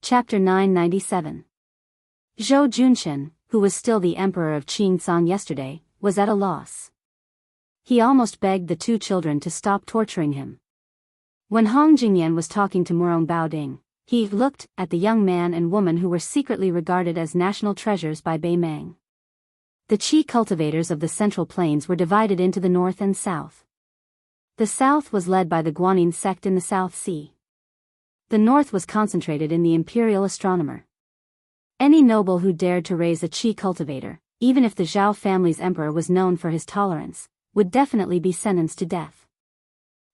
Chapter 997. Zhou Junqian, who was still the emperor of Qingcang yesterday, was at a loss. He almost begged the two children to stop torturing him. When Hong Jingyan was talking to Murong Baoding, he looked at the young man and woman who were secretly regarded as national treasures by Bei Mang. The qi cultivators of the Central Plains were divided into the north and south. The south was led by the Guanyin sect in the South Sea. The north was concentrated in the imperial astronomer. Any noble who dared to raise a qi cultivator, even if the Zhao family's emperor was known for his tolerance, would definitely be sentenced to death.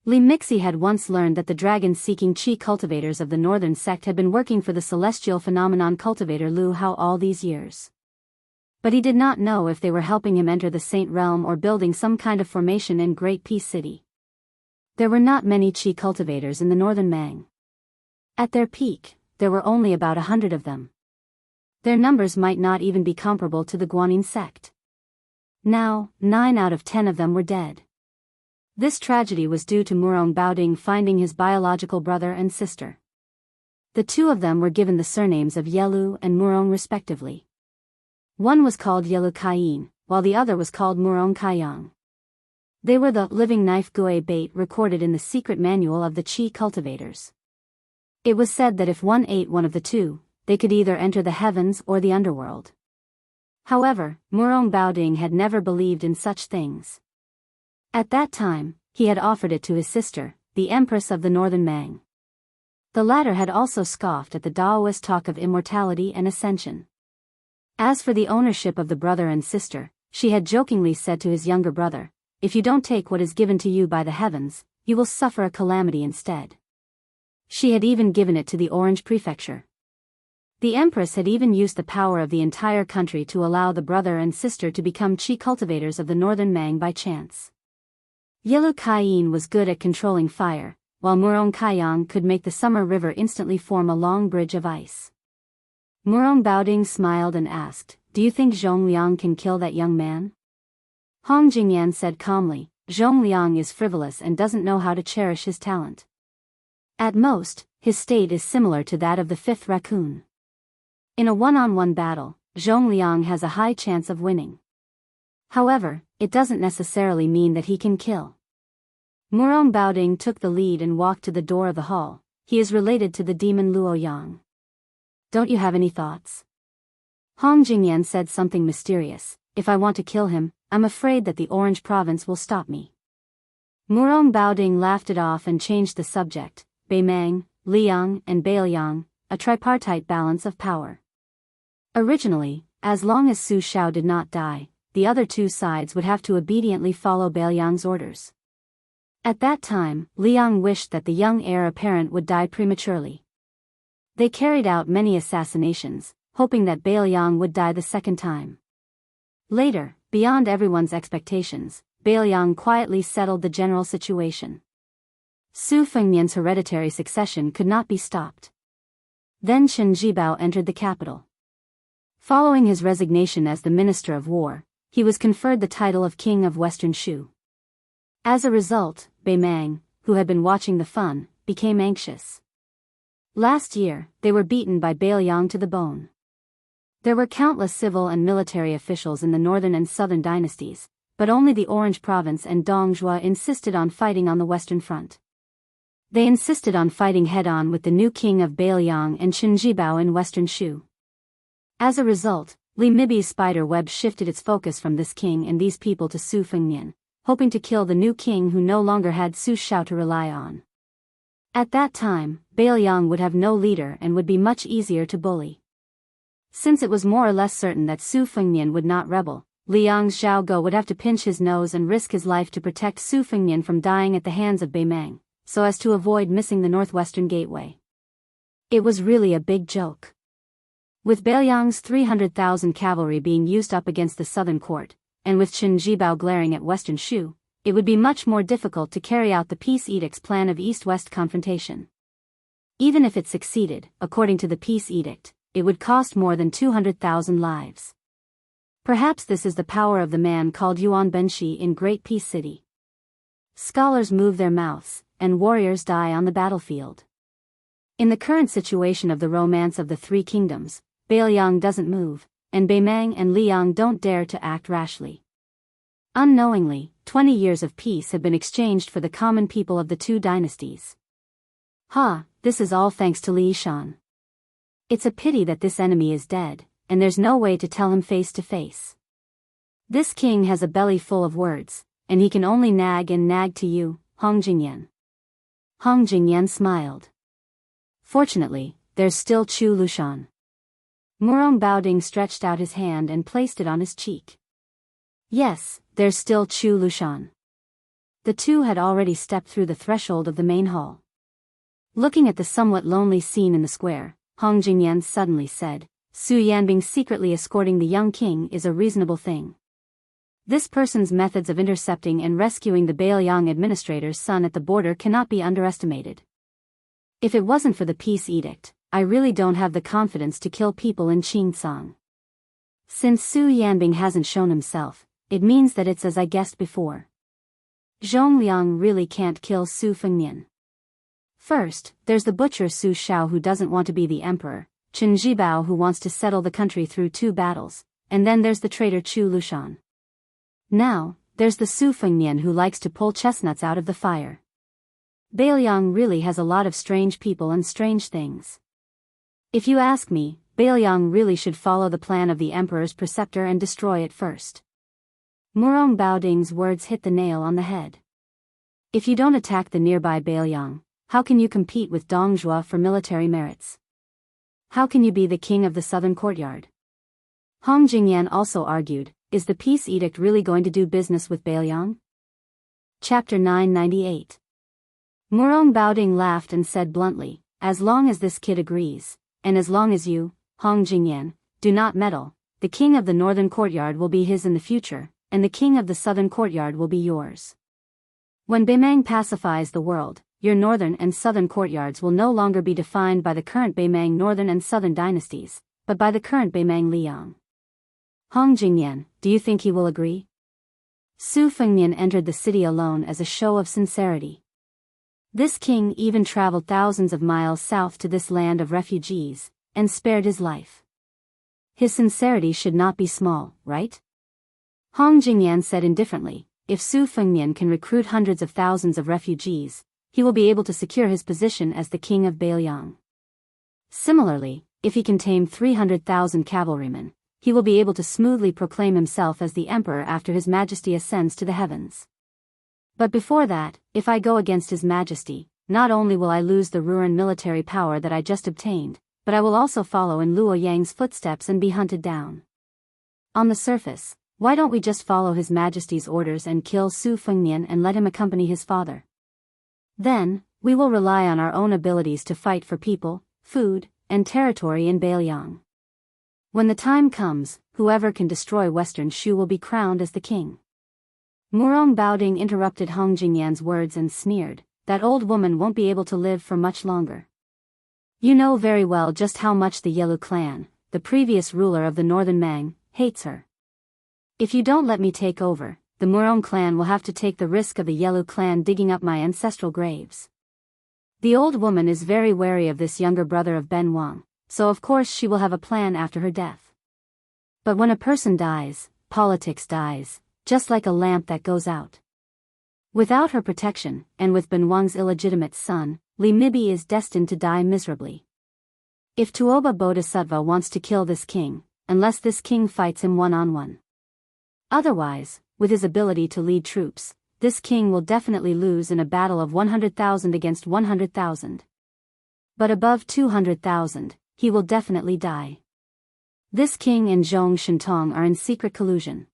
Li Mixi had once learned that the dragon-seeking qi cultivators of the northern sect had been working for the celestial phenomenon cultivator Lu Hao all these years. But he did not know if they were helping him enter the Saint Realm or building some kind of formation in Great Peace City. There were not many qi cultivators in the northern Mang. At their peak, there were only about 100 of them. Their numbers might not even be comparable to the Guanyin sect. Now, 9 out of 10 of them were dead. This tragedy was due to Murong Baoding finding his biological brother and sister. The two of them were given the surnames of Yelu and Murong respectively. One was called Yelu Kaiyin, while the other was called Murong Kaiyang. They were the living knife gui bait recorded in the secret manual of the qi cultivators. It was said that if one ate one of the two, they could either enter the heavens or the underworld. However, Murong Baoding had never believed in such things. At that time, he had offered it to his sister, the Empress of the Northern Mang. The latter had also scoffed at the Taoist talk of immortality and ascension. As for the ownership of the brother and sister, she had jokingly said to his younger brother, "If you don't take what is given to you by the heavens, you will suffer a calamity instead." She had even given it to the Orange Prefecture. The Empress had even used the power of the entire country to allow the brother and sister to become qi cultivators of the northern Mang by chance. Yelu Kaiyin was good at controlling fire, while Murong Kaiyang could make the summer river instantly form a long bridge of ice. Murong Baoding smiled and asked, "Do you think Zhongliang can kill that young man?" Hong Jingyan said calmly, "Zhongliang is frivolous and doesn't know how to cherish his talent. At most, his state is similar to that of the fifth raccoon. In a one-on-one battle, Zhongliang has a high chance of winning. However, it doesn't necessarily mean that he can kill." Murong Baoding took the lead and walked to the door of the hall. "He is related to the demon Luoyang. Don't you have any thoughts?" Hong Jingyan said something mysterious, "If I want to kill him, I'm afraid that the Orange Province will stop me." Murong Baoding laughed it off and changed the subject. Bei Mang, Liang, and Bailiang, a tripartite balance of power. Originally, as long as Su Shao did not die, the other two sides would have to obediently follow Bailiang's orders. At that time, Liang wished that the young heir apparent would die prematurely. They carried out many assassinations, hoping that Bailiang would die the second time. Later, beyond everyone's expectations, Bailiang quietly settled the general situation. Su Fengnian's hereditary succession could not be stopped. Then Chen Jibao entered the capital. Following his resignation as the Minister of War, he was conferred the title of King of Western Shu. As a result, Bei Mang, who had been watching the fun, became anxious. Last year, they were beaten by Bailiang to the bone. There were countless civil and military officials in the northern and southern dynasties, but only the Orange Province and Dongjua insisted on fighting on the western front. They insisted on fighting head-on with the new king of Bailiang and Chen Jibao in western Shu. As a result, Li Mibi's spider web shifted its focus from this king and these people to Su Fengnian, hoping to kill the new king who no longer had Su Shao to rely on. At that time, Bailiang would have no leader and would be much easier to bully. Since it was more or less certain that Su Fengnian would not rebel, Liang's Zhao Go would have to pinch his nose and risk his life to protect Su Fengnian from dying at the hands of Bei Mang, so as to avoid missing the northwestern gateway. It was really a big joke. With Bailiang's 300,000 cavalry being used up against the southern court, and with Chen Jibao glaring at western Shu, it would be much more difficult to carry out the Peace Edict's plan of east-west confrontation. Even if it succeeded, according to the Peace Edict, it would cost more than 200,000 lives. Perhaps this is the power of the man called Yuan Benshi in Great Peace City. Scholars move their mouths, and warriors die on the battlefield. In the current situation of the romance of the three kingdoms, Bailiang doesn't move, and Beimang and Liang don't dare to act rashly. Unknowingly, 20 years of peace have been exchanged for the common people of the two dynasties. This is all thanks to Li Shan. It's a pity that this enemy is dead, and there's no way to tell him face to face. This king has a belly full of words, and he can only nag and nag to you, Hong Jingyan. Hong Jingyan smiled. Fortunately, there's still Chu Lushan. Murong Baoding stretched out his hand and placed it on his cheek. Yes, there's still Chu Lushan. The two had already stepped through the threshold of the main hall. Looking at the somewhat lonely scene in the square, Hong Jingyan suddenly said, Su Yanbing secretly escorting the young king is a reasonable thing. This person's methods of intercepting and rescuing the Bailiang administrator's son at the border cannot be underestimated. If it wasn't for the peace edict, I really don't have the confidence to kill people in Qingsong. Since Su Yanbing hasn't shown himself, it means that it's as I guessed before. Zhongliang really can't kill Su Fengnian. First, there's the butcher Su Shao who doesn't want to be the emperor, Chen Zhibao who wants to settle the country through 2 battles, and then there's the traitor Chu Lushan. Now, there's the Su Fengnian who likes to pull chestnuts out of the fire. Bailiang really has a lot of strange people and strange things. If you ask me, Bailiang really should follow the plan of the emperor's preceptor and destroy it first. Murong Baoding's words hit the nail on the head. If you don't attack the nearby Bailiang, how can you compete with Dong Zhuo for military merits? How can you be the king of the southern courtyard? Hong Jingyan also argued, is the peace edict really going to do business with Bailiang? Chapter 998. Murong Baoding laughed and said bluntly, as long as this kid agrees, and as long as you, Hong Jingyan, do not meddle, the king of the northern courtyard will be his in the future, and the king of the southern courtyard will be yours. When Beimang pacifies the world, your northern and southern courtyards will no longer be defined by the current Beimang northern and southern dynasties, but by the current Beimang Liang. Hong Jingyan, do you think he will agree? Su Fengnian entered the city alone as a show of sincerity. This king even traveled thousands of miles south to this land of refugees, and spared his life. His sincerity should not be small, right? Hong Jingyan said indifferently, if Su Fengnian can recruit hundreds of thousands of refugees, he will be able to secure his position as the king of Bailiang. Similarly, if he can tame 300,000 cavalrymen, he will be able to smoothly proclaim himself as the emperor after his majesty ascends to the heavens. But before that, if I go against his majesty, not only will I lose the Ruran military power that I just obtained, but I will also follow in Luo Yang's footsteps and be hunted down. On the surface, why don't we just follow his majesty's orders and kill Su Fengnian and let him accompany his father? Then, we will rely on our own abilities to fight for people, food, and territory in Bailiang. When the time comes, whoever can destroy Western Shu will be crowned as the king. Murong Baoding interrupted Hong Jingyan's words and sneered, that old woman won't be able to live for much longer. You know very well just how much the Yelu clan, the previous ruler of the northern Mang, hates her. If you don't let me take over, the Murong clan will have to take the risk of the Yelu clan digging up my ancestral graves. The old woman is very wary of this younger brother of Ben Wang, so of course she will have a plan after her death. But when a person dies, politics dies, just like a lamp that goes out. Without her protection, and with Ben Wang's illegitimate son, Li Mibi is destined to die miserably. If Tuoba Bodhisattva wants to kill this king, unless this king fights him one-on-one. Otherwise, with his ability to lead troops, this king will definitely lose in a battle of 100,000 against 100,000. But above 200,000, he will definitely die. This king and Zhong Shintong are in secret collusion.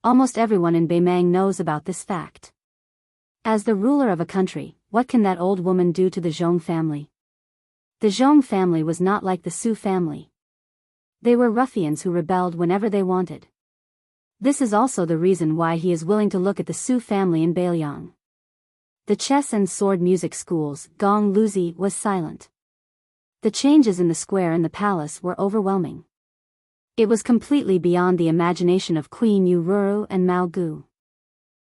Almost everyone in Beimang knows about this fact. As the ruler of a country, what can that old woman do to the Zhong family? The Zhong family was not like the Su family. They were ruffians who rebelled whenever they wanted. This is also the reason why he is willing to look at the Su family in Bailiang. The chess and sword music schools, Gong Luzi, was silent. The changes in the square and the palace were overwhelming. It was completely beyond the imagination of Queen Yu Ruru and Mao Gu.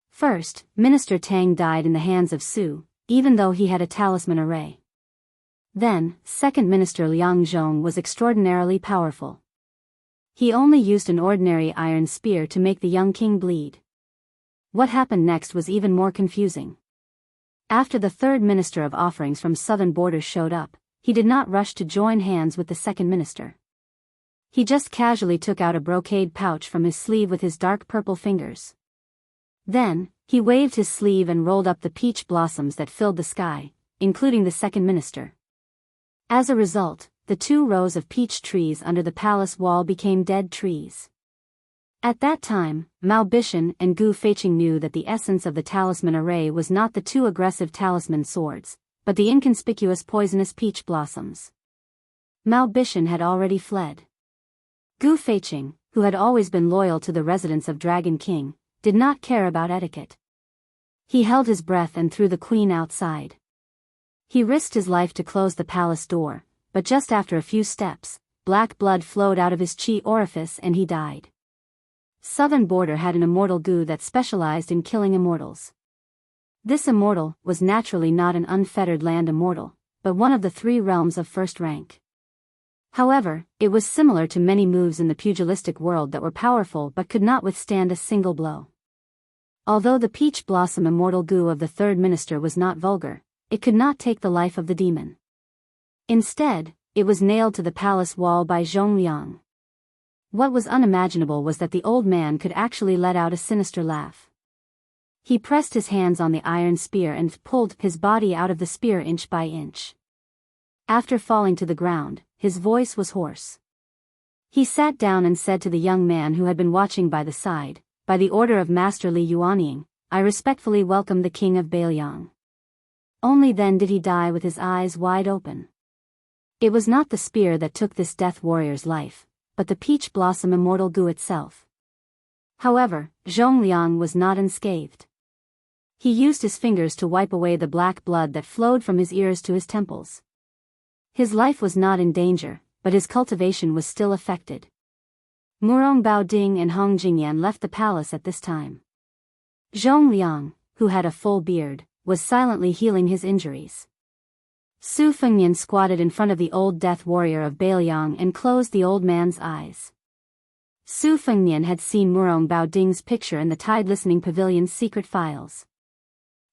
First, Minister Tang died in the hands of Su, even though he had a talisman array. Then, Second Minister Liang Zhong was extraordinarily powerful. He only used an ordinary iron spear to make the young king bleed. What happened next was even more confusing. After the third minister of offerings from southern borders showed up, he did not rush to join hands with the second minister. He just casually took out a brocade pouch from his sleeve with his dark purple fingers. Then, he waved his sleeve and rolled up the peach blossoms that filled the sky, including the second minister. As a result, the 2 rows of peach trees under the palace wall became dead trees. At that time, Mao Bishan and Gu Feiqing knew that the essence of the talisman array was not the 2 aggressive talisman swords, but the inconspicuous poisonous peach blossoms. Mao Bishan had already fled. Gu Feiqing, who had always been loyal to the residents of Dragon King, did not care about etiquette. He held his breath and threw the queen outside. He risked his life to close the palace door, but just after a few steps, black blood flowed out of his chi orifice and he died. Southern Border had an immortal Gu that specialized in killing immortals. This immortal was naturally not an unfettered land immortal, but one of the 3 realms of first rank. However, it was similar to many moves in the pugilistic world that were powerful but could not withstand a single blow. Although the peach blossom immortal Gu of the third minister was not vulgar, it could not take the life of the demon. Instead, it was nailed to the palace wall by Zhong Liang. What was unimaginable was that the old man could actually let out a sinister laugh. He pressed his hands on the iron spear and pulled his body out of the spear inch by inch. After falling to the ground, his voice was hoarse. He sat down and said to the young man who had been watching by the side, "By the order of Master Li Yuanying, I respectfully welcome the king of Bailiang." Only then did he die with his eyes wide open. It was not the spear that took this death warrior's life, but the peach blossom immortal Gu itself. However, Zhong Liang was not unscathed. He used his fingers to wipe away the black blood that flowed from his ears to his temples. His life was not in danger, but his cultivation was still affected. Murong Baoding and Hong Jingyan left the palace at this time. Zhong Liang, who had a full beard, was silently healing his injuries. Su Fengnian squatted in front of the old death warrior of Bailiang and closed the old man's eyes. Su Fengnian had seen Murong Baoding's picture in the Tide Listening Pavilion's secret files.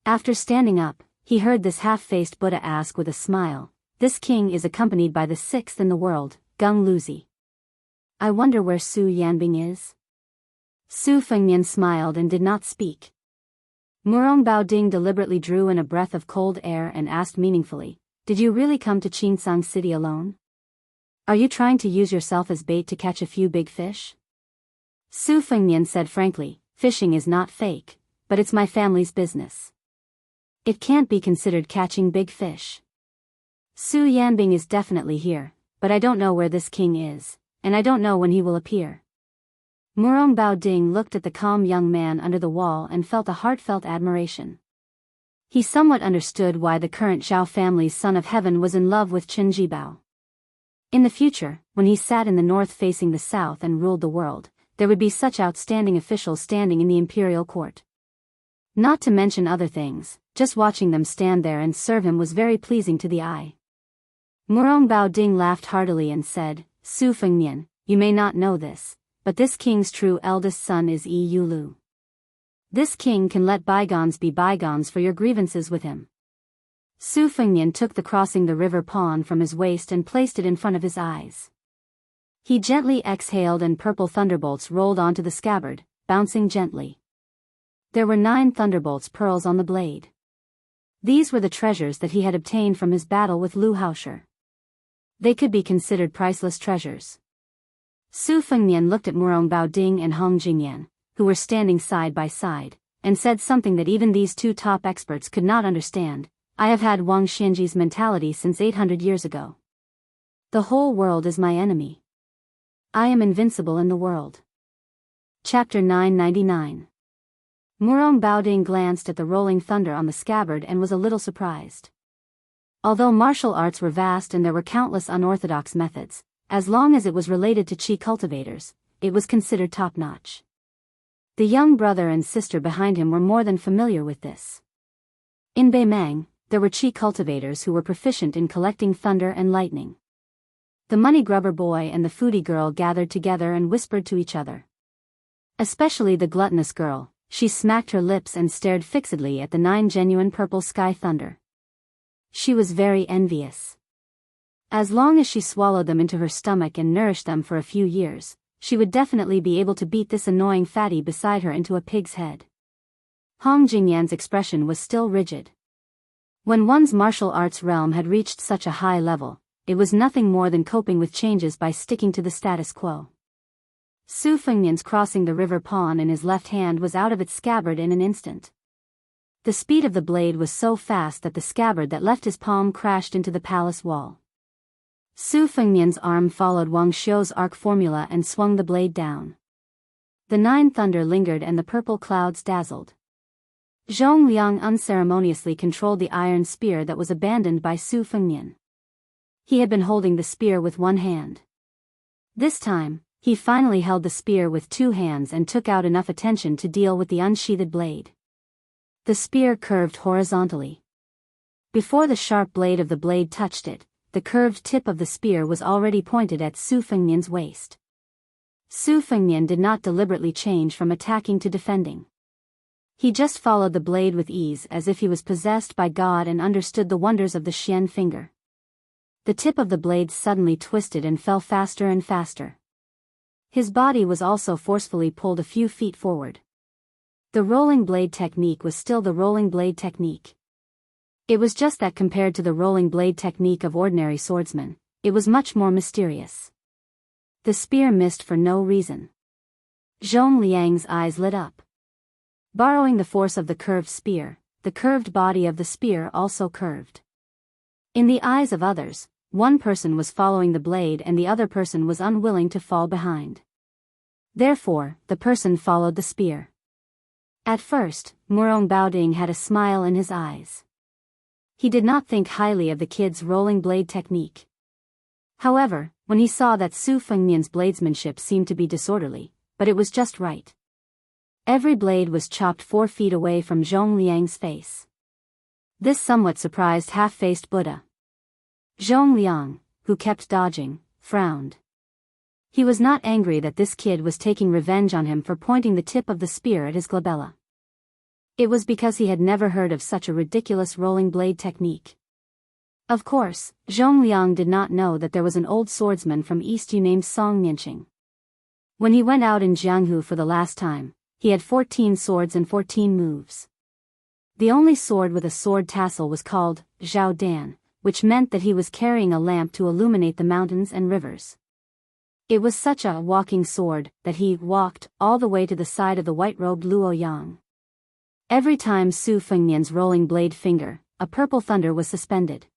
After standing up, he heard this half-faced Buddha ask with a smile, "This king is accompanied by the 6th in the world, Gung Luzi. I wonder where Su Yanbing is?" Su Fengnian smiled and did not speak. Murong Baoding deliberately drew in a breath of cold air and asked meaningfully, "Did you really come to Qingsang City alone? Are you trying to use yourself as bait to catch a few big fish?" Su Fengnian said frankly, "Fishing is not fake, but it's my family's business. It can't be considered catching big fish. Su Yanbing is definitely here, but I don't know where this king is, and I don't know when he will appear." Murong Baoding looked at the calm young man under the wall and felt a heartfelt admiration. He somewhat understood why the current Zhao family's son of heaven was in love with Qin Jibao. In the future, when he sat in the north facing the south and ruled the world, there would be such outstanding officials standing in the imperial court. Not to mention other things, just watching them stand there and serve him was very pleasing to the eye. Murong Baoding laughed heartily and said, "Su Fengnian, you may not know this, but this king's true eldest son is Yi Yulu. This king can let bygones be bygones for your grievances with him." Su Fengnian took the crossing the river pawn from his waist and placed it in front of his eyes. He gently exhaled and purple thunderbolts rolled onto the scabbard, bouncing gently. There were 9 thunderbolts pearls on the blade. These were the treasures that he had obtained from his battle with Lu Haosher. They could be considered priceless treasures. Su Fengnian looked at Murong Baoding and Hong Jingyan, who were standing side by side, and said something that even these 2 top experts could not understand. "I have had Wang Xianji's mentality since 800 years ago. The whole world is my enemy. I am invincible in the world." Chapter 999. Murong Baoding glanced at the rolling thunder on the scabbard and was a little surprised. Although martial arts were vast and there were countless unorthodox methods, as long as it was related to qi cultivators, it was considered top-notch. The young brother and sister behind him were more than familiar with this. In Beimang, there were chi cultivators who were proficient in collecting thunder and lightning. The money grubber boy and the foodie girl gathered together and whispered to each other. Especially the gluttonous girl, she smacked her lips and stared fixedly at the 9 genuine purple sky thunder. She was very envious. As long as she swallowed them into her stomach and nourished them for a few years, she would definitely be able to beat this annoying fatty beside her into a pig's head. Hong Jingyan's expression was still rigid. When one's martial arts realm had reached such a high level, it was nothing more than coping with changes by sticking to the status quo. Su Fengnian's crossing the river pawn in his left hand was out of its scabbard in an instant. The speed of the blade was so fast that the scabbard that left his palm crashed into the palace wall. Su Fengnian's arm followed Wang Xiu's arc formula and swung the blade down. The 9 thunder lingered and the purple clouds dazzled. Zhong Liang unceremoniously controlled the iron spear that was abandoned by Su Fengnian. He had been holding the spear with one hand. This time, he finally held the spear with 2 hands and took out enough attention to deal with the unsheathed blade. The spear curved horizontally. Before the sharp blade of the blade touched it, the curved tip of the spear was already pointed at Su Fengnian's waist. Su Fengnian did not deliberately change from attacking to defending. He just followed the blade with ease as if he was possessed by God and understood the wonders of the Xian finger. The tip of the blade suddenly twisted and fell faster and faster. His body was also forcefully pulled a few feet forward. The rolling blade technique was still the rolling blade technique. It was just that compared to the rolling blade technique of ordinary swordsmen, it was much more mysterious. The spear missed for no reason. Zhong Liang's eyes lit up. Borrowing the force of the curved spear, the curved body of the spear also curved. In the eyes of others, one person was following the blade and the other person was unwilling to fall behind. Therefore, the person followed the spear. At first, Murong Baoding had a smile in his eyes. He did not think highly of the kid's rolling blade technique. However, when he saw that Su Fengnian's bladesmanship seemed to be disorderly, but it was just right. Every blade was chopped 4 feet away from Zhong Liang's face. This somewhat surprised half-faced Buddha. Zhong Liang, who kept dodging, frowned. He was not angry that this kid was taking revenge on him for pointing the tip of the spear at his glabella. It was because he had never heard of such a ridiculous rolling blade technique. Of course, Zhong Liang did not know that there was an old swordsman from East Yu named Song Nianqing. When he went out in Jianghu for the last time, he had 14 swords and 14 moves. The only sword with a sword tassel was called Zhao Dan, which meant that he was carrying a lamp to illuminate the mountains and rivers. It was such a walking sword that he walked all the way to the side of the white-robed Luo Yang. Every time Su Fengnian's rolling blade finger, a purple thunder was suspended.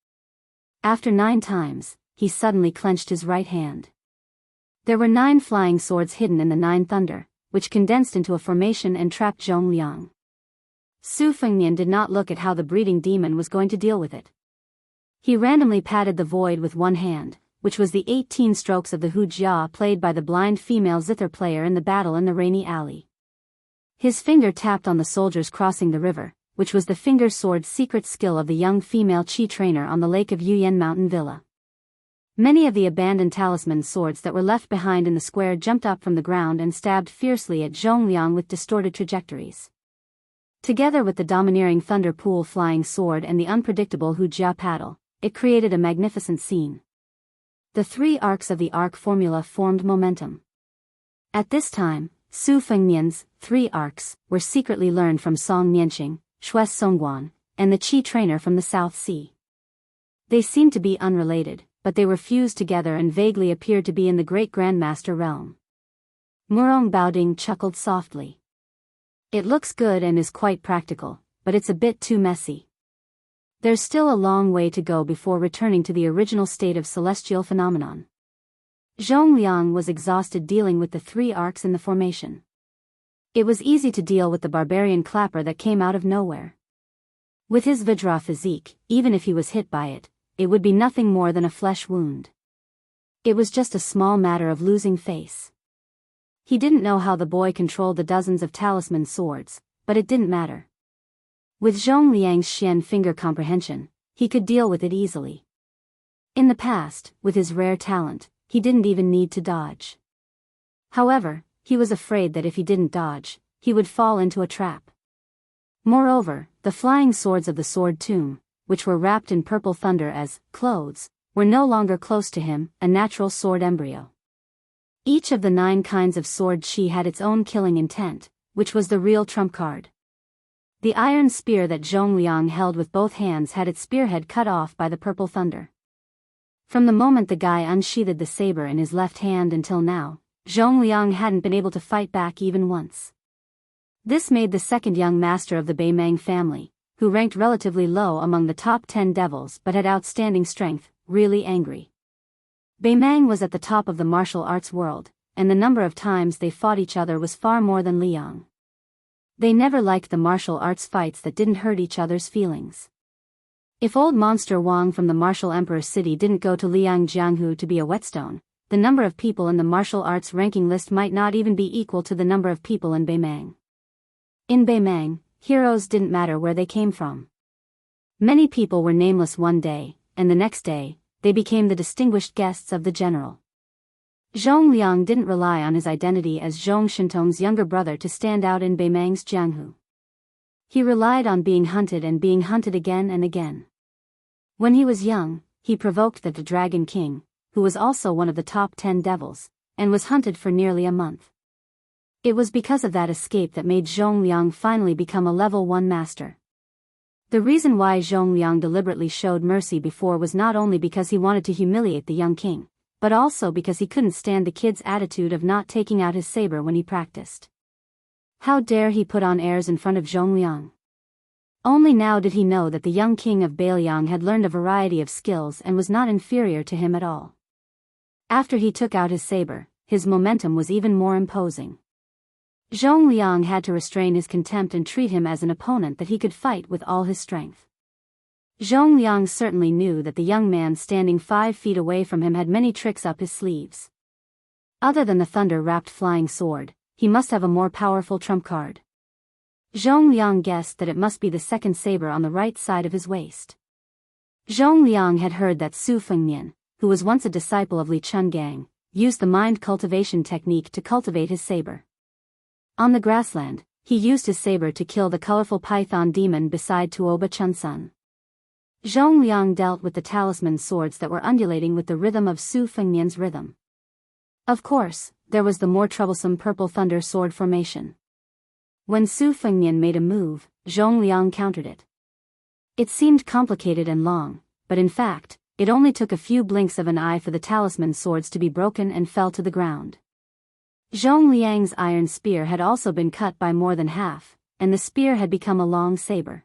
After 9 times, he suddenly clenched his right hand. There were 9 flying swords hidden in the 9 thunder, which condensed into a formation and trapped Zhong Liang. Su Fengnian did not look at how the breeding demon was going to deal with it. He randomly patted the void with one hand, which was the 18 strokes of the Hu Jia played by the blind female zither player in the battle in the rainy alley. His finger tapped on the soldiers crossing the river, which was the finger sword secret skill of the young female chi trainer on the lake of Yuyan Mountain Villa. Many of the abandoned talisman swords that were left behind in the square jumped up from the ground and stabbed fiercely at Zhong Liang with distorted trajectories. Together with the domineering thunder pool flying sword and the unpredictable Hu Jia paddle, it created a magnificent scene. The 3 arcs of the arc formula formed momentum. At this time, Su Fengnian's 3 arcs were secretly learned from Song Nianqing, Shui Songguan, and the Qi trainer from the South Sea. They seemed to be unrelated, but they were fused together and vaguely appeared to be in the great grandmaster realm. Murong Baoding chuckled softly. It looks good and is quite practical, but it's a bit too messy. There's still a long way to go before returning to the original state of celestial phenomenon. Zhong Liang was exhausted dealing with the 3 arcs in the formation. It was easy to deal with the barbarian clapper that came out of nowhere. With his Vajra physique, even if he was hit by it, it would be nothing more than a flesh wound. It was just a small matter of losing face. He didn't know how the boy controlled the dozens of talisman swords, but it didn't matter. With Zhong Liang's Xian finger comprehension, he could deal with it easily. In the past, with his rare talent, he didn't even need to dodge. However, he was afraid that if he didn't dodge, he would fall into a trap. Moreover, the flying swords of the sword tomb, which were wrapped in purple thunder as clothes, were no longer close to him, a natural sword embryo. Each of the 9 kinds of sword chi had its own killing intent, which was the real trump card. The iron spear that Zhong Liang held with both hands had its spearhead cut off by the purple thunder. From the moment the guy unsheathed the saber in his left hand until now, Zhong Liang hadn't been able to fight back even once. This made the second young master of the Beimang family, who ranked relatively low among the top 10 devils but had outstanding strength, really angry. Beimang was at the top of the martial arts world, and the number of times they fought each other was far more than Liang. They never liked the martial arts fights that didn't hurt each other's feelings. If old monster Wang from the martial emperor city didn't go to Liang Jianghu to be a whetstone, the number of people in the martial arts ranking list might not even be equal to the number of people in Beimang. In Beimang, heroes didn't matter where they came from. Many people were nameless one day, and the next day, they became the distinguished guests of the general. Zhong Liang didn't rely on his identity as Zhong Shintong's younger brother to stand out in Beimang's Jianghu. He relied on being hunted and being hunted again and again. When he was young, he provoked the Dragon King, who was also one of the top 10 devils, and was hunted for nearly a month. It was because of that escape that made Zhong Liang finally become a level 1 master. The reason why Zhong Liang deliberately showed mercy before was not only because he wanted to humiliate the young king, but also because he couldn't stand the kid's attitude of not taking out his saber when he practiced. How dare he put on airs in front of Zhong Liang? Only now did he know that the young king of Beiliang had learned a variety of skills and was not inferior to him at all. After he took out his saber, his momentum was even more imposing. Zhong Liang had to restrain his contempt and treat him as an opponent that he could fight with all his strength. Zhong Liang certainly knew that the young man standing 5 feet away from him had many tricks up his sleeves. Other than the thunder-wrapped flying sword, he must have a more powerful trump card. Zhong Liang guessed that it must be the second saber on the right side of his waist. Zhong Liang had heard that Su Fengnian, who was once a disciple of Li Chungang, used the mind cultivation technique to cultivate his saber. On the grassland, he used his saber to kill the colorful python demon beside Tuoba Chunsun. Zhong Liang dealt with the talisman swords that were undulating with the rhythm of Su Fengnian's rhythm. Of course, there was the more troublesome purple thunder sword formation. When Su Fengnian made a move, Zhong Liang countered it. It seemed complicated and long, but in fact, it only took a few blinks of an eye for the talisman swords to be broken and fell to the ground. Zhong Liang's iron spear had also been cut by more than half, and the spear had become a long saber.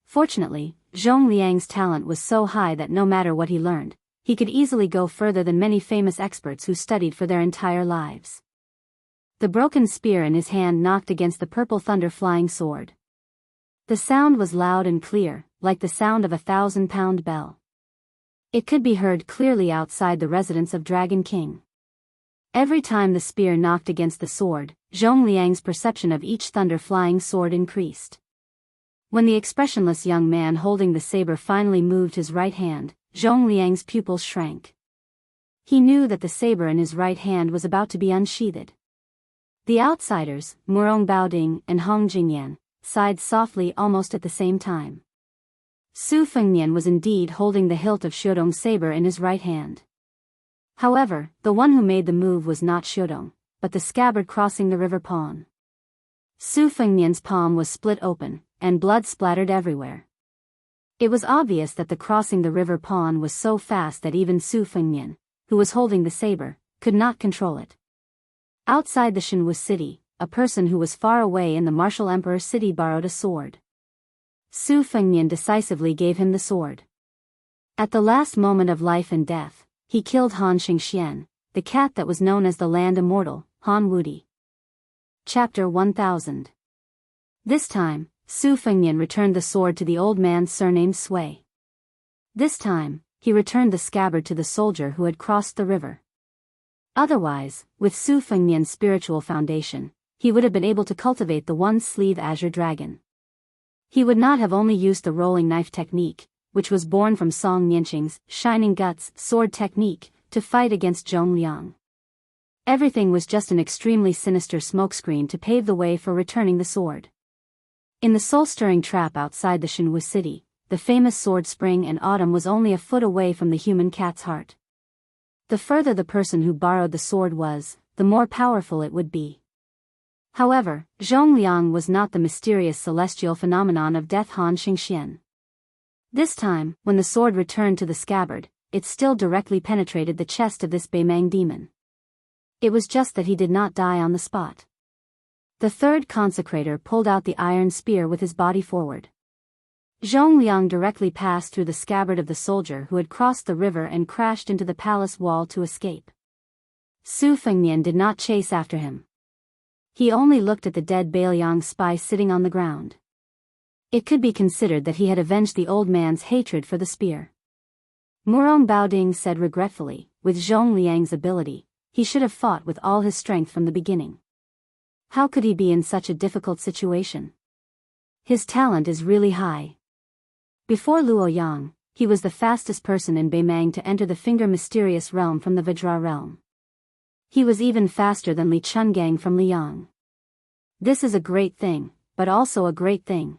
Fortunately, Zhong Liang's talent was so high that no matter what he learned, he could easily go further than many famous experts who studied for their entire lives. The broken spear in his hand knocked against the purple thunder flying sword. The sound was loud and clear, like the sound of a 1,000-pound bell. It could be heard clearly outside the residence of Dragon King. Every time the spear knocked against the sword, Zhong Liang's perception of each thunder-flying sword increased. When the expressionless young man holding the saber finally moved his right hand, Zhong Liang's pupils shrank. He knew that the saber in his right hand was about to be unsheathed. The outsiders, Murong Baoding and Hong Jingyan, sighed softly almost at the same time. Su Fengnian was indeed holding the hilt of Xiudong's saber in his right hand. However, the one who made the move was not Xiudong, but the scabbard crossing the river pawn. Su Fengnian's palm was split open, and blood splattered everywhere. It was obvious that the crossing the river pawn was so fast that even Su Fengnian, who was holding the saber, could not control it. Outside the Shenwu city, a person who was far away in the martial emperor city borrowed a sword. Su Fengnian decisively gave him the sword. At the last moment of life and death, he killed Han Xingxian, the cat that was known as the land immortal, Han Wudi. Chapter 1000. This time, Su Fengnian returned the sword to the old man surnamed Sui. This time, he returned the scabbard to the soldier who had crossed the river. Otherwise, with Su Fengnian's spiritual foundation, he would have been able to cultivate the one-sleeve azure dragon. He would not have only used the rolling knife technique, which was born from Song Nianqing's shining guts sword technique, to fight against Zhong Liang. Everything was just an extremely sinister smokescreen to pave the way for returning the sword. In the soul-stirring trap outside the Shenwu city, the famous sword spring and autumn was only a foot away from the human cat's heart. The further the person who borrowed the sword was, the more powerful it would be. However, Zhong Liang was not the mysterious celestial phenomenon of death Han Xingxian. This time, when the sword returned to the scabbard, it still directly penetrated the chest of this Beimang demon. It was just that he did not die on the spot. The third consecrator pulled out the iron spear with his body forward. Zhong Liang directly passed through the scabbard of the soldier who had crossed the river and crashed into the palace wall to escape. Su Fengnian did not chase after him. He only looked at the dead Bailiang spy sitting on the ground. It could be considered that he had avenged the old man's hatred for the spear. Murong Baoding said regretfully, with Zhong Liang's ability, he should have fought with all his strength from the beginning. How could he be in such a difficult situation? His talent is really high. Before Luo Yang, he was the fastest person in Beimang to enter the Finger Mysterious Realm from the Vajra realm. He was even faster than Li Chungang from Liang. This is a great thing, but also a great thing.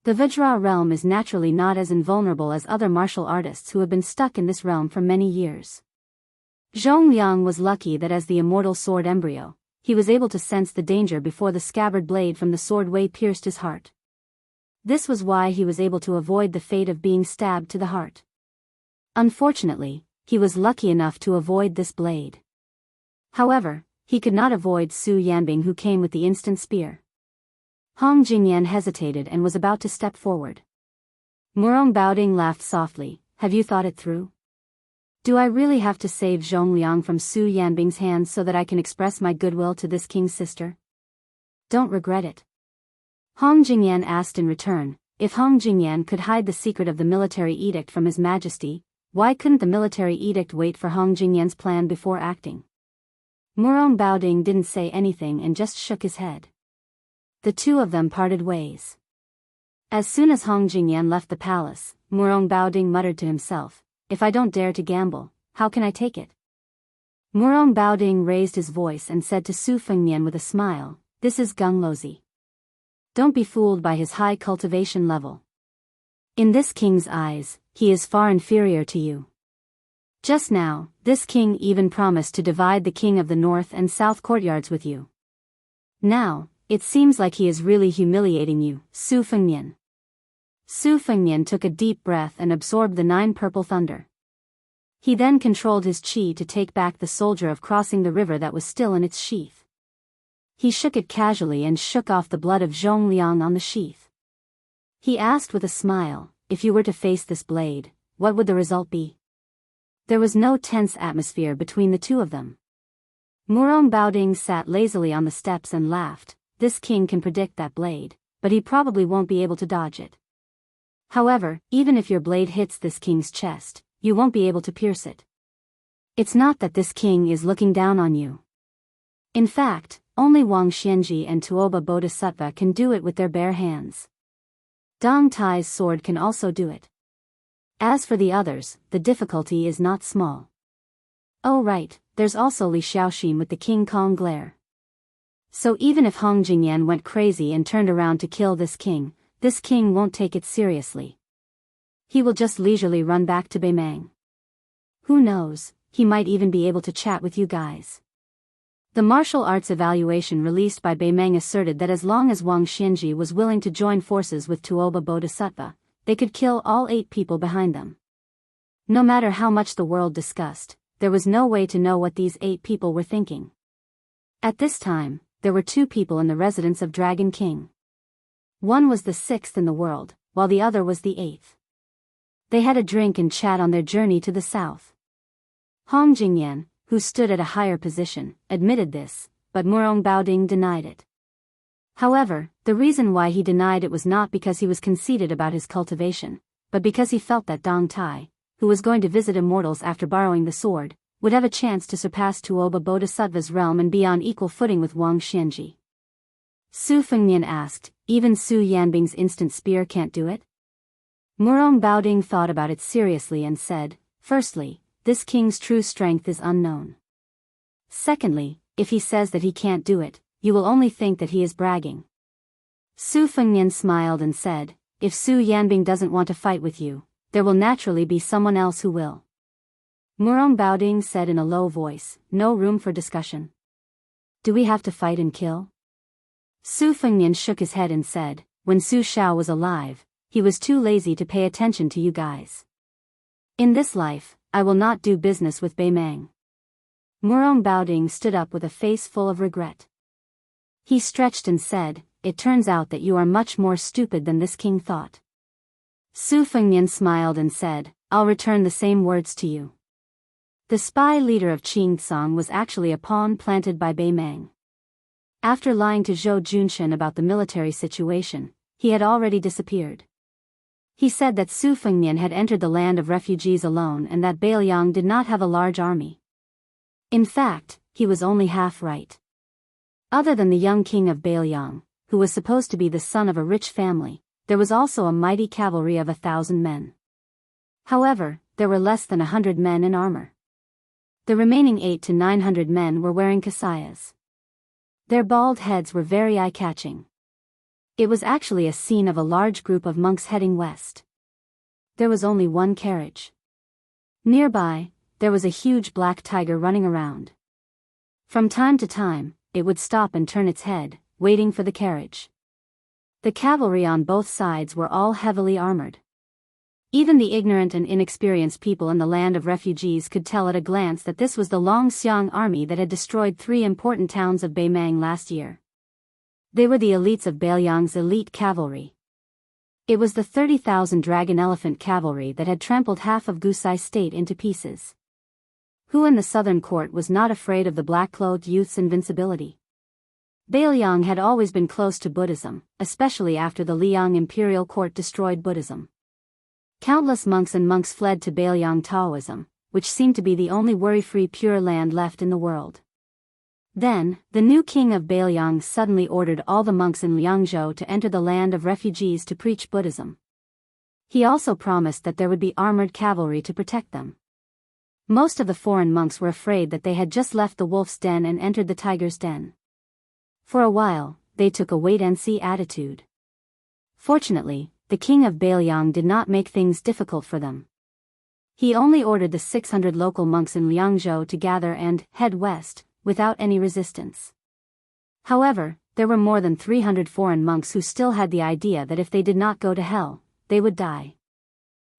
The Vajra realm is naturally not as invulnerable as other martial artists who have been stuck in this realm for many years. Zhong Liang was lucky that as the immortal sword embryo, he was able to sense the danger before the scabbard blade from the sword way pierced his heart. This was why he was able to avoid the fate of being stabbed to the heart. Unfortunately, he was lucky enough to avoid this blade. However, he could not avoid Su Yanbing, who came with the instant spear. Hong Jingyan hesitated and was about to step forward. Murong Baoding laughed softly. Have you thought it through? Do I really have to save Zhong Liang from Su Yanbing's hands so that I can express my goodwill to this king's sister? Don't regret it. Hong Jingyan asked in return, if Hong Jingyan could hide the secret of the military edict from His Majesty, why couldn't the military edict wait for Hong Jingyan's plan before acting? Murong Baoding didn't say anything and just shook his head. The two of them parted ways. As soon as Hong Jingyan left the palace, Murong Baoding muttered to himself, if I don't dare to gamble, how can I take it? Murong Baoding raised his voice and said to Su Fengnian with a smile, this is Gung Lozi. Don't be fooled by his high cultivation level. In this king's eyes, he is far inferior to you. Just now, this king even promised to divide the king of the north and south courtyards with you. Now, it seems like he is really humiliating you, Su Fengnian. Su Fengnian took a deep breath and absorbed the 9 purple thunder. He then controlled his qi to take back the soldier of crossing the river that was still in its sheath. He shook it casually and shook off the blood of Zhong Liang on the sheath. He asked with a smile, if you were to face this blade, what would the result be? There was no tense atmosphere between the two of them. Murong Baoding sat lazily on the steps and laughed. This king can predict that blade, but he probably won't be able to dodge it. However, even if your blade hits this king's chest, you won't be able to pierce it. It's not that this king is looking down on you. In fact, only Wang Xianji and Tuoba Bodhisattva can do it with their bare hands. Dong Tai's sword can also do it. As for the others, the difficulty is not small. Oh right, there's also Li Xiaoxin with the King Kong glare. So even if Hong Jingyan went crazy and turned around to kill this king won't take it seriously. He will just leisurely run back to Beimang. Who knows, he might even be able to chat with you guys. The martial arts evaluation released by Beimang asserted that as long as Wang Xianji was willing to join forces with Tuoba Bodhisattva, they could kill all 8 people behind them. No matter how much the world discussed, there was no way to know what these 8 people were thinking. At this time, there were 2 people in the residence of Dragon King. One was the 6th in the world, while the other was the 8th. They had a drink and chat on their journey to the south. Hong Jingyan, who stood at a higher position, admitted this, but Murong Baoding denied it. However, the reason why he denied it was not because he was conceited about his cultivation, but because he felt that Dong Tai, who was going to visit immortals after borrowing the sword, would have a chance to surpass Tuoba Bodhisattva's realm and be on equal footing with Wang Xianji. Su Fengnian asked, even Su Yanbing's instant spear can't do it? Murong Baoding thought about it seriously and said, firstly, this king's true strength is unknown. Secondly, if he says that he can't do it, you will only think that he is bragging. Su Fengnian smiled and said, if Su Yanbing doesn't want to fight with you, there will naturally be someone else who will. Murong Baoding said in a low voice, no room for discussion. Do we have to fight and kill? Su Fengnian shook his head and said, when Su Shao was alive, he was too lazy to pay attention to you guys. In this life, I will not do business with Bei Mang. Murong Baoding stood up with a face full of regret. He stretched and said, it turns out that you are much more stupid than this king thought. Su Fengnian smiled and said, I'll return the same words to you. The spy leader of Qingcang was actually a pawn planted by Bei Mang. After lying to Zhou Junshan about the military situation, he had already disappeared. He said that Su Fengnian had entered the land of refugees alone and that Beiliang did not have a large army. In fact, he was only half right. Other than the young king of Beiliang, who was supposed to be the son of a rich family, there was also a mighty cavalry of 1,000 men. However, there were less than 100 men in armor. The remaining 800 to 900 men were wearing kasayas. Their bald heads were very eye-catching. It was actually a scene of a large group of monks heading west. There was only one carriage. Nearby, there was a huge black tiger running around. From time to time, it would stop and turn its head, waiting for the carriage. The cavalry on both sides were all heavily armored. Even the ignorant and inexperienced people in the land of refugees could tell at a glance that this was the Longxiang army that had destroyed 3 important towns of Bei Mang last year. They were the elites of Beiliang's elite cavalry. It was the 30,000 dragon elephant cavalry that had trampled half of Gusai state into pieces. Who in the southern court was not afraid of the black-clothed youth's invincibility? Beiliang had always been close to Buddhism, especially after the Liang imperial court destroyed Buddhism. Countless monks and monks fled to Beiliang Taoism, which seemed to be the only worry-free pure land left in the world. Then, the new king of Beiliang suddenly ordered all the monks in Liangzhou to enter the land of refugees to preach Buddhism. He also promised that there would be armored cavalry to protect them. Most of the foreign monks were afraid that they had just left the wolf's den and entered the tiger's den. For a while, they took a wait-and-see attitude. Fortunately, the king of Beiliang did not make things difficult for them. He only ordered the 600 local monks in Liangzhou to gather and head west, without any resistance. However, there were more than 300 foreign monks who still had the idea that if they did not go to hell, they would die.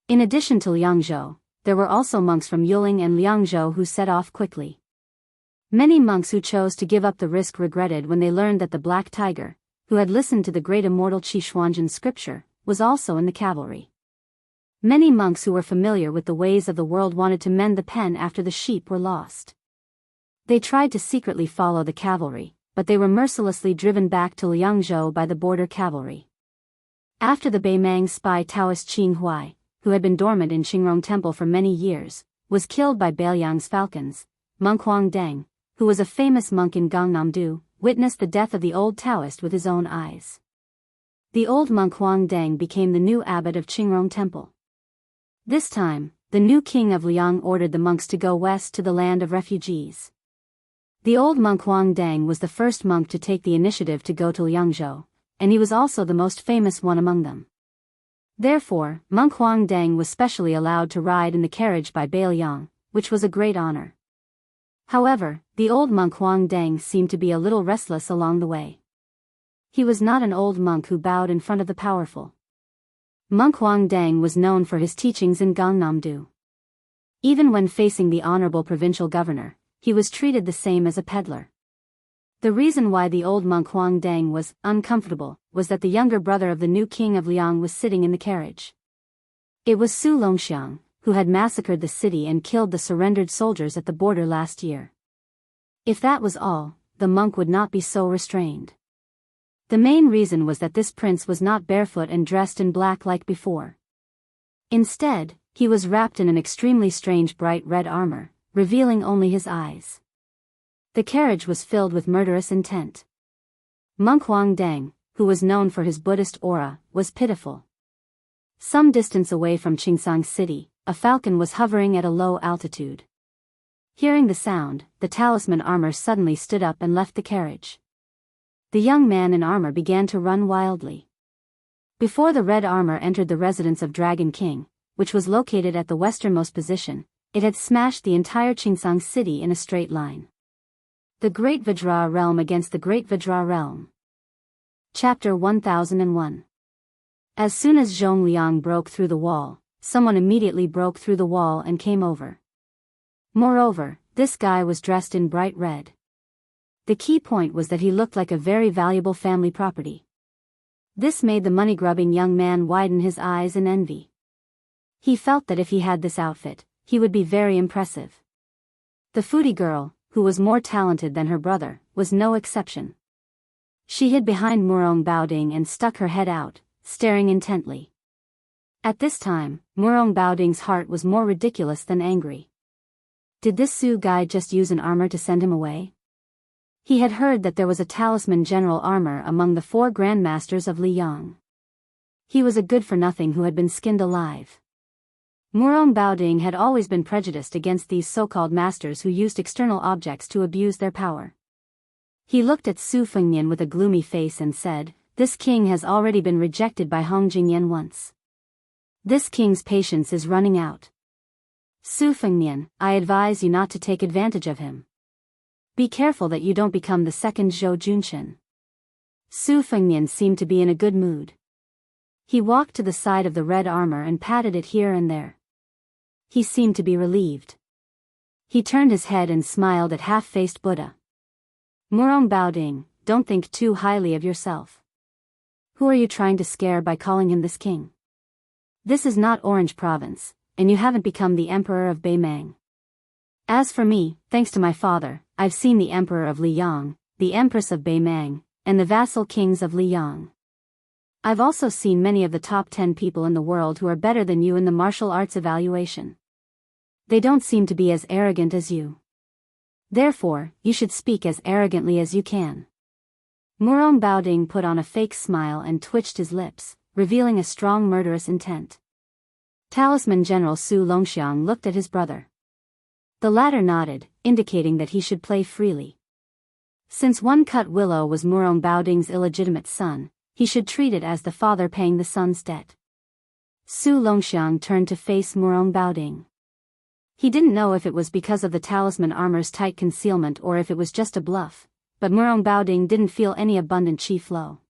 In addition to Liangzhou, there were also monks from Yuling and Liangzhou who set off quickly. Many monks who chose to give up the risk regretted when they learned that the Black Tiger, who had listened to the great immortal Qishuangjian's scripture, was also in the cavalry. Many monks who were familiar with the ways of the world wanted to mend the pen after the sheep were lost. They tried to secretly follow the cavalry, but they were mercilessly driven back to Liangzhou by the border cavalry. After the Bei Mang spy Taoist Qing Huai, who had been dormant in Qingrong Temple for many years, was killed by Beiliang's falcons, monk Huang Deng, who was a famous monk in Gangnam-do, witnessed the death of the old Taoist with his own eyes. The old monk Huang Deng became the new abbot of Qingrong Temple. This time, the new king of Liang ordered the monks to go west to the land of refugees. The old monk Huang Deng was the first monk to take the initiative to go to Liangzhou, and he was also the most famous one among them. Therefore, monk Huang Deng was specially allowed to ride in the carriage by Beiliang, which was a great honor. However, the old monk Huang Deng seemed to be a little restless along the way. He was not an old monk who bowed in front of the powerful. Monk Huang Deng was known for his teachings in Gangnam-do. Even when facing the honorable provincial governor, he was treated the same as a peddler. The reason why the old monk Huang Deng was uncomfortable was that the younger brother of the new king of Liang was sitting in the carriage. It was Su Longxiang, who had massacred the city and killed the surrendered soldiers at the border last year. If that was all, the monk would not be so restrained. The main reason was that this prince was not barefoot and dressed in black like before. Instead, he was wrapped in an extremely strange bright red armor, revealing only his eyes. The carriage was filled with murderous intent. Monk Huang Deng, who was known for his Buddhist aura, was pitiful. Some distance away from Qingsang City, a falcon was hovering at a low altitude. Hearing the sound, the talisman armor suddenly stood up and left the carriage. The young man in armor began to run wildly. Before the red armor entered the residence of Dragon King, which was located at the westernmost position, it had smashed the entire Qingsang City in a straight line. The Great Vajra Realm against the Great Vajra Realm. Chapter 1001. As soon as Zhong Liang broke through the wall, someone immediately broke through the wall and came over. Moreover, this guy was dressed in bright red. The key point was that he looked like a very valuable family property. This made the money-grubbing young man widen his eyes in envy. He felt that if he had this outfit, he would be very impressive. The foodie girl, who was more talented than her brother, was no exception. She hid behind Murong Baoding and stuck her head out, staring intently. At this time, Murong Baoding's heart was more ridiculous than angry. Did this Su guy just use an armor to send him away? He had heard that there was a talisman general armor among the 4 grandmasters of Liyang. He was a good-for-nothing who had been skinned alive. Murong Baoding had always been prejudiced against these so-called masters who used external objects to abuse their power. He looked at Su Fengnian with a gloomy face and said, "This king has already been rejected by Hong Jingyan once. This king's patience is running out. Su Fengnian, I advise you not to take advantage of him. Be careful that you don't become the second Zhou Junshin." Su Fengnian seemed to be in a good mood. He walked to the side of the red armor and patted it here and there. He seemed to be relieved. He turned his head and smiled at half-faced Buddha. "Murong Baoding, don't think too highly of yourself. Who are you trying to scare by calling him this king? This is not Orange Province, and you haven't become the Emperor of Beimang. As for me, thanks to my father, I've seen the Emperor of Liyang, the Empress of Beimang, and the vassal kings of Liyang. I've also seen many of the top 10 people in the world who are better than you in the martial arts evaluation. They don't seem to be as arrogant as you. Therefore, you should speak as arrogantly as you can." Murong Baoding put on a fake smile and twitched his lips, revealing a strong murderous intent. Talisman General Su Longxiang looked at his brother. The latter nodded, indicating that he should play freely. Since One Cut Willow was Murong Baoding's illegitimate son, he should treat it as the father paying the son's debt. Su Longxiang turned to face Murong Baoding. He didn't know if it was because of the talisman armor's tight concealment or if it was just a bluff, but Murong Baoding didn't feel any abundant chi flow.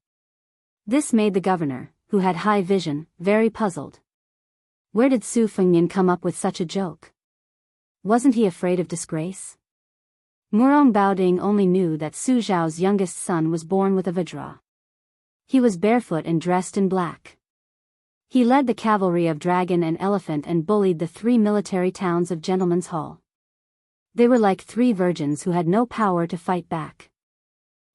This made the governor, who had high vision, very puzzled. Where did Su Fengnian come up with such a joke? Wasn't he afraid of disgrace? Murong Baoding only knew that Su Zhao's youngest son was born with a Vajra. He was barefoot and dressed in black. He led the cavalry of Dragon and Elephant and bullied the 3 military towns of Gentleman's Hall. They were like 3 virgins who had no power to fight back.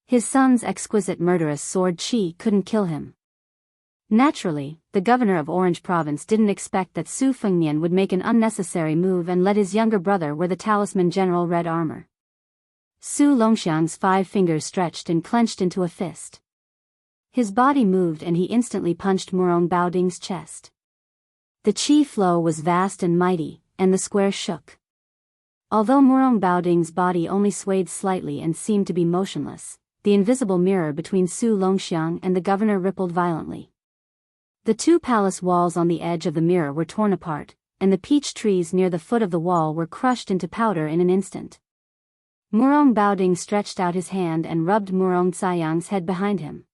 His son's exquisite murderous sword chi couldn't kill him. Naturally, the governor of Orange Province didn't expect that Su Fengnian would make an unnecessary move and let his younger brother wear the talisman general red armor. Su Longxiang's 5 fingers stretched and clenched into a fist. His body moved and he instantly punched Murong Baoding's chest. The chi flow was vast and mighty, and the square shook. Although Murong Baoding's body only swayed slightly and seemed to be motionless, the invisible mirror between Su Longxiang and the governor rippled violently. The 2 palace walls on the edge of the mirror were torn apart, and the peach trees near the foot of the wall were crushed into powder in an instant. Murong Baoding stretched out his hand and rubbed Murong Caiyang's head behind him.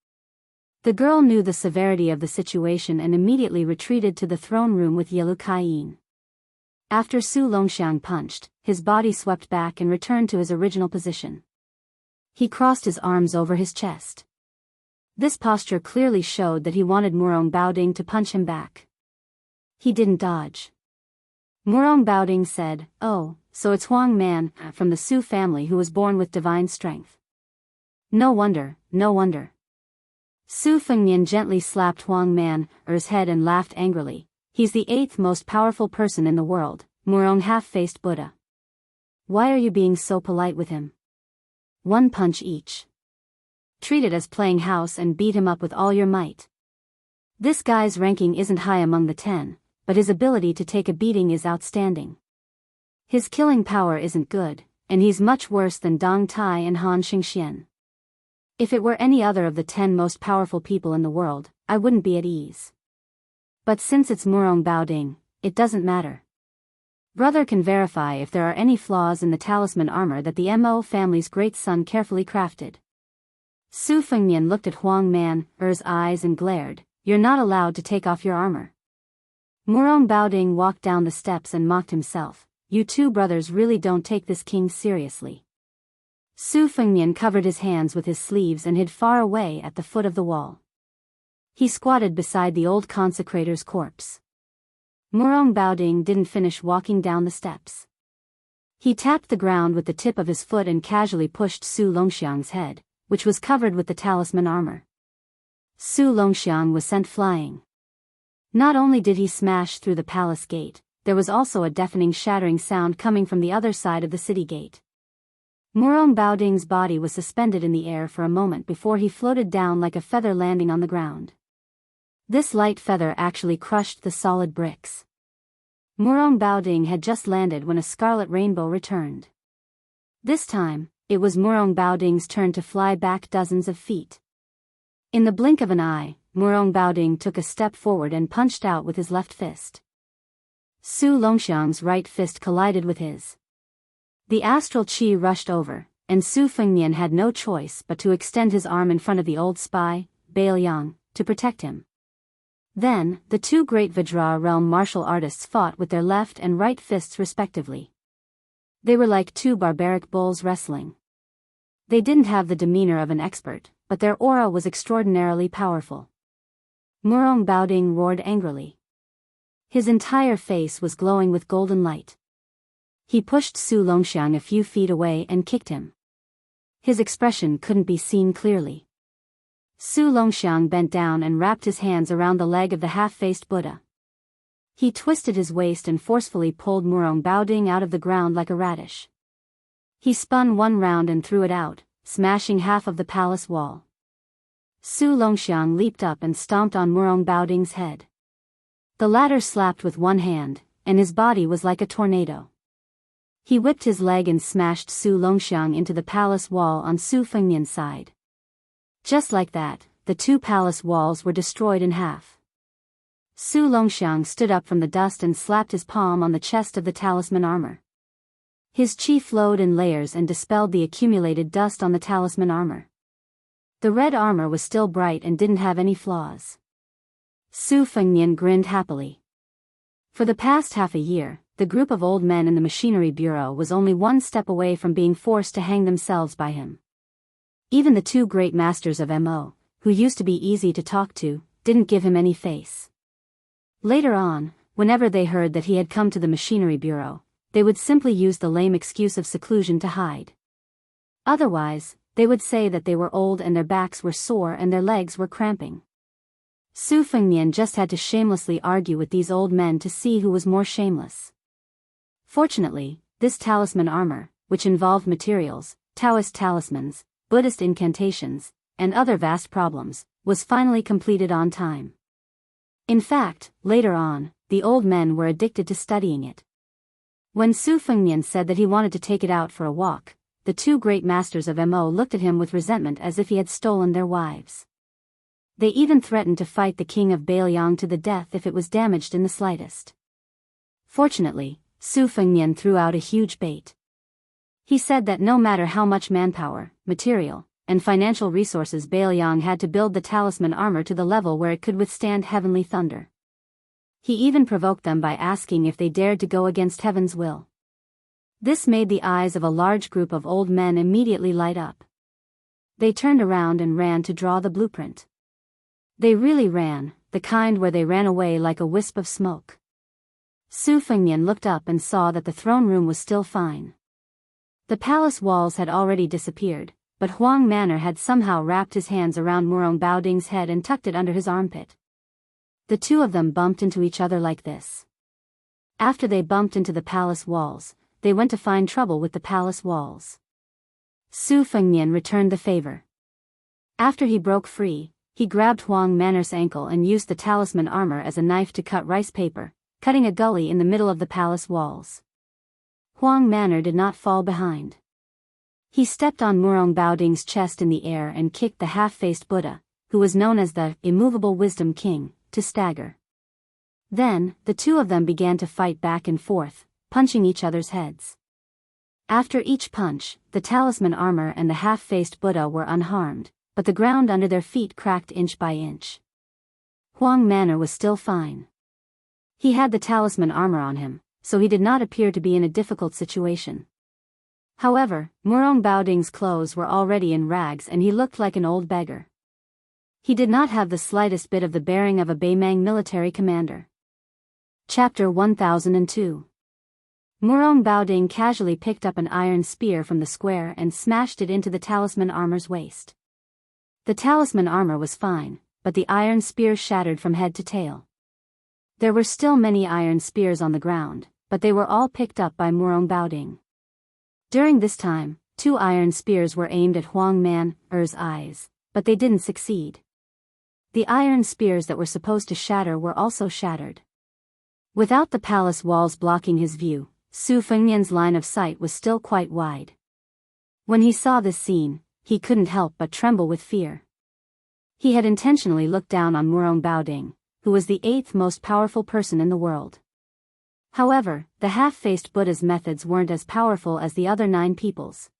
The girl knew the severity of the situation and immediately retreated to the throne room with Yelu Kaiyin. After Su Longxiang punched, his body swept back and returned to his original position. He crossed his arms over his chest. This posture clearly showed that he wanted Murong Baoding to punch him back. He didn't dodge. Murong Baoding said, "Oh, so it's Huang Man from the Su family who was born with divine strength. No wonder, no wonder." Su Fengnian gently slapped Huang Man's head and laughed angrily. "He's the 8th most powerful person in the world, Murong half-faced Buddha. Why are you being so polite with him? 1 punch each." treat it as playing house and beat him up with all your might. This guy's ranking isn't high among the 10, but his ability to take a beating is outstanding. His killing power isn't good, and he's much worse than Dong Tai and Han Xingxian. If it were any other of the 10 most powerful people in the world, I wouldn't be at ease. But since it's Murong Baoding, it doesn't matter. Brother can verify if there are any flaws in the talisman armor that the Mo family's great son carefully crafted. Su Fengmian looked at Huang Man's eyes and glared, "You're not allowed to take off your armor." Murong Baoding walked down the steps and mocked himself, "You two brothers really don't take this king seriously." Su Fengmian covered his hands with his sleeves and hid far away at the foot of the wall. He squatted beside the old consecrator's corpse. Murong Baoding didn't finish walking down the steps. He tapped the ground with the tip of his foot and casually pushed Su Longxiang's head, which was covered with the talisman armor. Su Longxiang was sent flying. Not only did he smash through the palace gate, there was also a deafening shattering sound coming from the other side of the city gate. Murong Baoding's body was suspended in the air for a moment before he floated down like a feather landing on the ground. This light feather actually crushed the solid bricks. Murong Baoding had just landed when a scarlet rainbow returned. This time, it was Murong Baoding's turn to fly back dozens of feet. In the blink of an eye, Murong Baoding took a step forward and punched out with his left fist. Su Longxiang's right fist collided with his. The astral chi rushed over, and Su Fengmian had no choice but to extend his arm in front of the old spy, Bailiang, to protect him. Then, the two great Vajra realm martial artists fought with their left and right fists respectively. They were like two barbaric bulls wrestling. They didn't have the demeanor of an expert, but their aura was extraordinarily powerful. Murong Baoding roared angrily. His entire face was glowing with golden light. He pushed Su Longxiang a few feet away and kicked him. His expression couldn't be seen clearly. Su Longxiang bent down and wrapped his hands around the leg of the half-faced Buddha. He twisted his waist and forcefully pulled Murong Baoding out of the ground like a radish. He spun one round and threw it out, smashing half of the palace wall. Su Longxiang leaped up and stomped on Murong Baoding's head. The latter slapped with one hand, and his body was like a tornado. He whipped his leg and smashed Su Longxiang into the palace wall on Su Fengmian's side. Just like that, the two palace walls were destroyed in half. Su Longxiang stood up from the dust and slapped his palm on the chest of the talisman armor. His chi flowed in layers and dispelled the accumulated dust on the talisman armor. The red armor was still bright and didn't have any flaws. Su Fengmian grinned happily. For the past half a year, the group of old men in the machinery bureau was only one step away from being forced to hang themselves by him. Even the two great masters of Mo, who used to be easy to talk to, didn't give him any face. Later on, whenever they heard that he had come to the machinery bureau, they would simply use the lame excuse of seclusion to hide. Otherwise, they would say that they were old and their backs were sore and their legs were cramping. Su Fengmian just had to shamelessly argue with these old men to see who was more shameless. Fortunately, this talisman armor, which involved materials, Taoist talismans, Buddhist incantations, and other vast problems, was finally completed on time. In fact, later on, the old men were addicted to studying it. When Su Fengmian said that he wanted to take it out for a walk, the two great masters of Mo looked at him with resentment as if he had stolen their wives. They even threatened to fight the king of Bailiang to the death if it was damaged in the slightest. Fortunately, Su Fengmian threw out a huge bait. He said that no matter how much manpower, material, and financial resources Bailiang had to build the talisman armor to the level where it could withstand heavenly thunder. He even provoked them by asking if they dared to go against heaven's will. This made the eyes of a large group of old men immediately light up. They turned around and ran to draw the blueprint. They really ran, the kind where they ran away like a wisp of smoke. Su Fengmian looked up and saw that the throne room was still fine. The palace walls had already disappeared, but Huang Manor had somehow wrapped his hands around Murong Baoding's head and tucked it under his armpit. The two of them bumped into each other like this. After they bumped into the palace walls, they went to find trouble with the palace walls. Su Fengmian returned the favor. After he broke free, he grabbed Huang Manor's ankle and used the talisman armor as a knife to cut rice paper, cutting a gully in the middle of the palace walls. Huang Manor did not fall behind. He stepped on Murong Baoding's chest in the air and kicked the half-faced Buddha, who was known as the immovable wisdom king, to stagger. Then, the two of them began to fight back and forth, punching each other's heads. After each punch, the talisman armor and the half-faced Buddha were unharmed, but the ground under their feet cracked inch by inch. Huang Manor was still fine. He had the talisman armor on him, so he did not appear to be in a difficult situation. However, Murong Baoding's clothes were already in rags and he looked like an old beggar. He did not have the slightest bit of the bearing of a Beimang military commander. Chapter 1002. Murong Baoding casually picked up an iron spear from the square and smashed it into the talisman armor's waist. The talisman armor was fine, but the iron spear shattered from head to tail. There were still many iron spears on the ground, but they were all picked up by Murong Baoding. During this time, 2 iron spears were aimed at Huang Manor's eyes, but they didn't succeed. The iron spears that were supposed to shatter were also shattered. Without the palace walls blocking his view, Su Fengnian's line of sight was still quite wide. When he saw this scene, he couldn't help but tremble with fear. He had intentionally looked down on Murong Baoding, who was the 8th most powerful person in the world. However, the half-faced Buddha's methods weren't as powerful as the other 9 people's.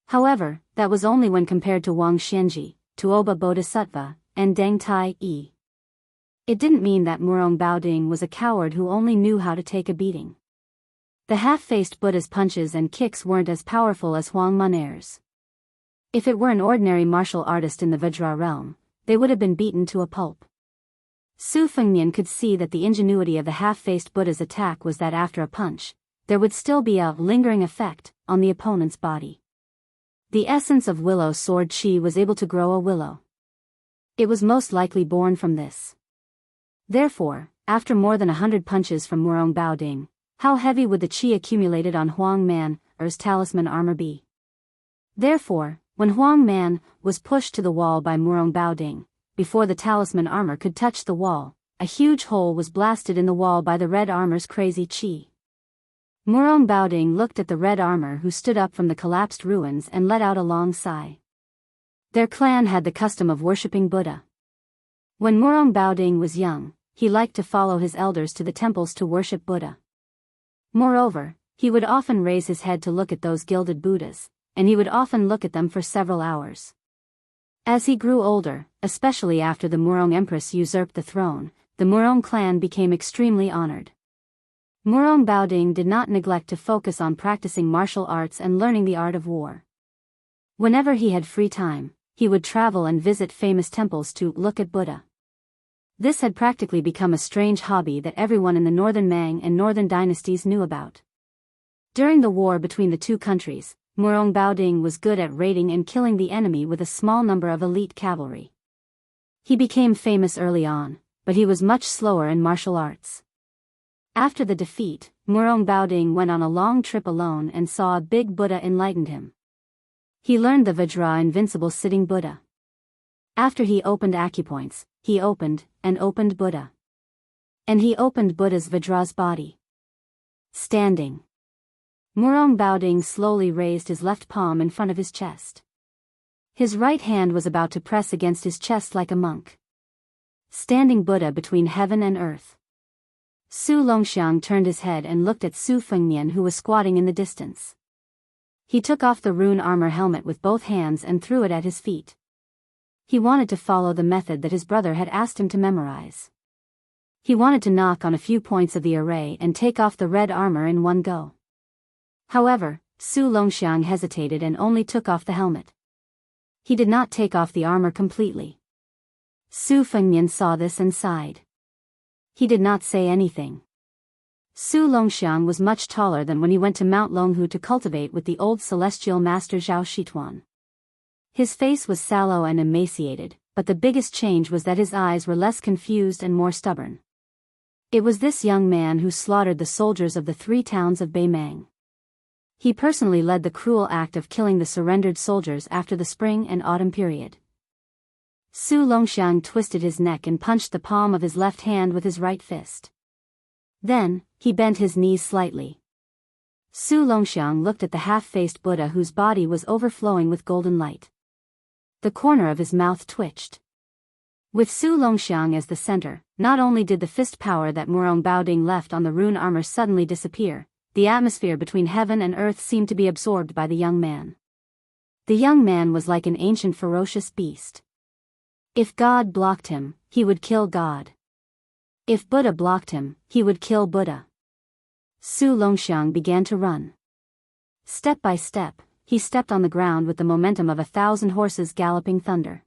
However, that was only when compared to Wang Xianji, Tuoba Bodhisattva, and Deng Tai Yi. It didn't mean that Murong Baoding was a coward who only knew how to take a beating. The half-faced Buddha's punches and kicks weren't as powerful as Huang Manor's. If it were an ordinary martial artist in the Vajra realm, they would have been beaten to a pulp. Su Fengnian could see that the ingenuity of the half-faced Buddha's attack was that after a punch, there would still be a lingering effect on the opponent's body. The essence of willow sword chi was able to grow a willow. It was most likely born from this. Therefore, after more than 100 punches from Murong Baoding, how heavy would the chi accumulated on Huang Manor's talisman armor be? Therefore, when Huang Man was pushed to the wall by Murong Baoding, before the talisman armor could touch the wall, a huge hole was blasted in the wall by the red armor's crazy chi. Murong Baoding looked at the red armor who stood up from the collapsed ruins and let out a long sigh. Their clan had the custom of worshipping Buddha. When Murong Baoding was young, he liked to follow his elders to the temples to worship Buddha. Moreover, he would often raise his head to look at those gilded Buddhas, and he would often look at them for several hours. As he grew older, especially after the Murong Empress usurped the throne, the Murong clan became extremely honored. Murong Baoding did not neglect to focus on practicing martial arts and learning the art of war. Whenever he had free time, he would travel and visit famous temples to look at Buddha. This had practically become a strange hobby that everyone in the Northern Mang and Northern dynasties knew about. During the war between the two countries, Murong Baoding was good at raiding and killing the enemy with a small number of elite cavalry. He became famous early on, but he was much slower in martial arts. After the defeat, Murong Baoding went on a long trip alone and saw a big Buddha enlightened him. He learned the Vajra invincible sitting Buddha. After he opened acupoints, he opened Buddha. And he opened Buddha's Vajra's body. Standing. Murong Baoding slowly raised his left palm in front of his chest. His right hand was about to press against his chest like a monk. Standing Buddha between heaven and earth. Su Longxiang turned his head and looked at Su Fengnian who was squatting in the distance. He took off the rune armor helmet with both hands and threw it at his feet. He wanted to follow the method that his brother had asked him to memorize. He wanted to knock on a few points of the array and take off the red armor in one go. However, Su Longxiang hesitated and only took off the helmet. He did not take off the armor completely. Su Fengnian saw this and sighed. He did not say anything. Su Longxiang was much taller than when he went to Mount Longhu to cultivate with the old celestial master Zhao Shituan. His face was sallow and emaciated, but the biggest change was that his eyes were less confused and more stubborn. It was this young man who slaughtered the soldiers of the 3 towns of Beimang. He personally led the cruel act of killing the surrendered soldiers after the spring and autumn period. Su Longxiang twisted his neck and punched the palm of his left hand with his right fist. Then, he bent his knees slightly. Su Longxiang looked at the half-faced Buddha whose body was overflowing with golden light. The corner of his mouth twitched. With Su Longxiang as the center, not only did the fist power that Murong Baoding left on the rune armor suddenly disappear, the atmosphere between heaven and earth seemed to be absorbed by the young man. The young man was like an ancient ferocious beast. If God blocked him, he would kill God. If Buddha blocked him, he would kill Buddha. Su Longxiang began to run. Step by step, he stepped on the ground with the momentum of 1,000 horses galloping thunder.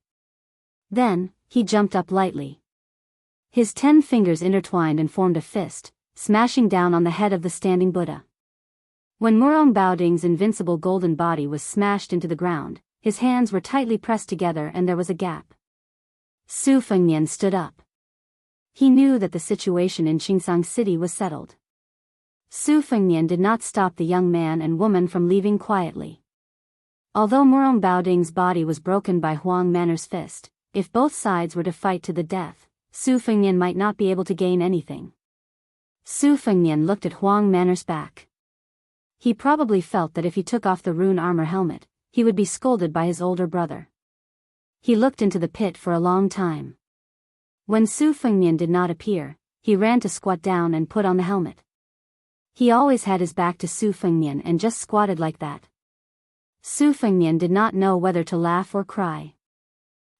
Then, he jumped up lightly. His 10 fingers intertwined and formed a fist, smashing down on the head of the standing Buddha. When Murong Baoding's invincible golden body was smashed into the ground, his hands were tightly pressed together and there was a gap. Su Fengnian stood up. He knew that the situation in Qingsang City was settled. Su Fengnian did not stop the young man and woman from leaving quietly. Although Murong Baoding's body was broken by Huang Manor's fist, if both sides were to fight to the death, Su Fengnian might not be able to gain anything. Su Fengnian looked at Huang Manor's back. He probably felt that if he took off the rune armor helmet, he would be scolded by his older brother. He looked into the pit for a long time. When Su Fengnian did not appear, he ran to squat down and put on the helmet. He always had his back to Su Fengnian and just squatted like that. Su Fengnian did not know whether to laugh or cry.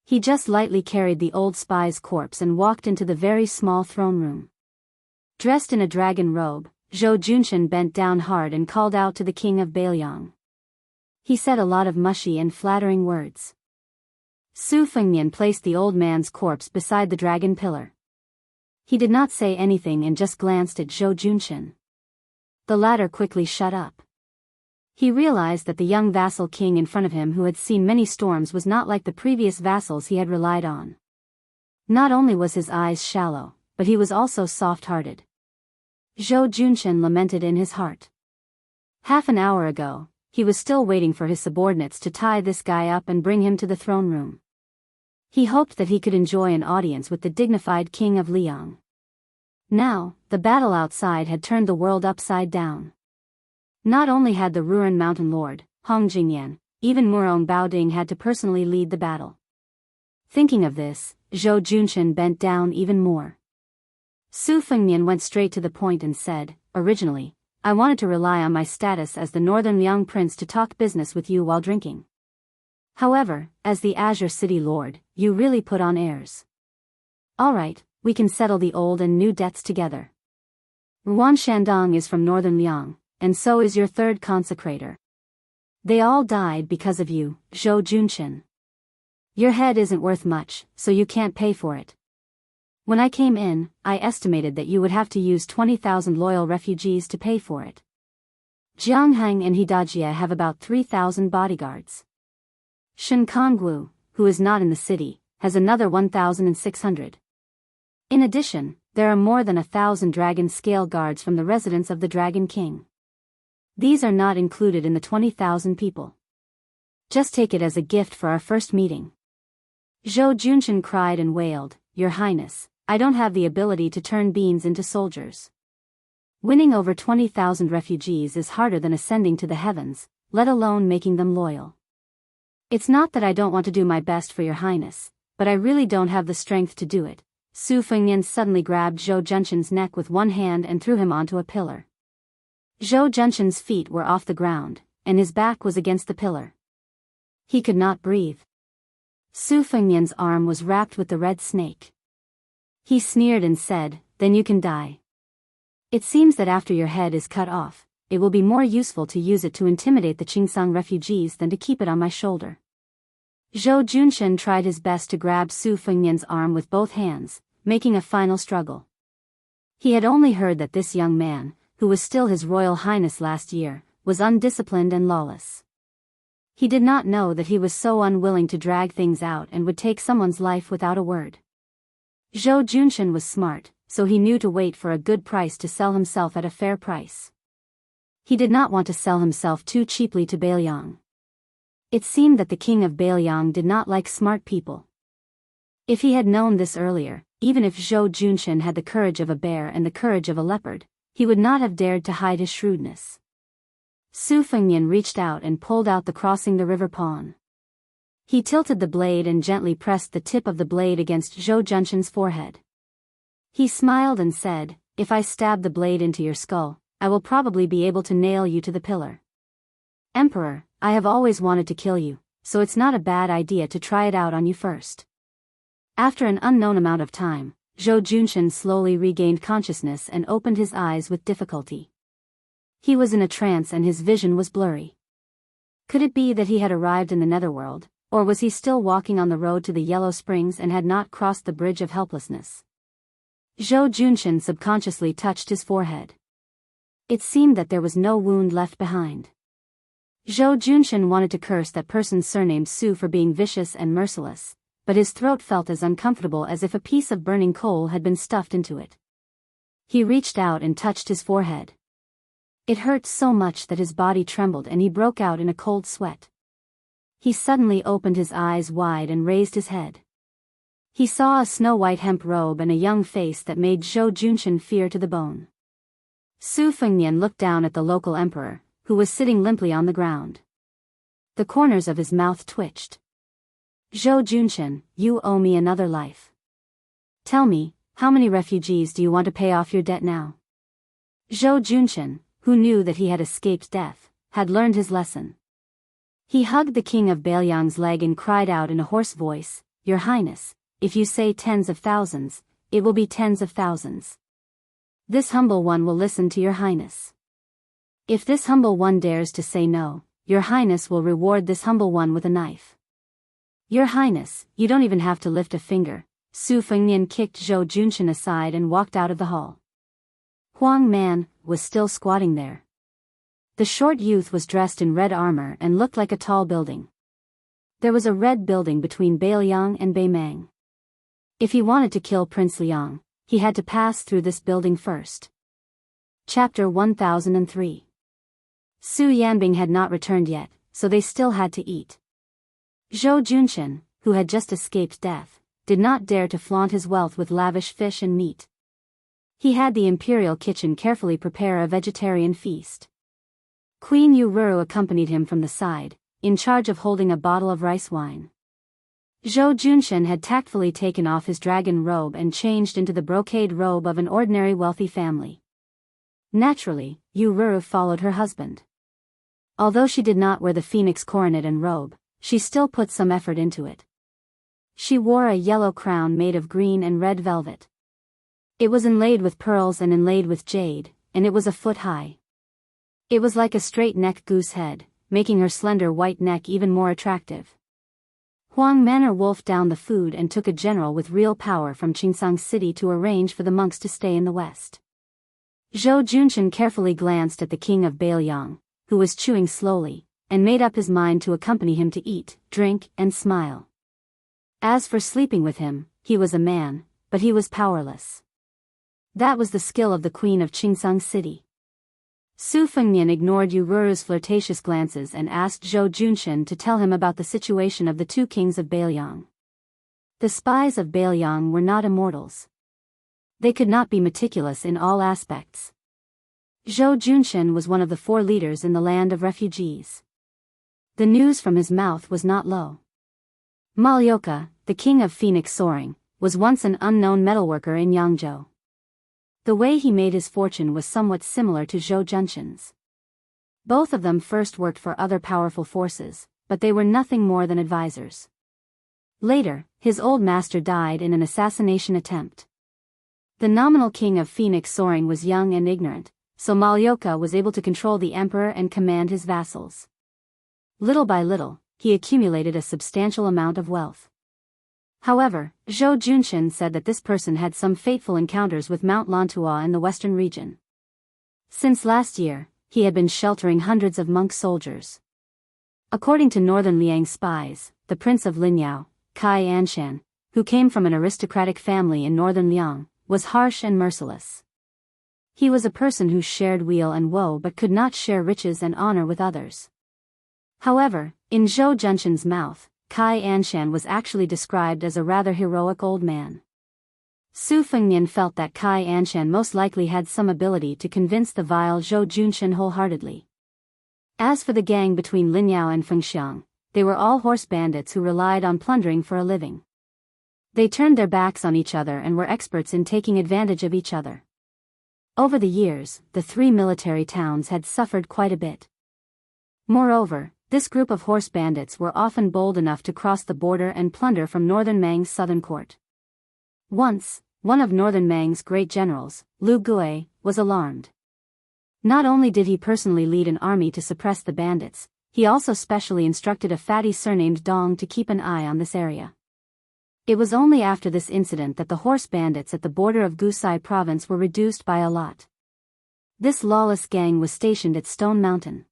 He just lightly carried the old spy's corpse and walked into the very small throne room. Dressed in a dragon robe, Zhou Junshan bent down hard and called out to the king of Bailiang. He said a lot of mushy and flattering words. Su Fengnian placed the old man's corpse beside the dragon pillar. He did not say anything and just glanced at Zhou Junshan. The latter quickly shut up. He realized that the young vassal king in front of him who had seen many storms was not like the previous vassals he had relied on. Not only was his eyes shallow, but he was also soft-hearted. Zhou Junshan lamented in his heart. Half an hour ago, he was still waiting for his subordinates to tie this guy up and bring him to the throne room. He hoped that he could enjoy an audience with the dignified king of Liang. Now, the battle outside had turned the world upside down. Not only had the Ruan Mountain Lord, Hong Jingyan, even Murong Baoding had to personally lead the battle. Thinking of this, Zhou Junshan bent down even more. Su Fengnian went straight to the point and said, "Originally, I wanted to rely on my status as the Northern Liang Prince to talk business with you while drinking. However, as the Azure City Lord, you really put on airs. Alright, we can settle the old and new debts together. Ruan Shandong is from Northern Liang, and so is your third consecrator. They all died because of you, Zhou Junshan. Your head isn't worth much, so you can't pay for it. When I came in, I estimated that you would have to use 20,000 loyal refugees to pay for it. Jianghang and Hidajia have about 3,000 bodyguards. Shen Kongwu, who is not in the city, has another 1,600. In addition, there are more than 1,000 dragon scale guards from the residence of the Dragon King. These are not included in the 20,000 people. Just take it as a gift for our first meeting." Zhou Junshan cried and wailed, "Your Highness, I don't have the ability to turn beans into soldiers. Winning over 20,000 refugees is harder than ascending to the heavens, let alone making them loyal. It's not that I don't want to do my best for your Highness, but I really don't have the strength to do it." Su Fengnian suddenly grabbed Zhou Junshan's neck with one hand and threw him onto a pillar. Zhou Junshan's feet were off the ground, and his back was against the pillar. He could not breathe. Su Fengnian's arm was wrapped with the red snake. He sneered and said, "Then you can die. It seems that after your head is cut off, it will be more useful to use it to intimidate the Qingsang refugees than to keep it on my shoulder." Zhou Junshan tried his best to grab Su Fengnian's arm with both hands, making a final struggle. He had only heard that this young man, who was still His Royal Highness last year, was undisciplined and lawless. He did not know that he was so unwilling to drag things out and would take someone's life without a word. Zhou Junshan was smart, so he knew to wait for a good price to sell himself at a fair price. He did not want to sell himself too cheaply to Bailiang. It seemed that the king of Bailiang did not like smart people. If he had known this earlier, even if Zhou Junshin had the courage of a bear and the courage of a leopard, he would not have dared to hide his shrewdness. Su Fengnian reached out and pulled out the crossing the river pawn. He tilted the blade and gently pressed the tip of the blade against Zhou Junshin's forehead. He smiled and said, "If I stab the blade into your skull, I will probably be able to nail you to the pillar. Emperor, I have always wanted to kill you, so it's not a bad idea to try it out on you first." After an unknown amount of time, Zhou Junshin slowly regained consciousness and opened his eyes with difficulty. He was in a trance and his vision was blurry. Could it be that he had arrived in the netherworld, or was he still walking on the road to the Yellow Springs and had not crossed the bridge of helplessness? Zhou Junshin subconsciously touched his forehead. It seemed that there was no wound left behind. Zhou Junshin wanted to curse that person surnamed Su for being vicious and merciless, but his throat felt as uncomfortable as if a piece of burning coal had been stuffed into it. He reached out and touched his forehead. It hurt so much that his body trembled and he broke out in a cold sweat. He suddenly opened his eyes wide and raised his head. He saw a snow-white hemp robe and a young face that made Zhou Junshin fear to the bone. Su Fengnian looked down at the local emperor, who was sitting limply on the ground. The corners of his mouth twitched. "Zhou Junshin, you owe me another life. Tell me, how many refugees do you want to pay off your debt now?" Zhou Junshin, who knew that he had escaped death, had learned his lesson. He hugged the king of Bailiang's leg and cried out in a hoarse voice, "Your Highness, if you say tens of thousands, it will be tens of thousands. This humble one will listen to your Highness. If this humble one dares to say no, your Highness will reward this humble one with a knife. Your Highness, you don't even have to lift a finger." Su Fengnian kicked Zhou Junshin aside and walked out of the hall. Huang Man was still squatting there. The short youth was dressed in red armor and looked like a tall building. There was a red building between Bailiang and Beimang. If he wanted to kill Prince Liang, he had to pass through this building first. Chapter 1003. Su Yanbing had not returned yet, so they still had to eat. Zhou Junshin, who had just escaped death, did not dare to flaunt his wealth with lavish fish and meat. He had the imperial kitchen carefully prepare a vegetarian feast. Queen Yururu accompanied him from the side, in charge of holding a bottle of rice wine. Zhou Junshin had tactfully taken off his dragon robe and changed into the brocade robe of an ordinary wealthy family. Naturally, Yururu followed her husband. Although she did not wear the phoenix coronet and robe, she still put some effort into it. She wore a yellow crown made of green and red velvet. It was inlaid with pearls and inlaid with jade, and it was a foot high. It was like a straight-necked goose head, making her slender white neck even more attractive. Huang Manor wolfed down the food and took a general with real power from Qingsang City to arrange for the monks to stay in the west. Zhou Junshin carefully glanced at the king of Bailiang, who was chewing slowly, and made up his mind to accompany him to eat, drink, and smile. As for sleeping with him, he was a man, but he was powerless. That was the skill of the queen of Qingsang City. Su Fengnian ignored Yururu's flirtatious glances and asked Zhou Junshin to tell him about the situation of the two kings of Bailiang. The spies of Bailiang were not immortals. They could not be meticulous in all aspects. Zhou Junshin was one of the 4 leaders in the land of refugees. The news from his mouth was not low. Malyoka, the king of Phoenix Soaring, was once an unknown metalworker in Yangzhou. The way he made his fortune was somewhat similar to Zhou Junshin's. Both of them first worked for other powerful forces, but they were nothing more than advisors. Later, his old master died in an assassination attempt. The nominal king of Phoenix Soaring was young and ignorant, so Malyoka was able to control the emperor and command his vassals. Little by little, he accumulated a substantial amount of wealth. However, Zhou Junshin said that this person had some fateful encounters with Mount Lantua in the western region. Since last year, he had been sheltering hundreds of monk soldiers. According to northern Liang spies, the prince of Linyao, Kai Anshan, who came from an aristocratic family in northern Liang, was harsh and merciless. He was a person who shared weal and woe but could not share riches and honor with others. However, in Zhou Junshin's mouth, Kai Anshan was actually described as a rather heroic old man. Su Fengnian felt that Kai Anshan most likely had some ability to convince the vile Zhou Junshan wholeheartedly. As for the gang between Lin Yao and Feng Xiang, they were all horse bandits who relied on plundering for a living. They turned their backs on each other and were experts in taking advantage of each other. Over the years, the three military towns had suffered quite a bit. Moreover, this group of horse bandits were often bold enough to cross the border and plunder from Northern Mang's southern court. Once, one of Northern Mang's great generals, Lu Gui, was alarmed. Not only did he personally lead an army to suppress the bandits, he also specially instructed a fatty surnamed Dong to keep an eye on this area. It was only after this incident that the horse bandits at the border of Gusai province were reduced by a lot. This lawless gang was stationed at Stone Mountain.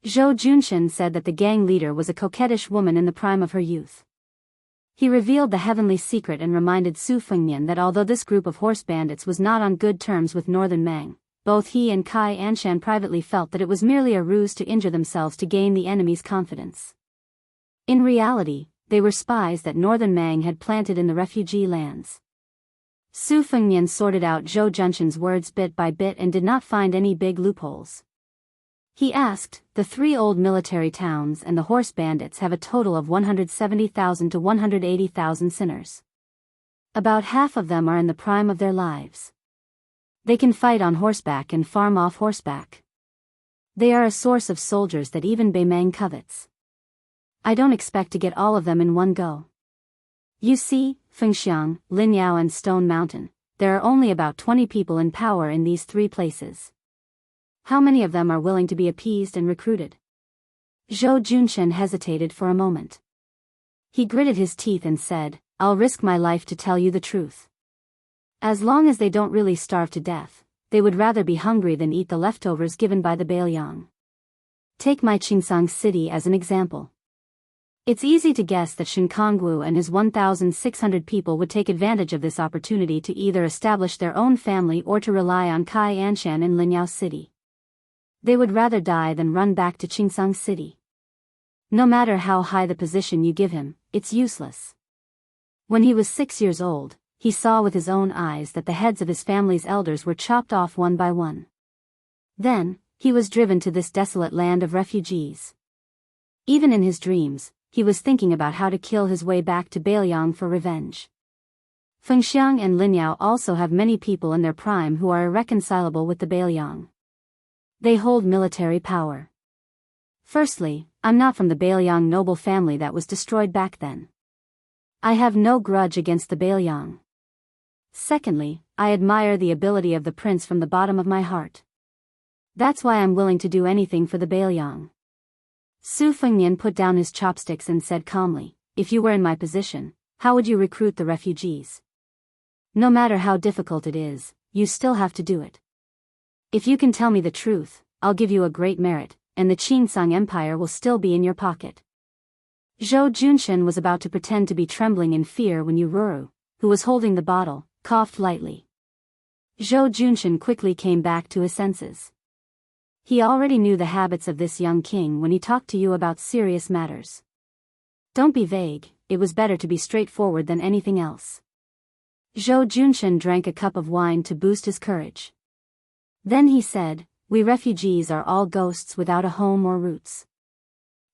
Zhou Junshan said that the gang leader was a coquettish woman in the prime of her youth. He revealed the heavenly secret and reminded Su Fengnian that although this group of horse bandits was not on good terms with Northern Mang, both he and Kai Anshan privately felt that it was merely a ruse to injure themselves to gain the enemy's confidence. In reality, they were spies that Northern Mang had planted in the refugee lands. Su Fengnian sorted out Zhou Junshan's words bit by bit and did not find any big loopholes. He asked, the three old military towns and the horse bandits have a total of 170,000 to 180,000 sinners. About half of them are in the prime of their lives. They can fight on horseback and farm off horseback. They are a source of soldiers that even Beimang covets. I don't expect to get all of them in one go. You see, Fengxiang, Lin Yao and Stone Mountain, there are only about 20 people in power in these three places. How many of them are willing to be appeased and recruited? Zhou Junshan hesitated for a moment. He gritted his teeth and said, I'll risk my life to tell you the truth. As long as they don't really starve to death, they would rather be hungry than eat the leftovers given by the Bailiang. Take my Qingsang city as an example. It's easy to guess that Shinkongwu and his 1,600 people would take advantage of this opportunity to either establish their own family or to rely on Kai Anshan in Linyao City. They would rather die than run back to Qingsang City. No matter how high the position you give him, it's useless. When he was 6 years old, he saw with his own eyes that the heads of his family's elders were chopped off one by one. Then, he was driven to this desolate land of refugees. Even in his dreams, he was thinking about how to kill his way back to Bailiang for revenge. Fengxiang and Linyao also have many people in their prime who are irreconcilable with the Bailiang. They hold military power. Firstly, I'm not from the Bailiang noble family that was destroyed back then. I have no grudge against the Bailiang. Secondly, I admire the ability of the prince from the bottom of my heart. That's why I'm willing to do anything for the Bailiang. Su Fengnian put down his chopsticks and said calmly, if you were in my position, how would you recruit the refugees? No matter how difficult it is, you still have to do it. If you can tell me the truth, I'll give you a great merit, and the Qingsang Empire will still be in your pocket. Zhou Junshan was about to pretend to be trembling in fear when Yu Ruru, who was holding the bottle, coughed lightly. Zhou Junshan quickly came back to his senses. He already knew the habits of this young king when he talked to you about serious matters. Don't be vague, it was better to be straightforward than anything else. Zhou Junshan drank a cup of wine to boost his courage. Then he said, we refugees are all ghosts without a home or roots.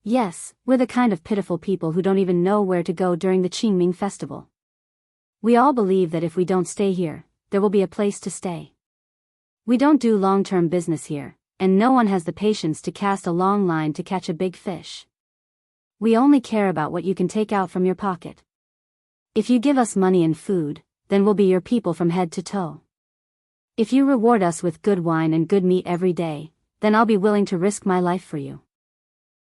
Yes, we're the kind of pitiful people who don't even know where to go during the Qingming festival. We all believe that if we don't stay here, there will be a place to stay. We don't do long-term business here, and no one has the patience to cast a long line to catch a big fish. We only care about what you can take out from your pocket. If you give us money and food, then we'll be your people from head to toe. If you reward us with good wine and good meat every day, then I'll be willing to risk my life for you.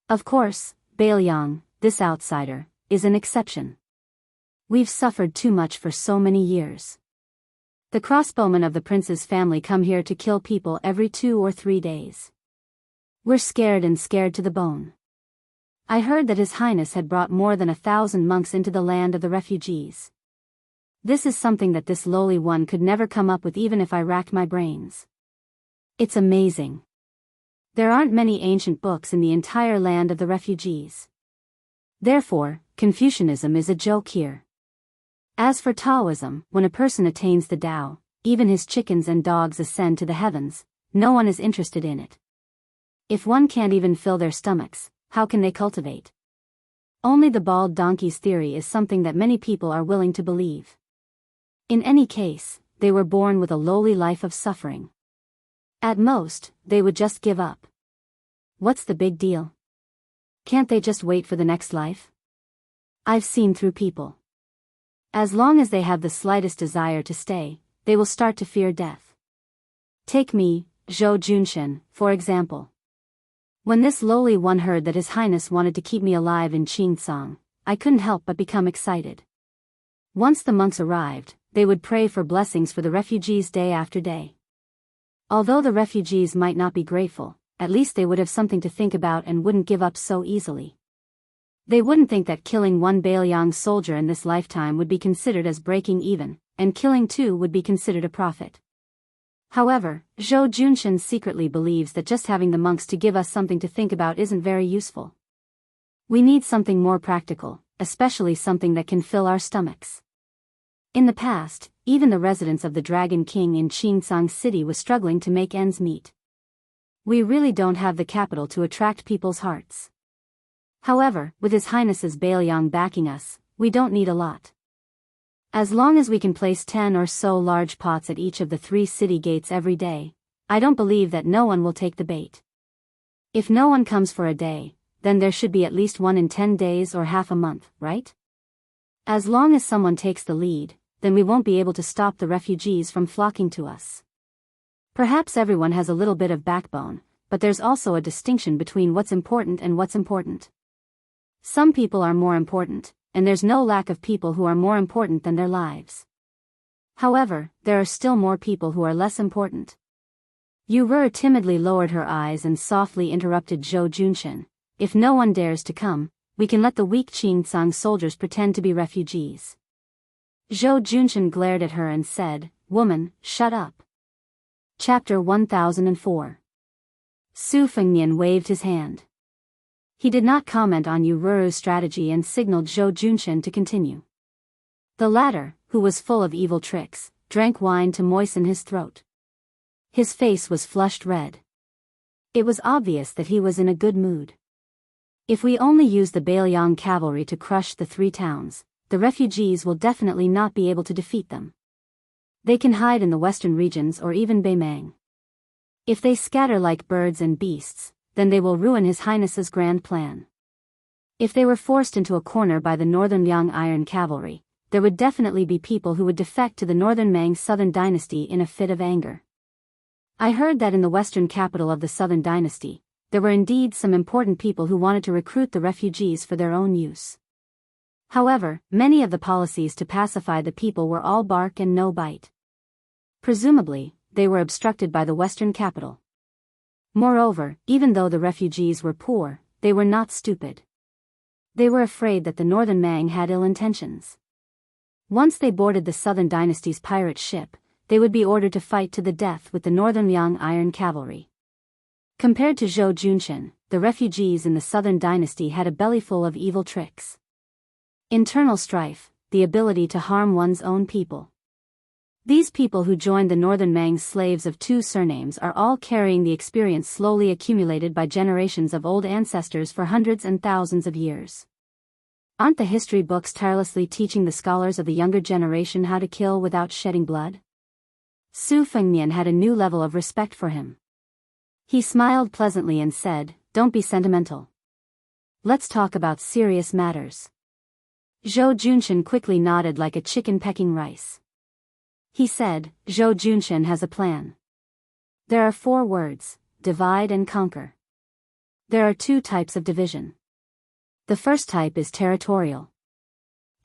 Of course, Bailiang, this outsider, is an exception. We've suffered too much for so many years. The crossbowmen of the prince's family come here to kill people every 2 or 3 days. We're scared to the bone. I heard that His Highness had brought more than 1,000 monks into the land of the refugees. This is something that this lowly one could never come up with even if I racked my brains. It's amazing. There aren't many ancient books in the entire land of the refugees. Therefore, Confucianism is a joke here. As for Taoism, when a person attains the Tao, even his chickens and dogs ascend to the heavens. No one is interested in it. If one can't even fill their stomachs, how can they cultivate? Only the bald donkey's theory is something that many people are willing to believe. In any case, they were born with a lowly life of suffering. At most, they would just give up. What's the big deal? Can't they just wait for the next life? I've seen through people. As long as they have the slightest desire to stay, they will start to fear death. Take me, Zhou Junshen, for example. When this lowly one heard that His Highness wanted to keep me alive in Qingcang, I couldn't help but become excited. Once the monks arrived, they would pray for blessings for the refugees day after day. Although the refugees might not be grateful, at least they would have something to think about and wouldn't give up so easily. They wouldn't think that killing one Bailiang soldier in this lifetime would be considered as breaking even, and killing two would be considered a profit. However, Zhou Junshen secretly believes that just having the monks to give us something to think about isn't very useful. We need something more practical, especially something that can fill our stomachs. In the past, even the residents of the Dragon King in Qingcang City was struggling to make ends meet. We really don't have the capital to attract people's hearts. However, with His Highness's Bailiang backing us, we don't need a lot. As long as we can place 10 or so large pots at each of the 3 city gates every day, I don't believe that no one will take the bait. If no one comes for a day, then there should be at least one in 10 days or half a month, right? As long as someone takes the lead, then we won't be able to stop the refugees from flocking to us. Perhaps everyone has a little bit of backbone, but there's also a distinction between what's important and what's important. Some people are more important, and there's no lack of people who are more important than their lives. However, there are still more people who are less important. Yu Ru timidly lowered her eyes and softly interrupted Zhou Junshen. If no one dares to come, we can let the weak Qingcang soldiers pretend to be refugees. Zhou Junshen glared at her and said, "Woman, shut up." Chapter 1004. Su Fengnian waved his hand. He did not comment on Yu Ru's strategy and signaled Zhou Junshen to continue. The latter, who was full of evil tricks, drank wine to moisten his throat. His face was flushed red. It was obvious that he was in a good mood. If we only use the Bailiang cavalry to crush the 3 towns, the refugees will definitely not be able to defeat them. They can hide in the western regions or even Beimang. If they scatter like birds and beasts, then they will ruin His Highness's grand plan. If they were forced into a corner by the Northern Liang Iron Cavalry, there would definitely be people who would defect to the Northern Mang Southern Dynasty in a fit of anger. I heard that in the western capital of the Southern Dynasty, there were indeed some important people who wanted to recruit the refugees for their own use. However, many of the policies to pacify the people were all bark and no bite. Presumably, they were obstructed by the western capital. Moreover, even though the refugees were poor, they were not stupid. They were afraid that the Northern Mang had ill intentions. Once they boarded the Southern Dynasty's pirate ship, they would be ordered to fight to the death with the Northern Liang Iron Cavalry. Compared to Zhou Junshen, the refugees in the Southern Dynasty had a bellyful of evil tricks. Internal strife, the ability to harm one's own people. These people who joined the Northern Mang slaves of 2 surnames are all carrying the experience slowly accumulated by generations of old ancestors for hundreds and thousands of years. Aren't the history books tirelessly teaching the scholars of the younger generation how to kill without shedding blood? Su Fengnian had a new level of respect for him. He smiled pleasantly and said, "Don't be sentimental. Let's talk about serious matters." Zhou Junshen quickly nodded like a chicken pecking rice. He said, "Zhou Junshen has a plan. There are 4 words, divide and conquer. There are 2 types of division. The first type is territorial.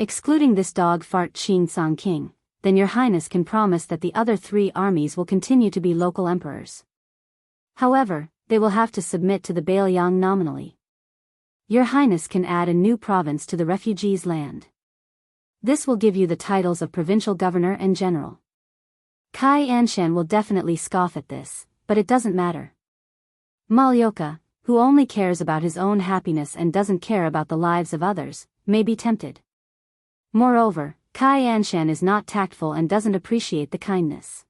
Excluding this dog fart Qingcang king, then your highness can promise that the other 3 armies will continue to be local emperors. However, they will have to submit to the Bailiang nominally. Your highness can add a new province to the refugees' land. This will give you the titles of provincial governor and general. Kai Anshan will definitely scoff at this, but it doesn't matter. Malyoka, who only cares about his own happiness and doesn't care about the lives of others, may be tempted. Moreover, Kai Anshan is not tactful and doesn't appreciate the kindness.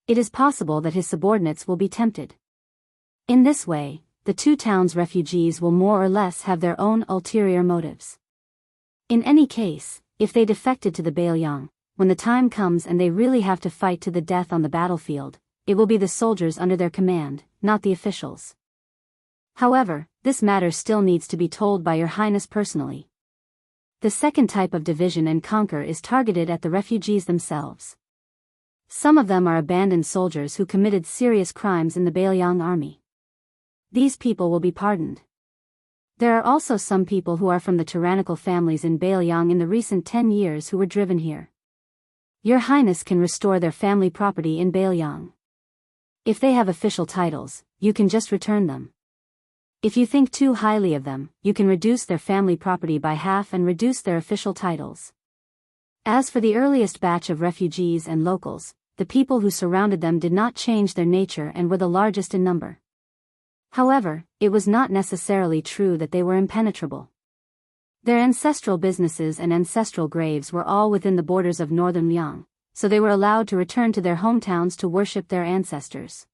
It is possible that his subordinates will be tempted. In this way, the two towns' refugees will more or less have their own ulterior motives. In any case, if they defected to the Bailiang, when the time comes and they really have to fight to the death on the battlefield, it will be the soldiers under their command, not the officials. However, this matter still needs to be told by Your Highness personally. The second type of division and conquer is targeted at the refugees themselves. Some of them are abandoned soldiers who committed serious crimes in the Bailiang army. These people will be pardoned. There are also some people who are from the tyrannical families in Bailiang in the recent 10 years who were driven here. Your Highness can restore their family property in Bailiang. If they have official titles, you can just return them. If you think too highly of them, you can reduce their family property by half and reduce their official titles. As for the earliest batch of refugees and locals, the people who surrounded them did not change their nature and were the largest in number. However, it was not necessarily true that they were impenetrable. Their ancestral businesses and ancestral graves were all within the borders of northern Liang, so they were allowed to return to their hometowns to worship their ancestors.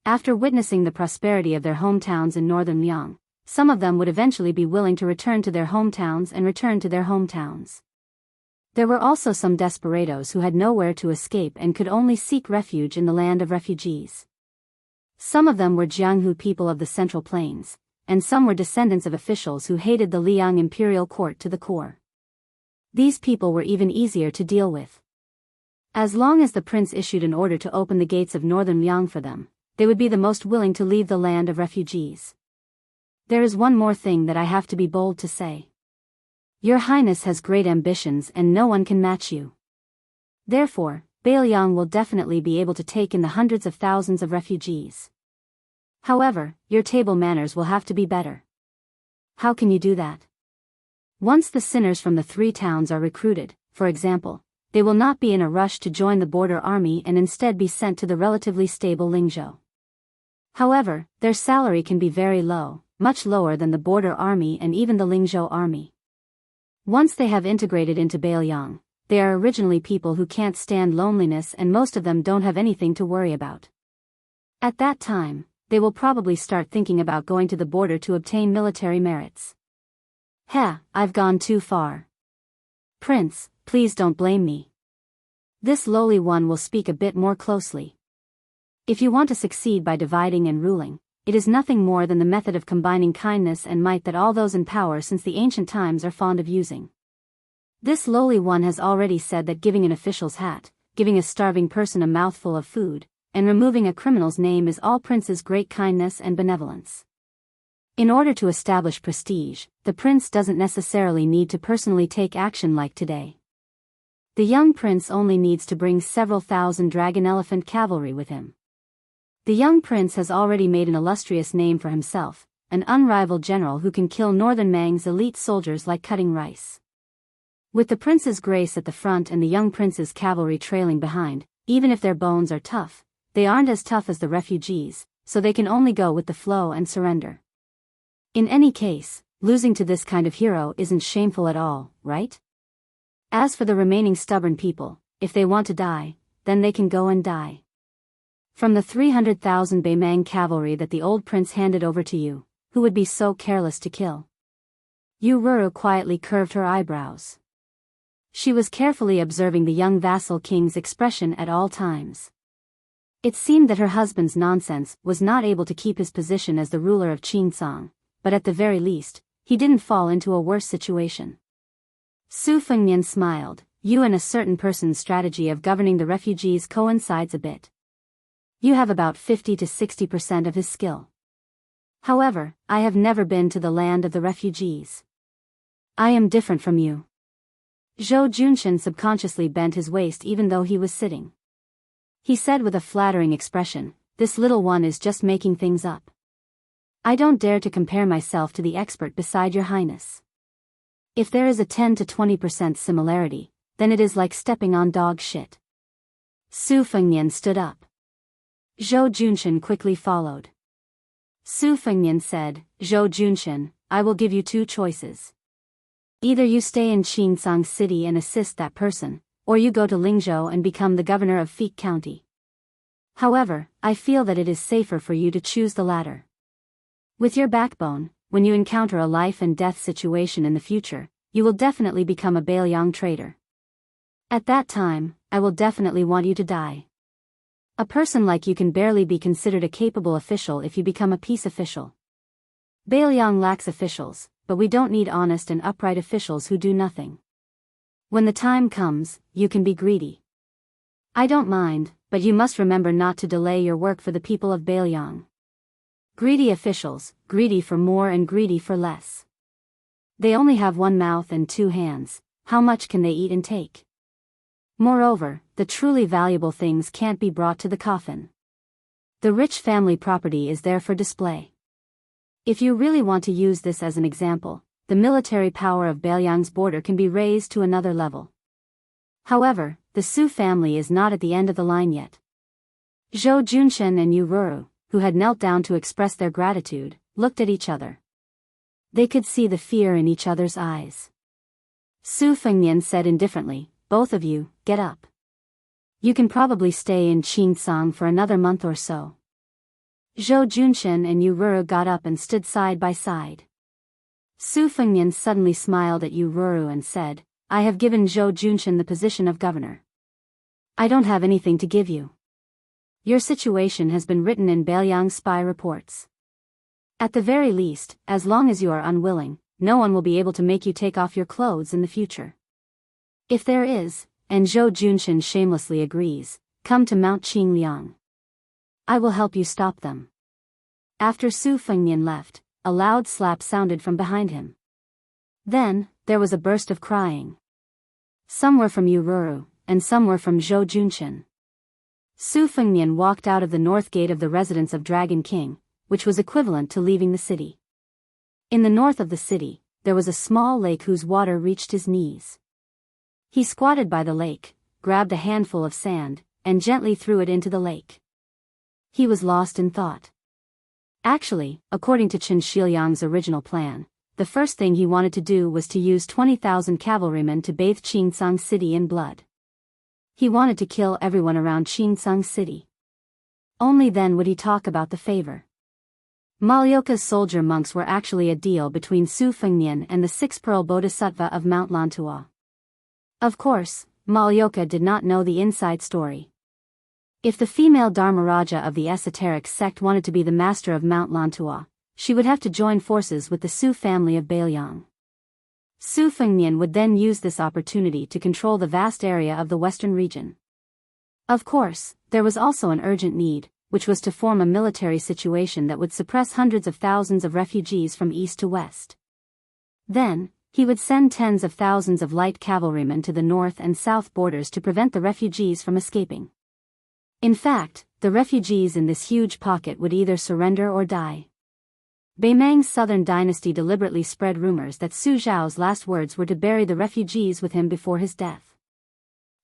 After witnessing the prosperity of their hometowns in northern Liang, some of them would eventually be willing to return to their hometowns and return to their hometowns. There were also some desperados who had nowhere to escape and could only seek refuge in the land of refugees. Some of them were Jianghu people of the Central Plains, and some were descendants of officials who hated the Liang imperial court to the core. These people were even easier to deal with. As long as the prince issued an order to open the gates of northern Liang for them, they would be the most willing to leave the land of refugees. There is one more thing that I have to be bold to say. Your Highness has great ambitions and no one can match you. Therefore, Bailiang will definitely be able to take in the hundreds of thousands of refugees. However, your table manners will have to be better. How can you do that? Once the sinners from the three towns are recruited, for example, they will not be in a rush to join the border army and instead be sent to the relatively stable Lingzhou. However, their salary can be very low, much lower than the border army and even the Lingzhou army. Once they have integrated into Bailiang, they are originally people who can't stand loneliness and most of them don't have anything to worry about. At that time, they will probably start thinking about going to the border to obtain military merits. I've gone too far. Prince, please don't blame me. This lowly one will speak a bit more closely. If you want to succeed by dividing and ruling, it is nothing more than the method of combining kindness and might that all those in power since the ancient times are fond of using. This lowly one has already said that giving an official's hat, giving a starving person a mouthful of food, and removing a criminal's name is all prince's great kindness and benevolence. In order to establish prestige, the prince doesn't necessarily need to personally take action like today. The young prince only needs to bring several thousand dragon elephant cavalry with him. The young prince has already made an illustrious name for himself, an unrivaled general who can kill Northern Mang's elite soldiers like cutting rice. With the prince's grace at the front and the young prince's cavalry trailing behind, even if their bones are tough, they aren't as tough as the refugees, so they can only go with the flow and surrender. In any case, losing to this kind of hero isn't shameful at all, right? As for the remaining stubborn people, if they want to die, then they can go and die. From the 300,000 Baimang cavalry that the old prince handed over to you, who would be so careless to kill? Yu Ruru quietly curved her eyebrows. She was carefully observing the young vassal king's expression at all times. It seemed that her husband's nonsense was not able to keep his position as the ruler of Qingcang, but at the very least, he didn't fall into a worse situation. Su Fengnian smiled. You and a certain person's strategy of governing the refugees coincides a bit. You have about 50 to 60% of his skill. However, I have never been to the land of the refugees. I am different from you. Zhou Junshin subconsciously bent his waist even though he was sitting. He said with a flattering expression, this little one is just making things up. I don't dare to compare myself to the expert beside your highness. If there is a 10 to 20% similarity, then it is like stepping on dog shit. Su Fengnian stood up. Zhou Junshin quickly followed. Su Fengnian said, Zhou Junshin, I will give you two choices. Either you stay in Qingsang City and assist that person, or you go to Lingzhou and become the governor of Feek County. However, I feel that it is safer for you to choose the latter. With your backbone, when you encounter a life and death situation in the future, you will definitely become a Bailiang traitor. At that time, I will definitely want you to die. A person like you can barely be considered a capable official if you become a peace official. Bailiang lacks officials, but we don't need honest and upright officials who do nothing. When the time comes, you can be greedy. I don't mind, but you must remember not to delay your work for the people of Bailiang. Greedy officials, greedy for more and greedy for less. They only have one mouth and two hands, how much can they eat and take? Moreover, the truly valuable things can't be brought to the coffin. The rich family property is there for display. If you really want to use this as an example, the military power of Bailiang's border can be raised to another level. However, the Su family is not at the end of the line yet. Zhou Junshen and Yu Ruru, who had knelt down to express their gratitude, looked at each other. They could see the fear in each other's eyes. Su Fengnian said indifferently, both of you, get up. You can probably stay in Qingsang for another month or so. Zhou Junshen and Yu Ruru got up and stood side by side. Su Fengnian suddenly smiled at Yu Ruru and said, I have given Zhou Junshen the position of governor. I don't have anything to give you. Your situation has been written in Bailiang spy reports. At the very least, as long as you are unwilling, no one will be able to make you take off your clothes in the future. If there is, and Zhou Junshen shamelessly agrees, come to Mount Qingliang. I will help you stop them. After Su Fengnian left, a loud slap sounded from behind him. Then, there was a burst of crying. Some were from Yu Ruru, and some were from Zhou Junshen. Su Fengnian walked out of the north gate of the residence of Dragon King, which was equivalent to leaving the city. In the north of the city, there was a small lake whose water reached his knees. He squatted by the lake, grabbed a handful of sand, and gently threw it into the lake. He was lost in thought. Actually, according to Chen Shiliang's original plan, the first thing he wanted to do was to use 20,000 cavalrymen to bathe Qingsang City in blood. He wanted to kill everyone around Qingsang City. Only then would he talk about the favor. Malyoka's soldier monks were actually a deal between Su Fengnian and the six-pearl bodhisattva of Mount Lantua. Of course, Malyoka did not know the inside story. If the female Dharmaraja of the esoteric sect wanted to be the master of Mount Lantua, she would have to join forces with the Su family of Bailiang. Su Fengnian would then use this opportunity to control the vast area of the western region. Of course, there was also an urgent need, which was to form a military situation that would suppress hundreds of thousands of refugees from east to west. Then, he would send tens of thousands of light cavalrymen to the north and south borders to prevent the refugees from escaping. In fact, the refugees in this huge pocket would either surrender or die. Beimang's southern dynasty deliberately spread rumors that Su Zhao's last words were to bury the refugees with him before his death.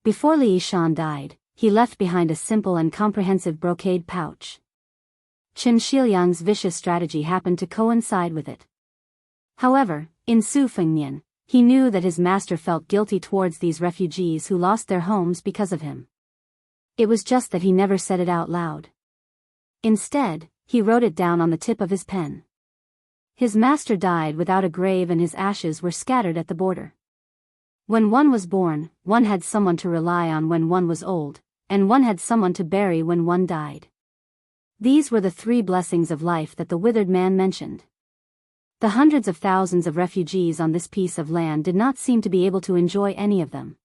Before Li Yishan died, he left behind a simple and comprehensive brocade pouch. Chen Shiliang's vicious strategy happened to coincide with it. However, in Su Fengnian, he knew that his master felt guilty towards these refugees who lost their homes because of him. It was just that he never said it out loud. Instead, he wrote it down on the tip of his pen. His master died without a grave and his ashes were scattered at the border. When one was born, one had someone to rely on when one was old, and one had someone to bury when one died. These were the three blessings of life that the withered man mentioned. The hundreds of thousands of refugees on this piece of land did not seem to be able to enjoy any of them.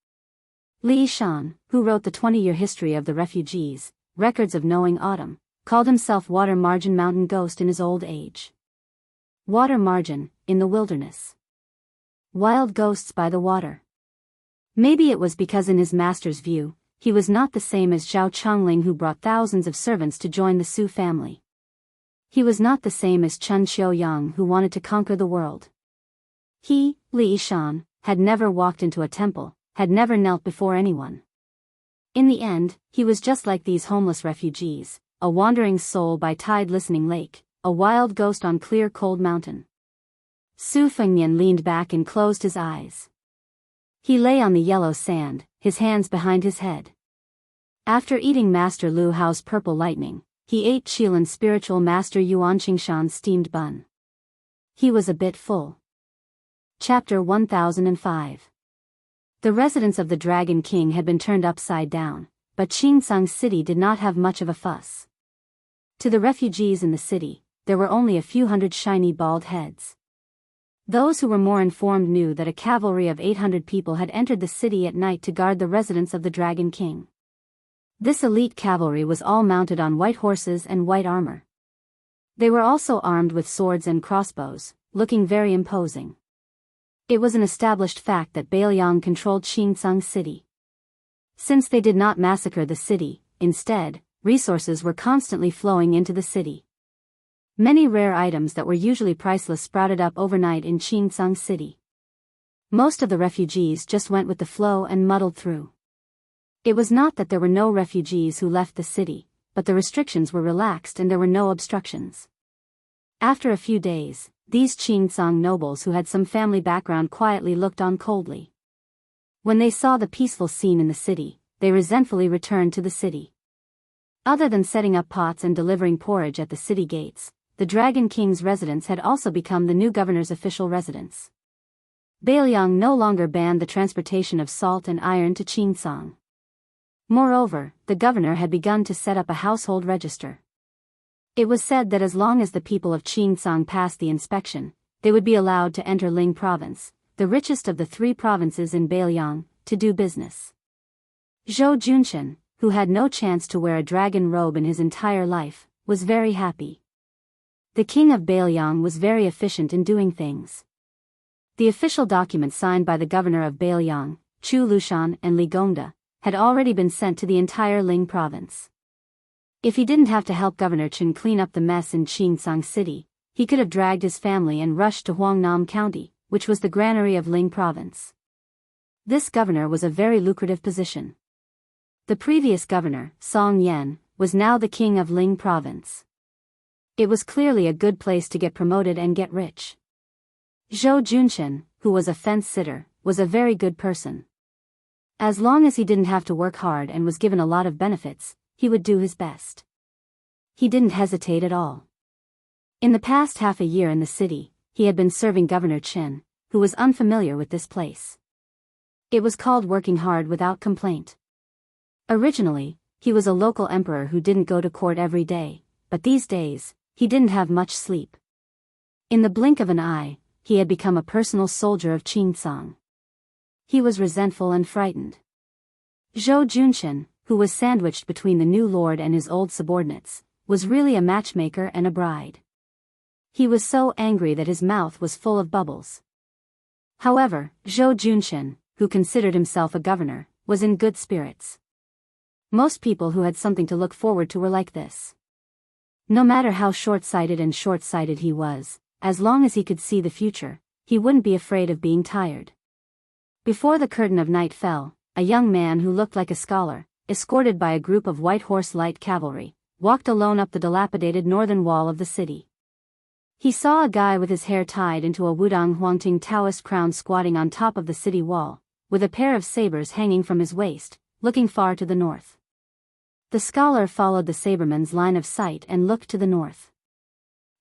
Li Yishan, who wrote the 20-year history of the refugees, Records of Knowing Autumn, called himself Water Margin Mountain Ghost in his old age. Water margin, in the wilderness. Wild ghosts by the water. Maybe it was because in his master's view, he was not the same as Zhao Chongling who brought thousands of servants to join the Su family. He was not the same as Chen Qiuyang who wanted to conquer the world. He, Li Yishan, had never walked into a temple, had never knelt before anyone. In the end, he was just like these homeless refugees, a wandering soul by tide listening lake, a wild ghost on clear cold mountain. Su Fengnian leaned back and closed his eyes. He lay on the yellow sand, his hands behind his head. After eating Master Lu Hao's purple lightning, he ate Qilan's spiritual master Yuan Qingshan's steamed bun. He was a bit full. Chapter 1005. The residence of the Dragon King had been turned upside down, but Qingsang City did not have much of a fuss. To the refugees in the city, there were only a few hundred shiny bald heads. Those who were more informed knew that a cavalry of 800 people had entered the city at night to guard the residence of the Dragon King. This elite cavalry was all mounted on white horses and white armor. They were also armed with swords and crossbows, looking very imposing. It was an established fact that Bailiang controlled Qingsang City. Since they did not massacre the city, instead, resources were constantly flowing into the city. Many rare items that were usually priceless sprouted up overnight in Qingsang City. Most of the refugees just went with the flow and muddled through. It was not that there were no refugees who left the city, but the restrictions were relaxed and there were no obstructions. After a few days, these Qingsang nobles who had some family background quietly looked on coldly. When they saw the peaceful scene in the city, they resentfully returned to the city. Other than setting up pots and delivering porridge at the city gates, the Dragon King's residence had also become the new governor's official residence. Bailiang no longer banned the transportation of salt and iron to Qingsang. Moreover, the governor had begun to set up a household register. It was said that as long as the people of Qingsang passed the inspection, they would be allowed to enter Ling Province, the richest of the 3 provinces in Bailiang, to do business. Zhou Junshen, who had no chance to wear a dragon robe in his entire life, was very happy. The king of Bailiang was very efficient in doing things. The official document signed by the governor of Bailiang, Chu Lushan and Li Gongda, had already been sent to the entire Ling province. If he didn't have to help Governor Chen clean up the mess in Qingsang City, he could have dragged his family and rushed to Huangnam County, which was the granary of Ling province. This governor was a very lucrative position. The previous governor, Song Yan, was now the king of Ling province. It was clearly a good place to get promoted and get rich. Zhou Junshen, who was a fence-sitter, was a very good person. As long as he didn't have to work hard and was given a lot of benefits, he would do his best. He didn't hesitate at all. In the past half a year in the city, he had been serving Governor Chen, who was unfamiliar with this place. It was called working hard without complaint. Originally, he was a local emperor who didn't go to court every day, but these days, he didn't have much sleep. In the blink of an eye, he had become a personal soldier of Qingsang. He was resentful and frightened. Zhou Junshen, who was sandwiched between the new lord and his old subordinates, was really a matchmaker and a bride. He was so angry that his mouth was full of bubbles. However, Zhou Junshen, who considered himself a governor, was in good spirits. Most people who had something to look forward to were like this. No matter how short-sighted he was, as long as he could see the future, he wouldn't be afraid of being tired. Before the curtain of night fell, a young man who looked like a scholar, escorted by a group of white horse light cavalry, walked alone up the dilapidated northern wall of the city. He saw a guy with his hair tied into a Wudang Huangting Taoist crown squatting on top of the city wall, with a pair of sabers hanging from his waist, looking far to the north. The scholar followed the saberman's line of sight and looked to the north.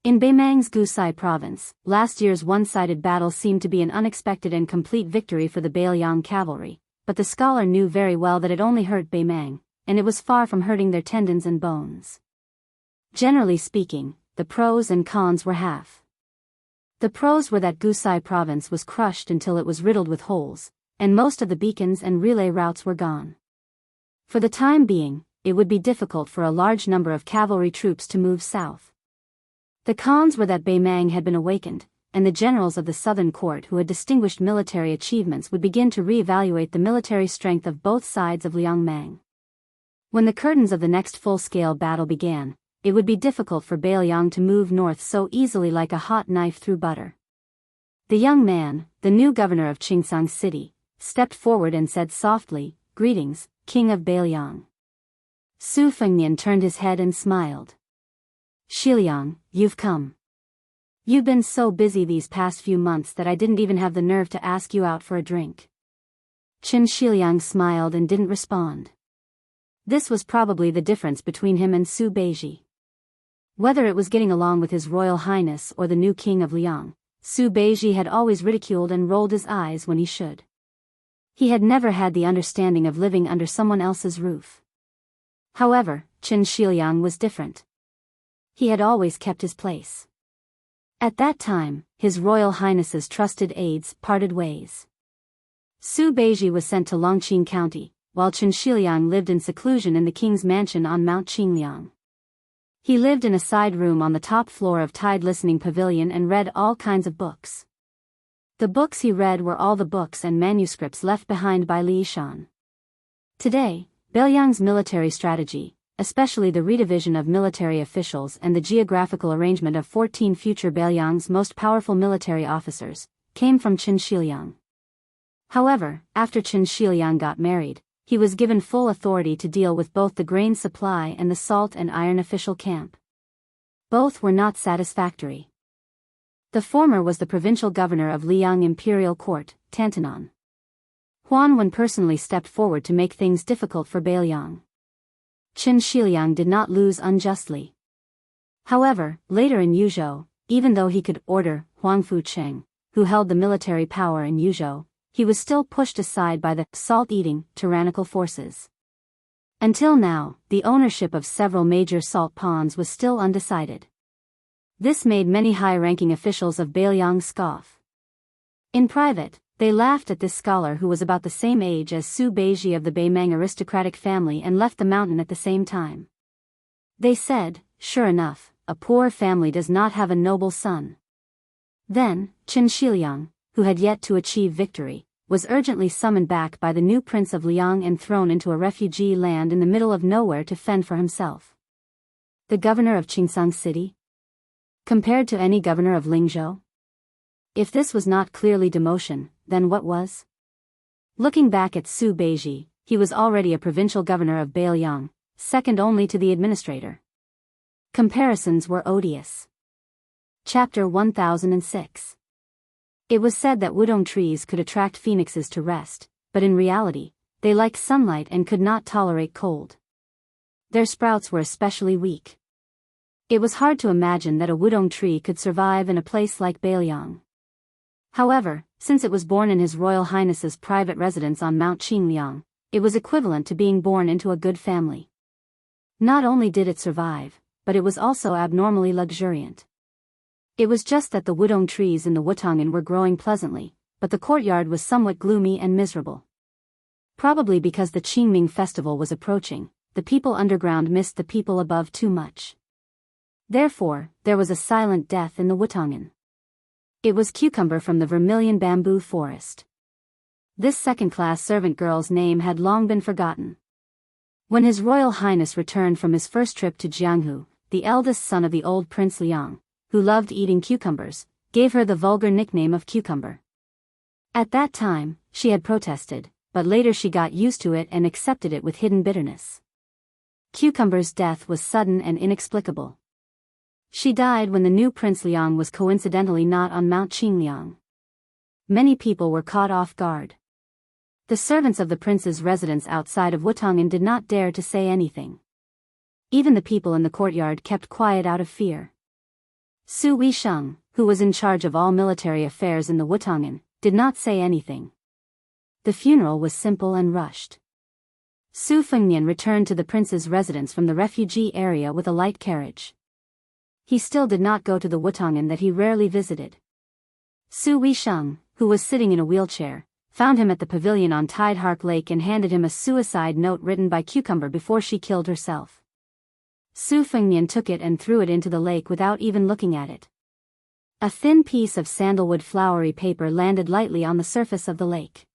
In Beimang's Gusai province, last year's one-sided battle seemed to be an unexpected and complete victory for the Bailiang cavalry, but the scholar knew very well that it only hurt Beimang, and it was far from hurting their tendons and bones. Generally speaking, the pros and cons were half. The pros were that Gusai province was crushed until it was riddled with holes, and most of the beacons and relay routes were gone. For the time being, it would be difficult for a large number of cavalry troops to move south. The cons were that Beimang had been awakened, and the generals of the southern court who had distinguished military achievements would begin to re-evaluate the military strength of both sides of Liangmang. When the curtains of the next full-scale battle began, it would be difficult for Bailiang to move north so easily like a hot knife through butter. The young man, the new governor of Qingsang City, stepped forward and said softly, "Greetings, King of Bailiang." Su Fengnian turned his head and smiled. Shiliang, you've come. You've been so busy these past few months that I didn't even have the nerve to ask you out for a drink. Qin Shiliang smiled and didn't respond. This was probably the difference between him and Su Beiji. Whether it was getting along with His Royal Highness or the new king of Liang, Su Beiji had always ridiculed and rolled his eyes when he should. He had never had the understanding of living under someone else's roof. However, Qin Shiliang was different. He had always kept his place. At that time, His Royal Highness's trusted aides parted ways. Su Beiji was sent to Longqing County, while Qin Shiliang lived in seclusion in the king's mansion on Mount Qingliang. He lived in a side room on the top floor of Tide Listening Pavilion and read all kinds of books. The books he read were all the books and manuscripts left behind by Li Yishan. Today, Beiliang's military strategy, especially the redivision of military officials and the geographical arrangement of 14 future Beiliang's most powerful military officers, came from Qin Shiliang. However, after Qin Shiliang got married, he was given full authority to deal with both the grain supply and the salt and iron official camp. Both were not satisfactory. The former was the provincial governor of Liang Imperial Court, Tantanan. Huan Wen personally stepped forward to make things difficult for Beiliang. Qin Shiliang did not lose unjustly. However, later in Yuzhou, even though he could order Huang Fucheng, who held the military power in Yuzhou, he was still pushed aside by the salt-eating, tyrannical forces. Until now, the ownership of several major salt ponds was still undecided. This made many high-ranking officials of Beiliang scoff. In private, they laughed at this scholar who was about the same age as Su Beiji of the Beimeng aristocratic family and left the mountain at the same time. They said, sure enough, a poor family does not have a noble son. Then, Qin Shiliang, who had yet to achieve victory, was urgently summoned back by the new prince of Liang and thrown into a refugee land in the middle of nowhere to fend for himself. The governor of Qingsang City? Compared to any governor of Lingzhou? If this was not clearly demotion, then what was? Looking back at Su Beiji, he was already a provincial governor of Beiliang, second only to the administrator. Comparisons were odious. Chapter 1006. It was said that wudong trees could attract phoenixes to rest, but in reality, they liked sunlight and could not tolerate cold. Their sprouts were especially weak. It was hard to imagine that a wudong tree could survive in a place like Beiliang. However, since it was born in His Royal Highness's private residence on Mount Qingliang, it was equivalent to being born into a good family. Not only did it survive, but it was also abnormally luxuriant. It was just that the wudong trees in the Wutonghan were growing pleasantly, but the courtyard was somewhat gloomy and miserable. Probably because the Qingming festival was approaching, the people underground missed the people above too much. Therefore, there was a silent death in the Wutonghan. It was Cucumber from the Vermilion Bamboo Forest. This second-class servant girl's name had long been forgotten. When His Royal Highness returned from his first trip to Jianghu, the eldest son of the old Prince Liang, who loved eating cucumbers, gave her the vulgar nickname of Cucumber. At that time, she had protested, but later she got used to it and accepted it with hidden bitterness. Cucumber's death was sudden and inexplicable. She died when the new Prince Liang was coincidentally not on Mount Qingliang. Many people were caught off guard. The servants of the prince's residence outside of Wutonghan did not dare to say anything. Even the people in the courtyard kept quiet out of fear. Su Weisheng, who was in charge of all military affairs in the Wutonghan, did not say anything. The funeral was simple and rushed. Su Fengnian returned to the prince's residence from the refugee area with a light carriage. He still did not go to the Wutonghan that he rarely visited. Su Weisheng, who was sitting in a wheelchair, found him at the pavilion on Tidehark Lake and handed him a suicide note written by Cucumber before she killed herself. Su Fengnian took it and threw it into the lake without even looking at it. A thin piece of sandalwood flowery paper landed lightly on the surface of the lake.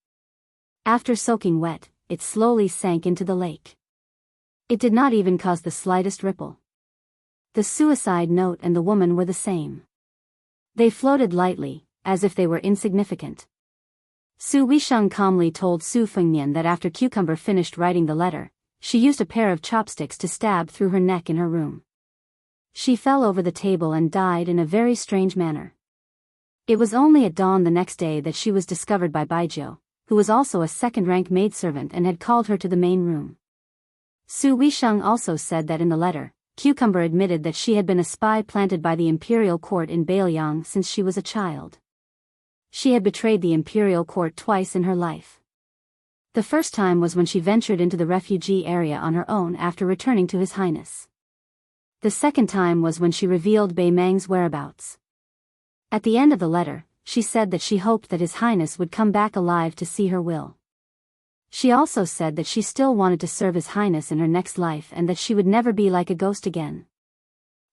After soaking wet, it slowly sank into the lake. It did not even cause the slightest ripple. The suicide note and the woman were the same. They floated lightly, as if they were insignificant. Su Weisheng calmly told Su Fengnian that after Cucumber finished writing the letter, she used a pair of chopsticks to stab through her neck in her room. She fell over the table and died in a very strange manner. It was only at dawn the next day that she was discovered by Baijiu, who was also a second-rank maidservant and had called her to the main room. Su Weisheng also said that in the letter, Cucumber admitted that she had been a spy planted by the imperial court in Bailiang since she was a child. She had betrayed the imperial court twice in her life. The first time was when she ventured into the refugee area on her own after returning to His Highness. The second time was when she revealed Bei Mang's whereabouts. At the end of the letter, she said that she hoped that His Highness would come back alive to see her will. She also said that she still wanted to serve His Highness in her next life and that she would never be like a ghost again.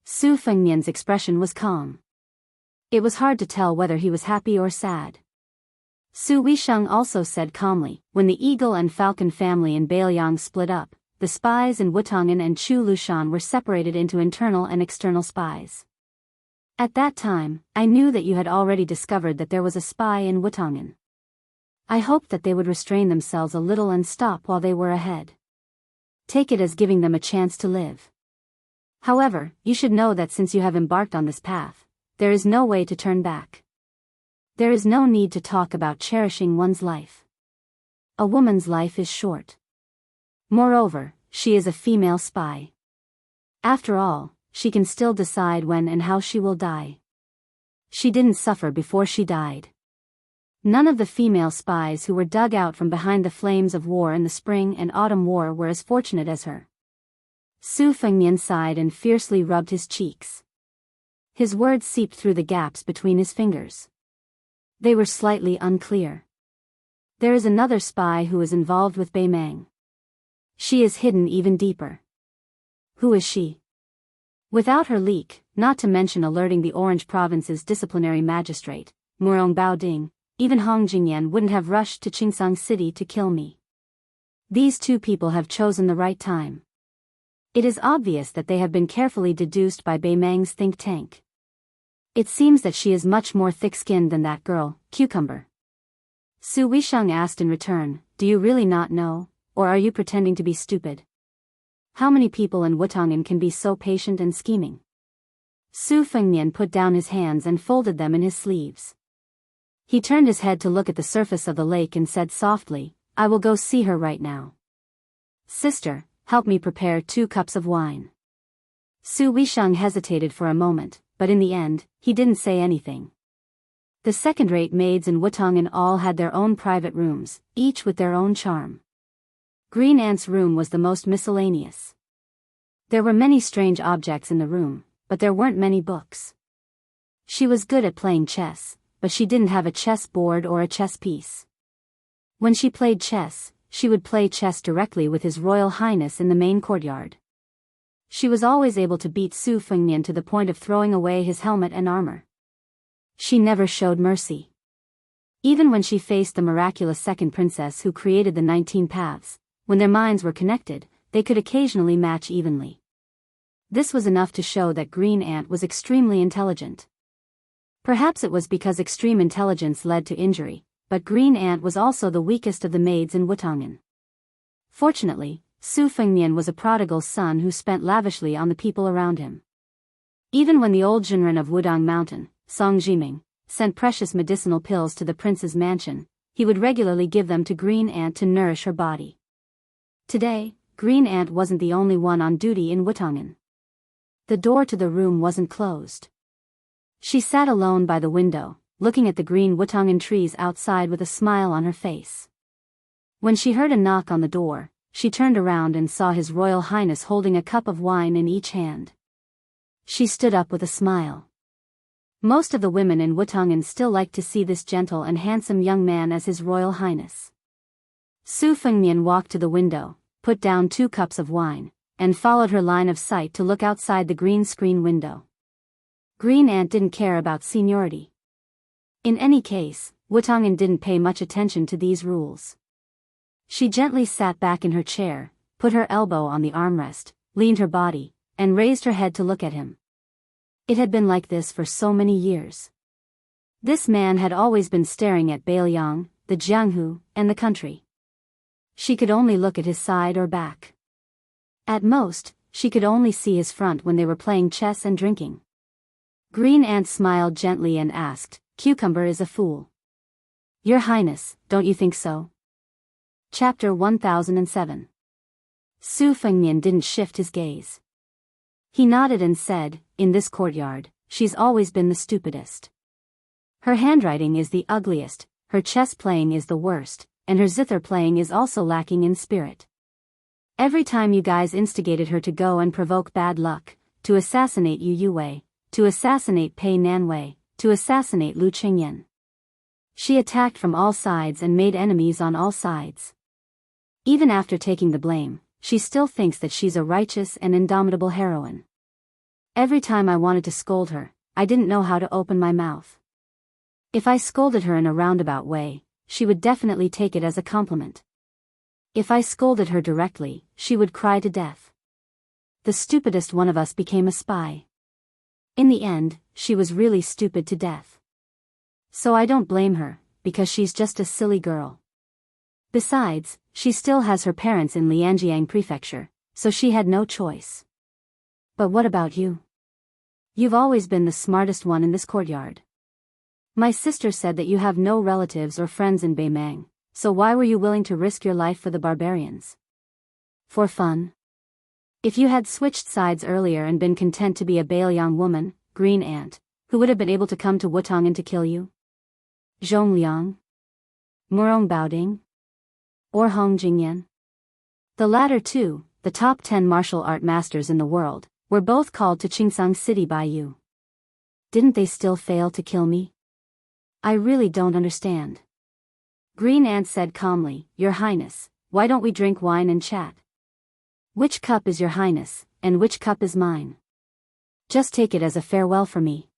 Su Fengmian's expression was calm. It was hard to tell whether he was happy or sad. Su Weisheng also said calmly, when the Eagle and Falcon family in Bailiang split up, the spies in Wutongan and Chu Lushan were separated into internal and external spies. At that time, I knew that you had already discovered that there was a spy in Wutongan. I hoped that they would restrain themselves a little and stop while they were ahead. Take it as giving them a chance to live. However, you should know that since you have embarked on this path, there is no way to turn back. There is no need to talk about cherishing one's life. A woman's life is short. Moreover, she is a female spy. After all, she can still decide when and how she will die. She didn't suffer before she died. None of the female spies who were dug out from behind the flames of war in the spring and autumn war were as fortunate as her. Su Fengmian sighed and fiercely rubbed his cheeks. His words seeped through the gaps between his fingers. They were slightly unclear. There is another spy who is involved with Bei Mang. She is hidden even deeper. Who is she? Without her leak, not to mention alerting the Orange Province's disciplinary magistrate, Murong Baoding, even Hong Jingyan wouldn't have rushed to Qingsang City to kill me. These two people have chosen the right time. It is obvious that they have been carefully deduced by Bei Mang's think tank. It seems that she is much more thick-skinned than that girl, Cucumber. Su Weisheng asked in return, do you really not know, or are you pretending to be stupid? How many people in Wutongan can be so patient and scheming? Su Fengmian put down his hands and folded them in his sleeves. He turned his head to look at the surface of the lake and said softly, I will go see her right now. Sister, help me prepare 2 cups of wine. Su Weisheng hesitated for a moment, but in the end, he didn't say anything. The second-rate maids in Wutongan all had their own private rooms, each with their own charm. Green Ant's room was the most miscellaneous. There were many strange objects in the room, but there weren't many books. She was good at playing chess, but she didn't have a chess board or a chess piece. When she played chess, she would play chess directly with His Royal Highness in the main courtyard. She was always able to beat Su Fengmian to the point of throwing away his helmet and armor. She never showed mercy. Even when she faced the miraculous second princess who created the 19 paths, when their minds were connected, they could occasionally match evenly. This was enough to show that Green Ant was extremely intelligent. Perhaps it was because extreme intelligence led to injury, but Green Ant was also the weakest of the maids in Wutongan. Fortunately, Su Fengmian was a prodigal son who spent lavishly on the people around him. Even when the old Zhenren of Wudang Mountain, Song Jiming, sent precious medicinal pills to the prince's mansion, he would regularly give them to Green Ant to nourish her body. Today, Green Ant wasn't the only one on duty in Wutongan. The door to the room wasn't closed. She sat alone by the window, looking at the green Wutongan trees outside with a smile on her face. When she heard a knock on the door, she turned around and saw His Royal Highness holding a cup of wine in each hand. She stood up with a smile. Most of the women in Wutongan still liked to see this gentle and handsome young man as His Royal Highness. Su Fengmian walked to the window, put down 2 cups of wine, and followed her line of sight to look outside the green screen window. Green Ant didn't care about seniority. In any case, Wutongan didn't pay much attention to these rules. She gently sat back in her chair, put her elbow on the armrest, leaned her body, and raised her head to look at him. It had been like this for so many years. This man had always been staring at Bailiang, the Jianghu, and the country. She could only look at his side or back. At most, she could only see his front when they were playing chess and drinking. Green Ant smiled gently and asked, "Cucumber is a fool." "Your Highness, don't you think so?" Chapter 1007. Su Fengnian didn't shift his gaze. He nodded and said, "In this courtyard, she's always been the stupidest. Her handwriting is the ugliest, her chess playing is the worst, and her zither playing is also lacking in spirit. Every time you guys instigated her to go and provoke bad luck, to assassinate Yu Wei, to assassinate Pei Nanwei, to assassinate Lu Qingyan. She attacked from all sides and made enemies on all sides. Even after taking the blame, she still thinks that she's a righteous and indomitable heroine. Every time I wanted to scold her, I didn't know how to open my mouth. If I scolded her in a roundabout way, she would definitely take it as a compliment. If I scolded her directly, she would cry to death. The stupidest one of us became a spy. In the end, she was really stupid to death. So I don't blame her, because she's just a silly girl. Besides, she still has her parents in Lianjiang Prefecture, so she had no choice. But what about you? You've always been the smartest one in this courtyard. My sister said that you have no relatives or friends in Beimang, so why were you willing to risk your life for the barbarians? For fun? If you had switched sides earlier and been content to be a Bailiang woman, Green Ant, who would have been able to come to Wutongan to kill you? Zhongliang? Murong Baoding? Or Hong Jingyan? The latter two, the top 10 martial art masters in the world, were both called to Qingsang City by you. Didn't they still fail to kill me? I really don't understand. Green Ant said calmly, "Your Highness, why don't we drink wine and chat? Which cup is your Highness, and which cup is mine? Just take it as a farewell for me.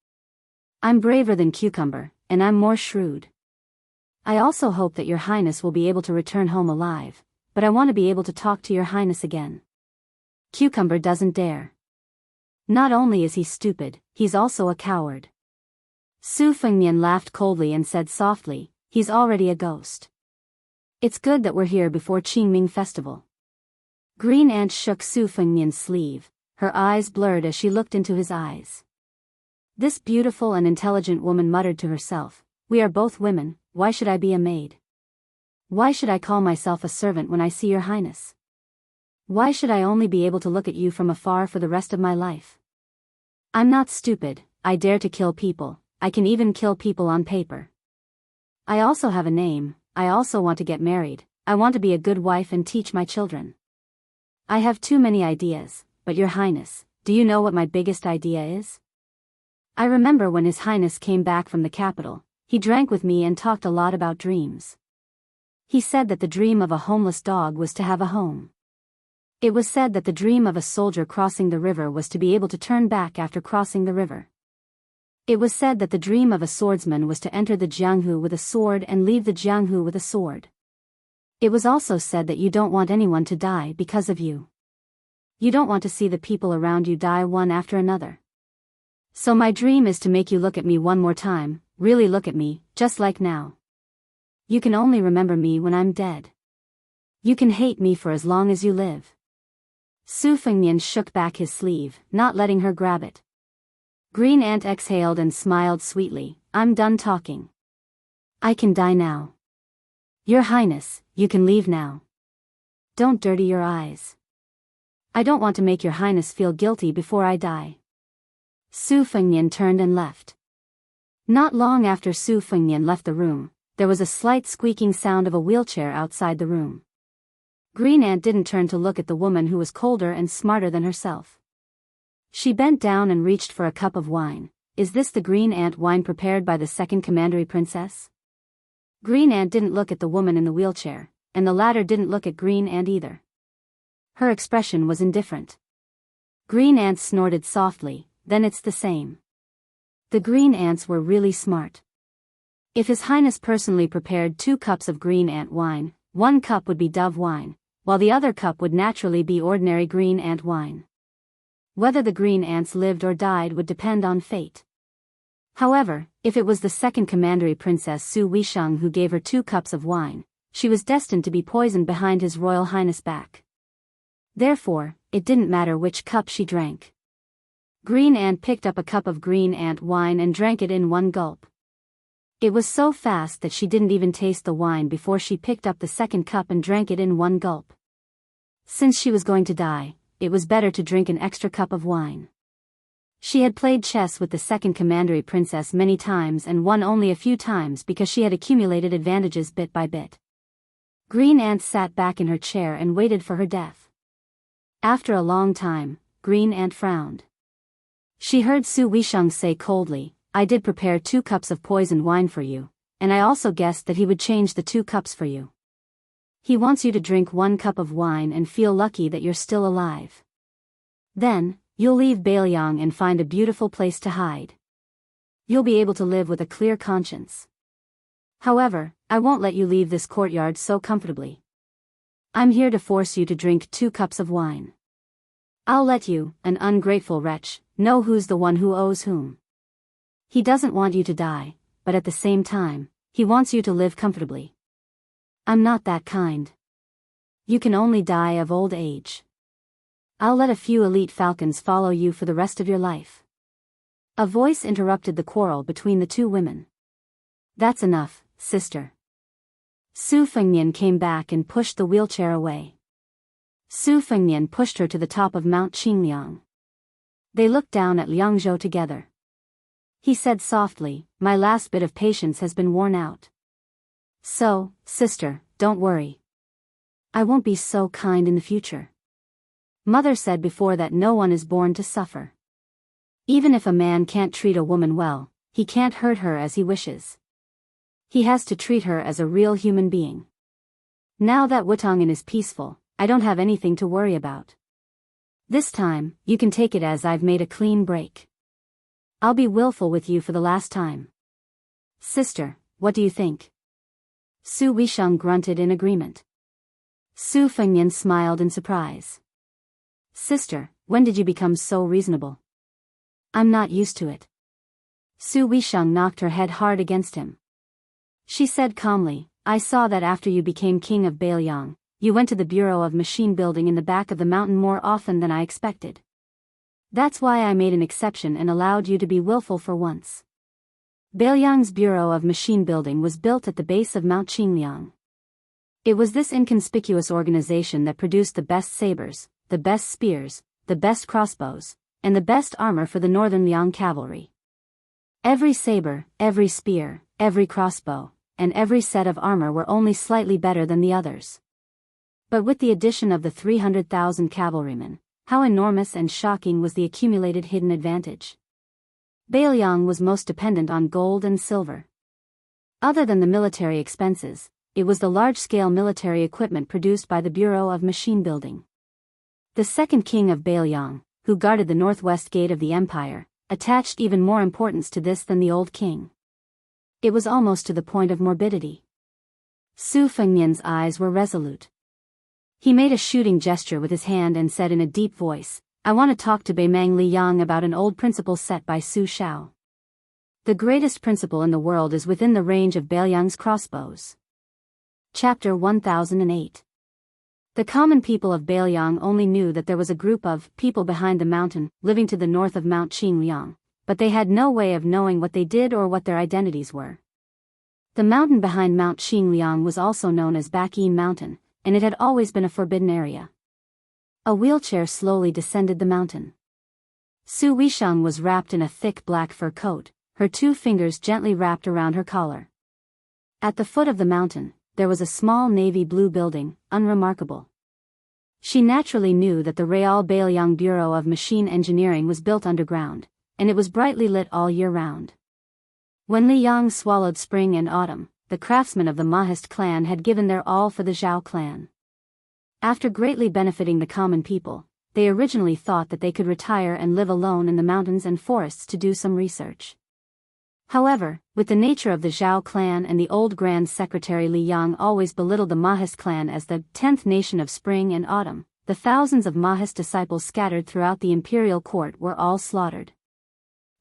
I'm braver than Cucumber, and I'm more shrewd. I also hope that your Highness will be able to return home alive, but I want to be able to talk to your Highness again. Cucumber doesn't dare. Not only is he stupid, he's also a coward." Su Fengnian laughed coldly and said softly, "He's already a ghost. It's good that we're here before Qingming Festival." Green Ant shook Su Fengnian's sleeve, her eyes blurred as she looked into his eyes. This beautiful and intelligent woman muttered to herself, "We are both women, why should I be a maid? Why should I call myself a servant when I see your Highness? Why should I only be able to look at you from afar for the rest of my life? I'm not stupid, I dare to kill people, I can even kill people on paper. I also have a name, I also want to get married, I want to be a good wife and teach my children. I have too many ideas, but your Highness, do you know what my biggest idea is? I remember when His Highness came back from the capital, he drank with me and talked a lot about dreams. He said that the dream of a homeless dog was to have a home. It was said that the dream of a soldier crossing the river was to be able to turn back after crossing the river. It was said that the dream of a swordsman was to enter the Jianghu with a sword and leave the Jianghu with a sword. It was also said that you don't want anyone to die because of you. You don't want to see the people around you die one after another. So my dream is to make you look at me one more time, really look at me, just like now. You can only remember me when I'm dead. You can hate me for as long as you live." Su Fengnian shook back his sleeve, not letting her grab it. Green Ant exhaled and smiled sweetly, "I'm done talking. I can die now. Your Highness, you can leave now. Don't dirty your eyes. I don't want to make your Highness feel guilty before I die." Su Fengnian turned and left. Not long after Su Fengnian left the room, there was a slight squeaking sound of a wheelchair outside the room. Green Ant didn't turn to look at the woman who was colder and smarter than herself. She bent down and reached for a cup of wine. "Is this the Green Ant wine prepared by the second commandery princess?" Green Ant didn't look at the woman in the wheelchair, and the latter didn't look at Green Ant either. Her expression was indifferent. Green Ant snorted softly, "Then it's the same." The Green Ants were really smart. If His Highness personally prepared 2 cups of Green Ant wine, 1 cup would be dove wine, while the other cup would naturally be ordinary Green Ant wine. Whether the Green Ants lived or died would depend on fate. However, if it was the second commandery princess Su Wisheng who gave her 2 cups of wine, she was destined to be poisoned behind His Royal Highness' back. Therefore, it didn't matter which cup she drank. Green Ant picked up a cup of green ant wine and drank it in one gulp. It was so fast that she didn't even taste the wine before she picked up the second cup and drank it in one gulp. Since she was going to die, it was better to drink an extra cup of wine. She had played chess with the second commandery princess many times and won only a few times because she had accumulated advantages bit by bit. Green Ant sat back in her chair and waited for her death. After a long time, Green Ant frowned. She heard Su Wisheng say coldly, "I did prepare 2 cups of poisoned wine for you, and I also guessed that he would change the 2 cups for you. He wants you to drink 1 cup of wine and feel lucky that you're still alive. Then, you'll leave Bailiang and find a beautiful place to hide. You'll be able to live with a clear conscience. However, I won't let you leave this courtyard so comfortably. I'm here to force you to drink 2 cups of wine. I'll let you, an ungrateful wretch, know who's the one who owes whom. He doesn't want you to die, but at the same time, he wants you to live comfortably. I'm not that kind. You can only die of old age. I'll let a few elite falcons follow you for the rest of your life." A voice interrupted the quarrel between the 2 women. "That's enough, sister." Su Fengnian came back and pushed the wheelchair away. Su Fengnian pushed her to the top of Mount Qingliang. They looked down at Liang Zhou together. He said softly, "My last bit of patience has been worn out. So, sister, don't worry. I won't be so kind in the future. Mother said before that no one is born to suffer. Even if a man can't treat a woman well, he can't hurt her as he wishes. He has to treat her as a real human being. Now that Wutong'an is peaceful, I don't have anything to worry about. This time, you can take it as I've made a clean break. I'll be willful with you for the last time. Sister, what do you think?" Su Wisheng grunted in agreement. Su Fengnian smiled in surprise. "Sister, when did you become so reasonable? I'm not used to it." Su Wisheng knocked her head hard against him. She said calmly, "I saw that after you became king of Bailiang, you went to the Bureau of Machine Building in the back of the mountain more often than I expected. That's why I made an exception and allowed you to be willful for once." Bailiang's Bureau of Machine Building was built at the base of Mount Qingliang. It was this inconspicuous organization that produced the best sabers, the best spears, the best crossbows, and the best armor for the northern Liang cavalry. Every saber, every spear, every crossbow, and every set of armor were only slightly better than the others. But with the addition of the 300,000 cavalrymen, how enormous and shocking was the accumulated hidden advantage. Bailiang was most dependent on gold and silver. Other than the military expenses, it was the large-scale military equipment produced by the Bureau of Machine Building. The second king of Bailiang, who guarded the northwest gate of the empire, attached even more importance to this than the old king. It was almost to the point of morbidity. Su Fengnian's eyes were resolute. He made a shooting gesture with his hand and said in a deep voice, "I want to talk to Beimang Liyang about an old principle set by Su Shao. The greatest principle in the world is within the range of Bailiang's crossbows." Chapter 1008. The common people of Bailiang only knew that there was a group of people behind the mountain, living to the north of Mount Qingliang, but they had no way of knowing what they did or what their identities were. The mountain behind Mount Qingliang was also known as Bakyin Mountain, and it had always been a forbidden area. A wheelchair slowly descended the mountain. Su Wisheng was wrapped in a thick black fur coat, her 2 fingers gently wrapped around her collar. At the foot of the mountain, there was a small navy blue building, unremarkable. She naturally knew that the Real Bailiang Bureau of Machine Engineering was built underground, and it was brightly lit all year round. When Liyang swallowed spring and autumn, the craftsmen of the Mahist clan had given their all for the Zhao clan. After greatly benefiting the common people, they originally thought that they could retire and live alone in the mountains and forests to do some research. However, with the nature of the Zhao clan and the old Grand Secretary Li Yang always belittled the Mahist clan as the 10th nation of spring and autumn, the thousands of Mahist disciples scattered throughout the imperial court were all slaughtered.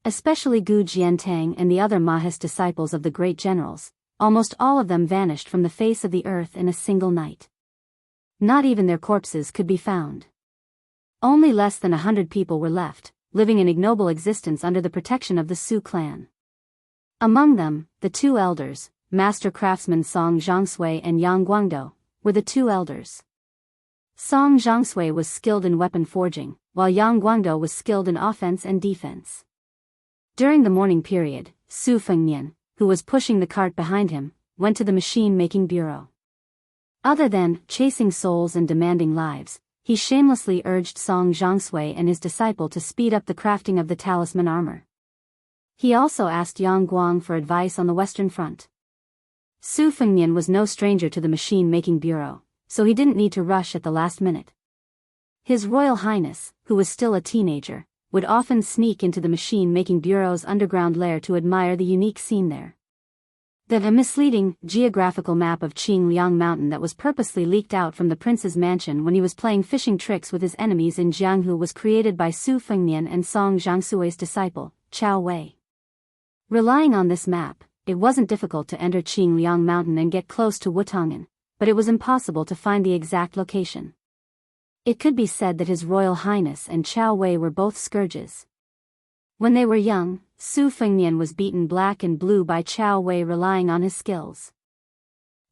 Especially Gu Jiantang and the other Mahist disciples of the great generals, almost all of them vanished from the face of the earth in a single night. Not even their corpses could be found. Only less than 100 people were left, living an ignoble existence under the protection of the Su clan. Among them, the two elders, master craftsmen Song Zhongsui and Yang Guangdou, were the two elders. Song Zhongsui was skilled in weapon forging, while Yang Guangdou was skilled in offense and defense. During the mourning period, Su Fengnian, who was pushing the cart behind him, went to the machine-making bureau. Other than chasing souls and demanding lives, he shamelessly urged Song Zhongsui and his disciple to speed up the crafting of the talisman armor. He also asked Yang Guang for advice on the Western Front. Su Fengnian was no stranger to the machine-making bureau, so he didn't need to rush at the last minute. His Royal Highness, who was still a teenager, would often sneak into the machine-making bureau's underground lair to admire the unique scene there. A misleading, geographical map of Qingliang Mountain that was purposely leaked out from the prince's mansion when he was playing fishing tricks with his enemies in Jianghu was created by Su Fengnian and Song Zhongsui's disciple, Chao Wei. Relying on this map, it wasn't difficult to enter Qingliang Mountain and get close to Wutongan, but it was impossible to find the exact location. It could be said that His Royal Highness and Chao Wei were both scourges. When they were young, Su Fengnian was beaten black and blue by Chao Wei relying on his skills.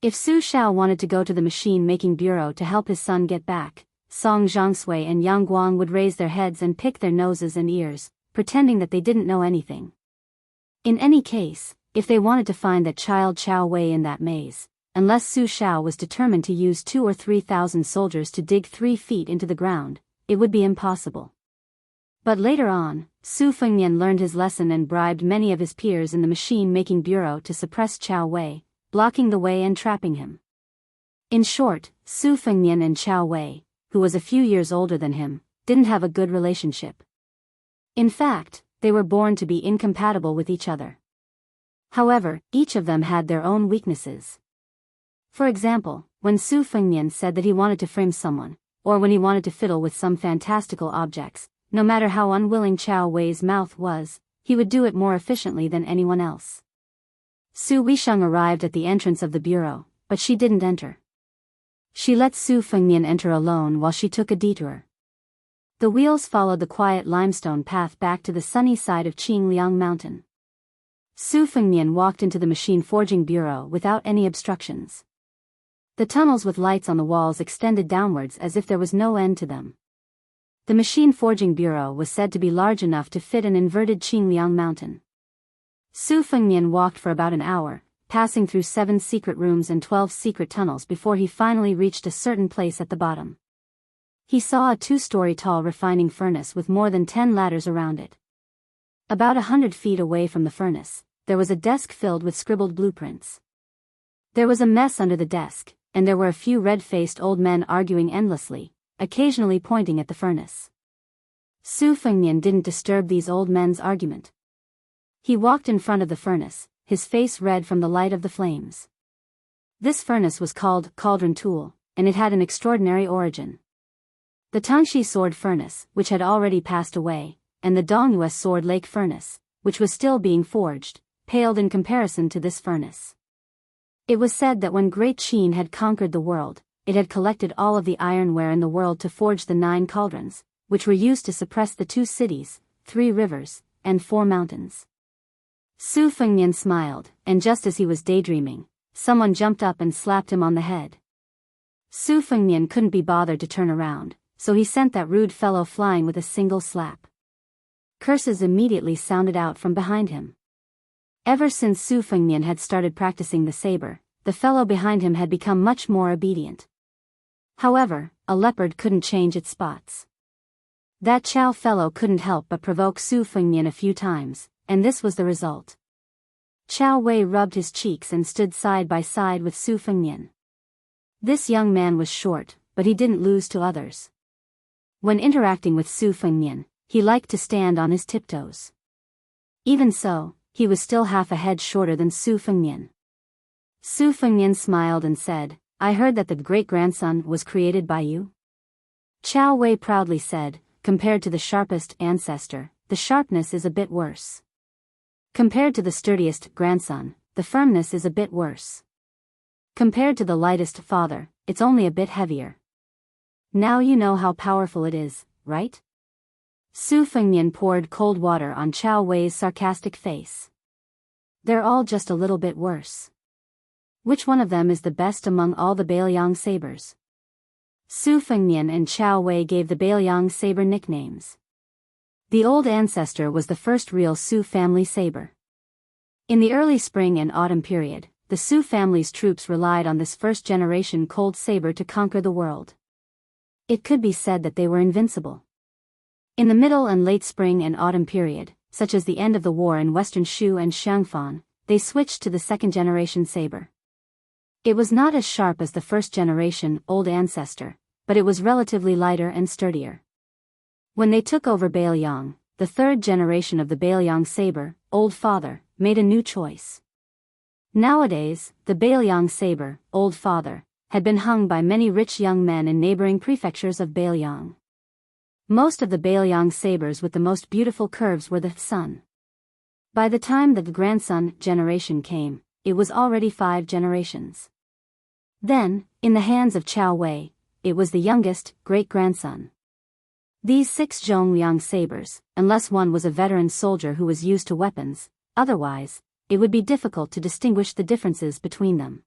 If Su Shao wanted to go to the machine-making bureau to help his son get back, Song Zhongsui and Yang Guang would raise their heads and pick their noses and ears, pretending that they didn't know anything. In any case, if they wanted to find that child Chao Wei in that maze, unless Su Shao was determined to use 2,000 or 3,000 soldiers to dig 3 feet into the ground, it would be impossible. But later on, Su Fengnian learned his lesson and bribed many of his peers in the machine-making bureau to suppress Chao Wei, blocking the way and trapping him. In short, Su Fengnian and Chao Wei, who was a few years older than him, didn't have a good relationship. In fact, they were born to be incompatible with each other. However, each of them had their own weaknesses. For example, when Su Fengnian said that he wanted to frame someone, or when he wanted to fiddle with some fantastical objects, no matter how unwilling Chao Wei's mouth was, he would do it more efficiently than anyone else. Su Weisheng arrived at the entrance of the bureau, but she didn't enter. She let Su Fengnian enter alone while she took a detour. The wheels followed the quiet limestone path back to the sunny side of Qingliang Mountain. Su Fengnian walked into the machine forging bureau without any obstructions. The tunnels with lights on the walls extended downwards as if there was no end to them. The machine forging bureau was said to be large enough to fit an inverted Qingliang mountain. Su Fengnian walked for about an hour, passing through 7 secret rooms and 12 secret tunnels before he finally reached a certain place at the bottom. He saw a 2-story tall refining furnace with more than 10 ladders around it. About 100 feet away from the furnace, there was a desk filled with scribbled blueprints. There was a mess under the desk, and there were a few red-faced old men arguing endlessly, occasionally pointing at the furnace. Su Fengnian didn't disturb these old men's argument. He walked in front of the furnace, his face red from the light of the flames. This furnace was called Cauldron Tool, and it had an extraordinary origin. The Tangxi sword furnace, which had already passed away, and the Dongyue sword lake furnace, which was still being forged, paled in comparison to this furnace. It was said that when Great Qin had conquered the world, it had collected all of the ironware in the world to forge the 9 cauldrons, which were used to suppress the 2 cities, 3 rivers, and 4 mountains. Su Fengnian smiled, and just as he was daydreaming, someone jumped up and slapped him on the head. Su Fengnian couldn't be bothered to turn around, so he sent that rude fellow flying with a single slap. Curses immediately sounded out from behind him. Ever since Su Fengnian had started practicing the saber, the fellow behind him had become much more obedient. However, a leopard couldn't change its spots. That Chao fellow couldn't help but provoke Su Fengnian a few times, and this was the result. Chao Wei rubbed his cheeks and stood side by side with Su Fengnian. This young man was short, but he didn't lose to others. When interacting with Su Fengnian, he liked to stand on his tiptoes. Even so, he was still half a head shorter than Su Fengnian. Su Fengnian smiled and said, "I heard that the great-grandson was created by you?" Chao Wei proudly said, "Compared to the sharpest ancestor, the sharpness is a bit worse. Compared to the sturdiest grandson, the firmness is a bit worse. Compared to the lightest father, it's only a bit heavier. Now you know how powerful it is, right? Su Fengnian poured cold water on Chao Wei's sarcastic face. They're all just a little bit worse. Which one of them is the best among all the Bailiang sabers? Su Fengnian and Chao Wei gave the Bailiang saber nicknames. The old ancestor was the first real Su family saber. In the early spring and autumn period, the Su family's troops relied on this first-generation cold saber to conquer the world. It could be said that they were invincible. In the middle and late spring and autumn period, such as the end of the war in western Shu and Xiangfan, they switched to the second-generation saber. It was not as sharp as the first-generation old ancestor, but it was relatively lighter and sturdier. When they took over Bailiang, the third generation of the Bailiang saber, Old Father, made a new choice. Nowadays, the Bailiang saber, Old Father, had been hung by many rich young men in neighboring prefectures of Bailiang. Most of the Bailiang sabers with the most beautiful curves were the son. By the time that the grandson generation came, it was already 5 generations. Then, in the hands of Chao Wei, it was the youngest, great-grandson. These 6 Zhongliang sabers, unless one was a veteran soldier who was used to weapons, otherwise, it would be difficult to distinguish the differences between them.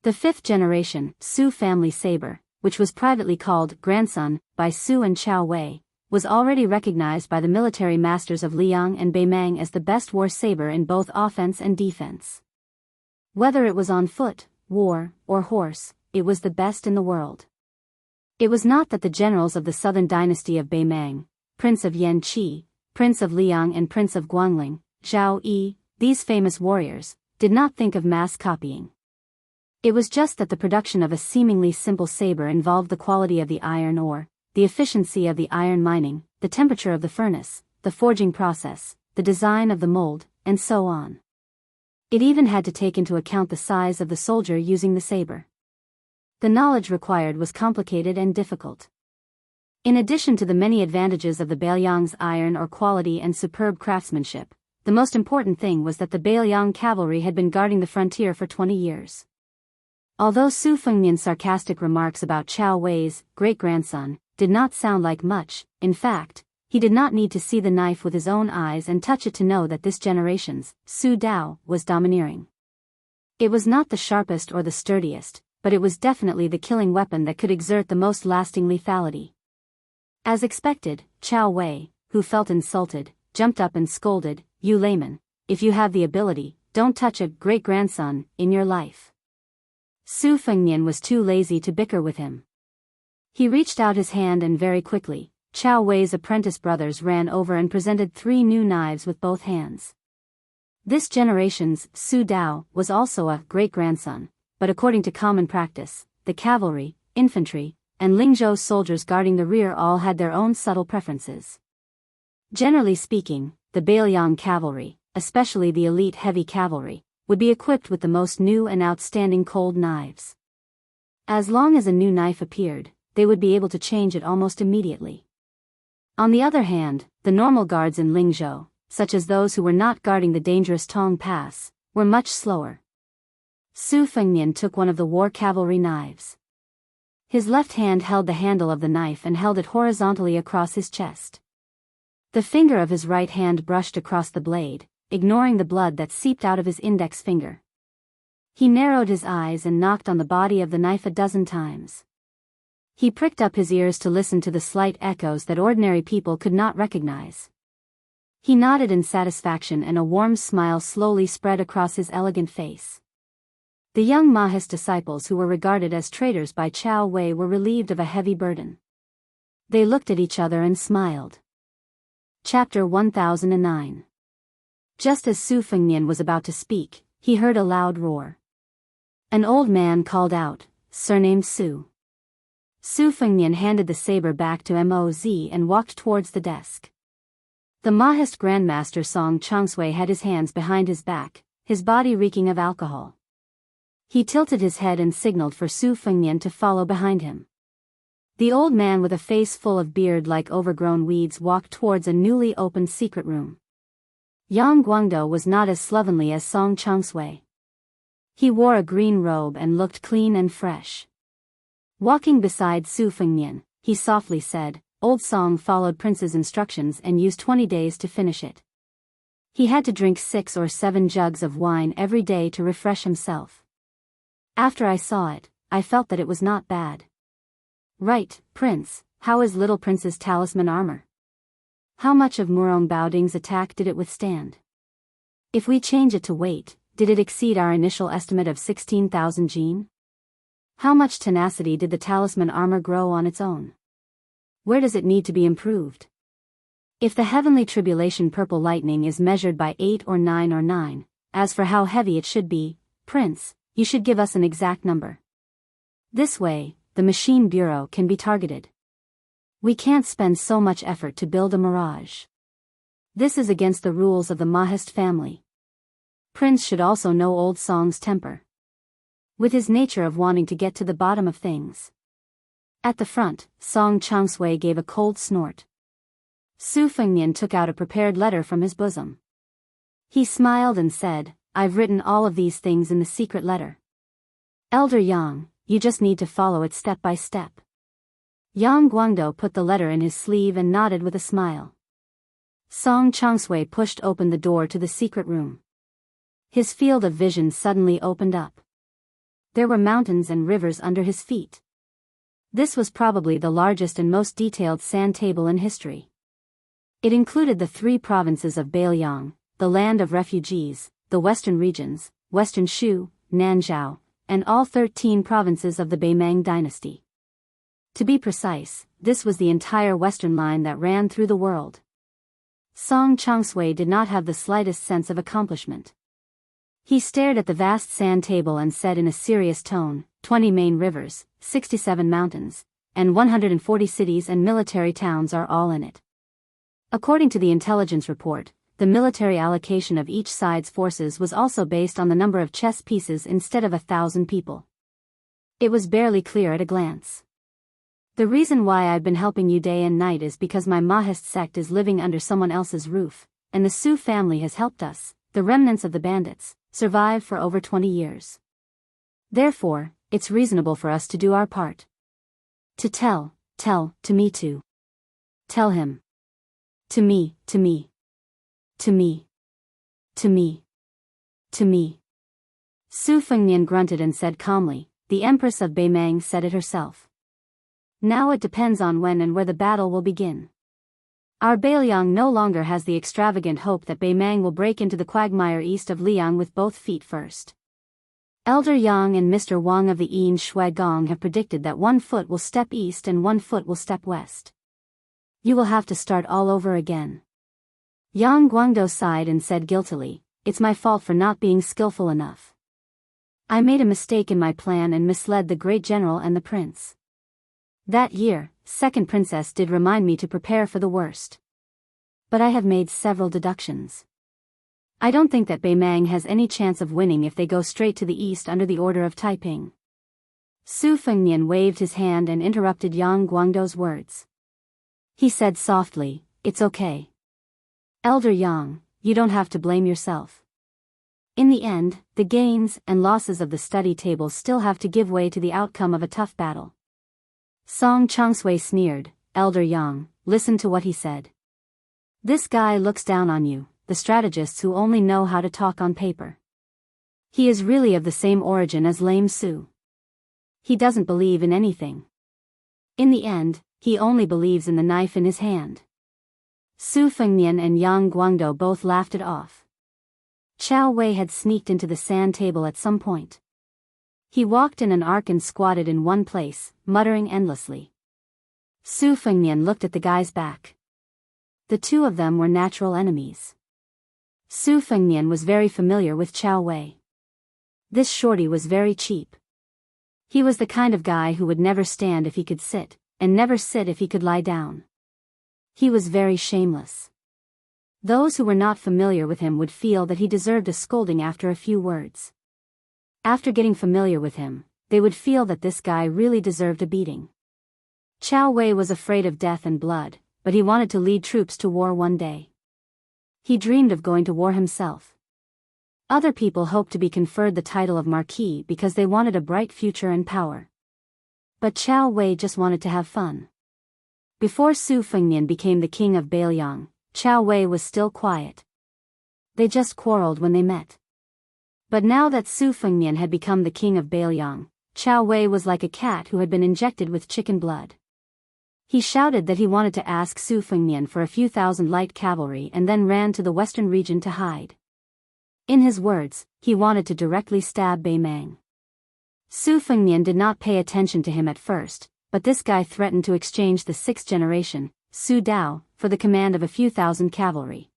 The 5th generation, Su family saber, which was privately called grandson by Su and Chao Wei, was already recognized by the military masters of Liang and Beimang as the best war saber in both offense and defense. Whether it was on foot, war, or horse, it was the best in the world. It was not that the generals of the southern dynasty of Beimang, Prince of Yanqi, Prince of Liang and Prince of Guangling, Zhao Yi, these famous warriors, did not think of mass copying. It was just that the production of a seemingly simple saber involved the quality of the iron ore, the efficiency of the iron mining, the temperature of the furnace, the forging process, the design of the mold, and so on. It even had to take into account the size of the soldier using the saber. The knowledge required was complicated and difficult. In addition to the many advantages of the Bailiang's iron ore quality and superb craftsmanship, the most important thing was that the Bailiang cavalry had been guarding the frontier for 20 years. Although Su Fengnian's sarcastic remarks about Chao Wei's great-grandson did not sound like much, in fact, he did not need to see the knife with his own eyes and touch it to know that this generation's Su Dao was domineering. It was not the sharpest or the sturdiest, but it was definitely the killing weapon that could exert the most lasting lethality. As expected, Chao Wei, who felt insulted, jumped up and scolded, "You layman, if you have the ability, don't touch a great-grandson in your life." Su Fengnian was too lazy to bicker with him. He reached out his hand and very quickly, Chao Wei's apprentice brothers ran over and presented 3 new knives with both hands. This generation's Su Dao was also a great-grandson, but according to common practice, the cavalry, infantry, and Lingzhou soldiers guarding the rear all had their own subtle preferences. Generally speaking, the Bailiang cavalry, especially the elite heavy cavalry, would be equipped with the most new and outstanding cold knives. As long as a new knife appeared, they would be able to change it almost immediately. On the other hand, the normal guards in Lingzhou, such as those who were not guarding the dangerous Tong Pass, were much slower. Su Fengnian took one of the war cavalry knives. His left hand held the handle of the knife and held it horizontally across his chest. The finger of his right hand brushed across the blade, ignoring the blood that seeped out of his index finger. He narrowed his eyes and knocked on the body of the knife a dozen times. He pricked up his ears to listen to the slight echoes that ordinary people could not recognize. He nodded in satisfaction and a warm smile slowly spread across his elegant face. The young Mahis disciples who were regarded as traitors by Chao Wei were relieved of a heavy burden. They looked at each other and smiled. Chapter 1009. Just as Su Fengnian was about to speak, he heard a loud roar. An old man called out, "Surname Su." Su Fengnian handed the saber back to Moz and walked towards the desk. The Mahist Grandmaster Song Changsui had his hands behind his back, his body reeking of alcohol. He tilted his head and signaled for Su Fengnian to follow behind him. The old man with a face full of beard like overgrown weeds walked towards a newly opened secret room. Yang Guangdou was not as slovenly as Song Changsui. He wore a green robe and looked clean and fresh. Walking beside Su Fengnian, he softly said, Old Song followed Prince's instructions and used 20 days to finish it. He had to drink 6 or 7 jugs of wine every day to refresh himself. After I saw it, I felt that it was not bad. Right, Prince, how is little Prince's talisman armor? How much of Murong Baoding's attack did it withstand? If we change it to weight, did it exceed our initial estimate of 16,000 Jin? How much tenacity did the talisman armor grow on its own? Where does it need to be improved? If the heavenly tribulation purple lightning is measured by 8 or 9 or 9, as for how heavy it should be, Prince, you should give us an exact number. This way, the machine bureau can be targeted. We can't spend so much effort to build a mirage. This is against the rules of the Mahist family. Prince should also know Old Song's temper, with his nature of wanting to get to the bottom of things. At the front, Song Changsui gave a cold snort. Su Fengnian took out a prepared letter from his bosom. He smiled and said, I've written all of these things in the secret letter. Elder Yang, you just need to follow it step by step. Yang Guangdou put the letter in his sleeve and nodded with a smile. Song Changsui pushed open the door to the secret room. His field of vision suddenly opened up. There were mountains and rivers under his feet. This was probably the largest and most detailed sand table in history. It included the 3 provinces of Bailiang, the land of refugees, the western regions, Western Shu, Nanzhao, and all 13 provinces of the Beimang dynasty. To be precise, this was the entire western line that ran through the world. Song Changsui did not have the slightest sense of accomplishment. He stared at the vast sand table and said in a serious tone, 20 main rivers, 67 mountains, and 140 cities and military towns are all in it. According to the intelligence report, the military allocation of each side's forces was also based on the number of chess pieces instead of 1,000 people. It was barely clear at a glance. The reason why I've been helping you day and night is because my Mahist sect is living under someone else's roof, and the Su family has helped us, the remnants of the bandits, survive for over 20 years. Therefore, it's reasonable for us to do our part. To tell to me too. Tell him. To me. To me. Su Fengnian grunted and said calmly, the Empress of Beimang said it herself. Now it depends on when and where the battle will begin. Our Bailiang no longer has the extravagant hope that Beimang will break into the quagmire east of Liang with both feet first. Elder Yang and Mr. Wang of the Yin Shui Gong have predicted that 1 foot will step east and 1 foot will step west. You will have to start all over again. Yang Guangdou sighed and said guiltily, it's my fault for not being skillful enough. I made a mistake in my plan and misled the great general and the prince. That year, second princess did remind me to prepare for the worst. But I have made several deductions. I don't think that Beimang has any chance of winning if they go straight to the east under the order of Taiping. Su Fengnian waved his hand and interrupted Yang Guangdou's words. He said softly, it's okay. Elder Yang, you don't have to blame yourself. In the end, the gains and losses of the study table still have to give way to the outcome of a tough battle. Song Changsui sneered, Elder Yang, listen to what he said. This guy looks down on you, the strategists who only know how to talk on paper. He is really of the same origin as Lame Su. He doesn't believe in anything. In the end, he only believes in the knife in his hand. Su Fengnian and Yang Guangdou both laughed it off. Chao Wei had sneaked into the sand table at some point. He walked in an arc and squatted in one place, muttering endlessly. Su Fengnian looked at the guy's back. The two of them were natural enemies. Su Fengnian was very familiar with Chao Wei. This shorty was very cheap. He was the kind of guy who would never stand if he could sit, and never sit if he could lie down. He was very shameless. Those who were not familiar with him would feel that he deserved a scolding after a few words. After getting familiar with him, they would feel that this guy really deserved a beating. Chao Wei was afraid of death and blood, but he wanted to lead troops to war one day. He dreamed of going to war himself. Other people hoped to be conferred the title of Marquis because they wanted a bright future and power. But Chao Wei just wanted to have fun. Before Su Fengnian became the king of Bailiang, Chao Wei was still quiet. They just quarreled when they met. But now that Su Fengnian had become the king of Bailiang, Chao Wei was like a cat who had been injected with chicken blood. He shouted that he wanted to ask Su Fengnian for a few thousand light cavalry and then ran to the western region to hide. In his words, he wanted to directly stab Bei Mang. Su Fengnian did not pay attention to him at first, but this guy threatened to exchange the sixth generation, Su Dao, for the command of a few thousand cavalry.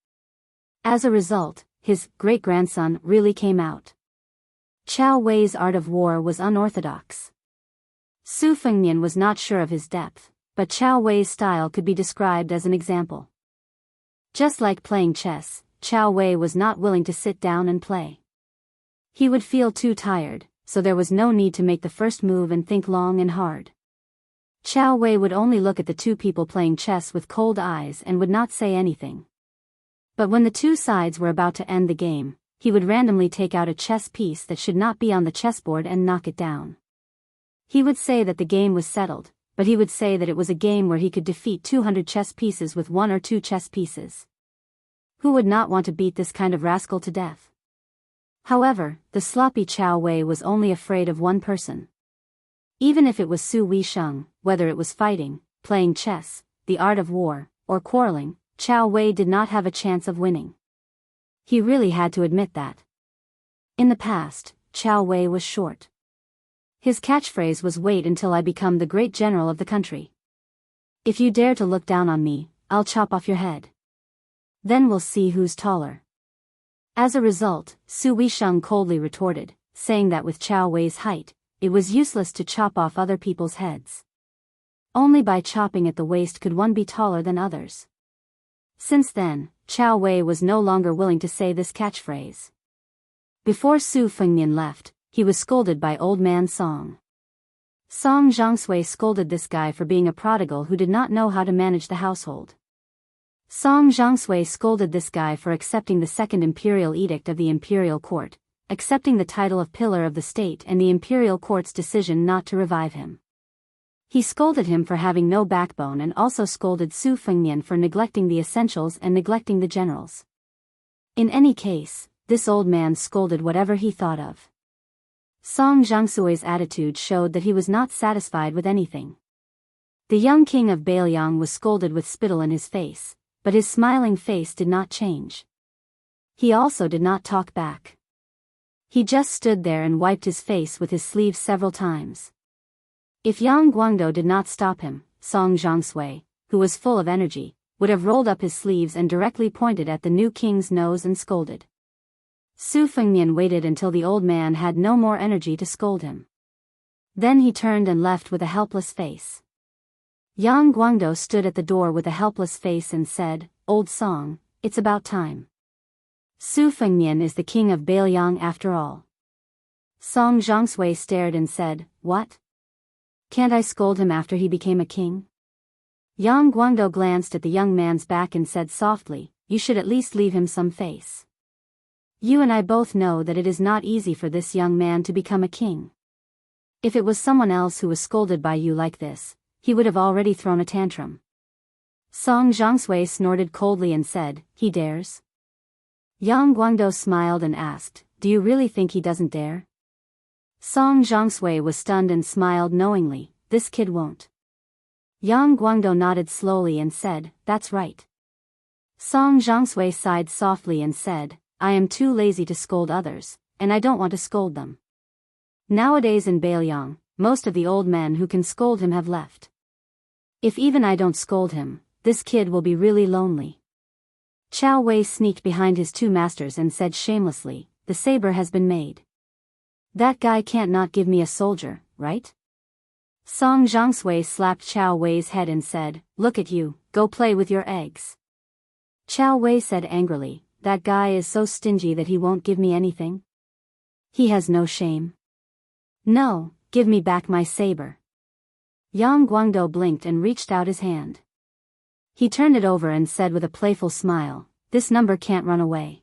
As a result, his great-grandson really came out. Chao Wei's art of war was unorthodox. Su Fengnian was not sure of his depth, but Chao Wei's style could be described as an example. Just like playing chess, Chao Wei was not willing to sit down and play. He would feel too tired, so there was no need to make the first move and think long and hard. Chao Wei would only look at the two people playing chess with cold eyes and would not say anything. But when the two sides were about to end the game, he would randomly take out a chess piece that should not be on the chessboard and knock it down. He would say that the game was settled, but he would say that it was a game where he could defeat 200 chess pieces with 1 or 2 chess pieces. Who would not want to beat this kind of rascal to death? However, the sloppy Chao Wei was only afraid of one person. Even if it was Su Weisheng, whether it was fighting, playing chess, the art of war, or quarreling, Chao Wei did not have a chance of winning. He really had to admit that. In the past, Chao Wei was short. His catchphrase was "Wait until I become the great general of the country. If you dare to look down on me, I'll chop off your head. Then we'll see who's taller." As a result, Su Weisheng coldly retorted, saying that with Chao Wei's height, it was useless to chop off other people's heads. Only by chopping at the waist could one be taller than others. Since then, Chao Wei was no longer willing to say this catchphrase. Before Su Fengnian left, he was scolded by Old Man Song. Song Zhongsui scolded this guy for being a prodigal who did not know how to manage the household. Song Zhongsui scolded this guy for accepting the second imperial edict of the imperial court, accepting the title of pillar of the state and the imperial court's decision not to revive him. He scolded him for having no backbone and also scolded Su Fengnian for neglecting the essentials and neglecting the generals. In any case, this old man scolded whatever he thought of. Song Zhongsui's attitude showed that he was not satisfied with anything. The young king of Bailiang was scolded with spittle in his face, but his smiling face did not change. He also did not talk back. He just stood there and wiped his face with his sleeve several times. If Yang Guangdou did not stop him, Song Zhongsui, who was full of energy, would have rolled up his sleeves and directly pointed at the new king's nose and scolded. Su Fengnian waited until the old man had no more energy to scold him. Then he turned and left with a helpless face. Yang Guangdou stood at the door with a helpless face and said, "Old Song, it's about time. Su Fengnian is the king of Bailiang after all." Song Zhongsui stared and said, "What? Can't I scold him after he became a king?" Yang Guangdou glanced at the young man's back and said softly, "You should at least leave him some face. You and I both know that it is not easy for this young man to become a king. If it was someone else who was scolded by you like this, he would have already thrown a tantrum." Song Zhongsui snorted coldly and said, "He dares?" Yang Guangdou smiled and asked, "Do you really think he doesn't dare?" Song Zhongsui was stunned and smiled knowingly, "This kid won't." Yang Guangdou nodded slowly and said, "That's right." Song Zhongsui sighed softly and said, "I am too lazy to scold others, and I don't want to scold them. Nowadays in Bailiang, most of the old men who can scold him have left. If even I don't scold him, this kid will be really lonely." Chao Wei sneaked behind his two masters and said shamelessly, "The saber has been made. That guy can't not give me a soldier, right?" Song Zhongsui slapped Chao Wei's head and said, "Look at you, go play with your eggs." Chao Wei said angrily, "That guy is so stingy that he won't give me anything. He has no shame. No, give me back my saber." Yang Guangdou blinked and reached out his hand. He turned it over and said with a playful smile, "This number can't run away."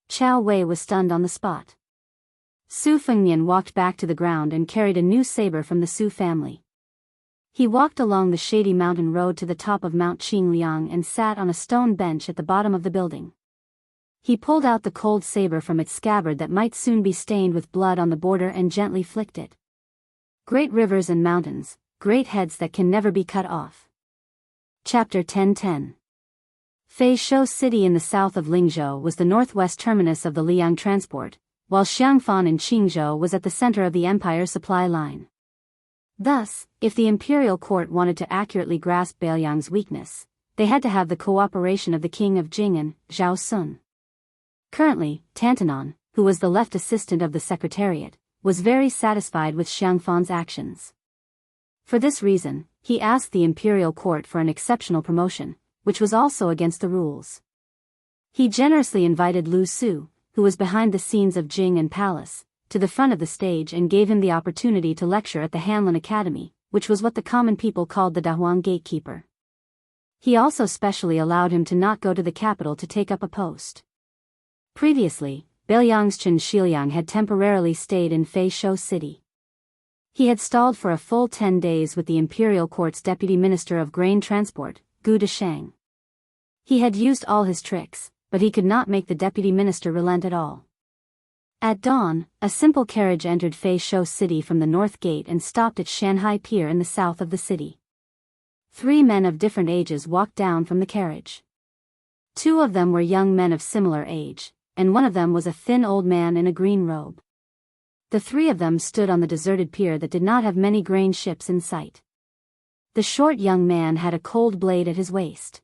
Chao Wei was stunned on the spot. Su Fengnian walked back to the ground and carried a new saber from the Su family. He walked along the shady mountain road to the top of Mount Qingliang and sat on a stone bench at the bottom of the building. He pulled out the cold saber from its scabbard that might soon be stained with blood on the border and gently flicked it. Great rivers and mountains, great heads that can never be cut off. Chapter 1010. Feishou City in the south of Lingzhou was the northwest terminus of the Liang transport, while Xiangfan in Qingzhou was at the center of the empire's supply line. Thus, if the imperial court wanted to accurately grasp Beiliang's weakness, they had to have the cooperation of the king of Jing'an, Zhao Sun. Currently, Tantanon, who was the left assistant of the secretariat, was very satisfied with Xiangfan's actions. For this reason, he asked the imperial court for an exceptional promotion, which was also against the rules. He generously invited Lu Su, who was behind the scenes of Jing'an Palace, to the front of the stage and gave him the opportunity to lecture at the Hanlin Academy, which was what the common people called the Dahuang gatekeeper. He also specially allowed him to not go to the capital to take up a post. Previously, Beiliang's Chen Shiliang had temporarily stayed in Feishou City. He had stalled for a full 10 days with the imperial court's deputy minister of grain transport, Gu Deshang. He had used all his tricks, but he could not make the deputy minister relent at all. At dawn, a simple carriage entered Feishou City from the north gate and stopped at Shanhai Pier in the south of the city. 3 men of different ages walked down from the carriage. 2 of them were young men of similar age, and one of them was a thin old man in a green robe. The 3 of them stood on the deserted pier that did not have many grain ships in sight. The short young man had a cold blade at his waist.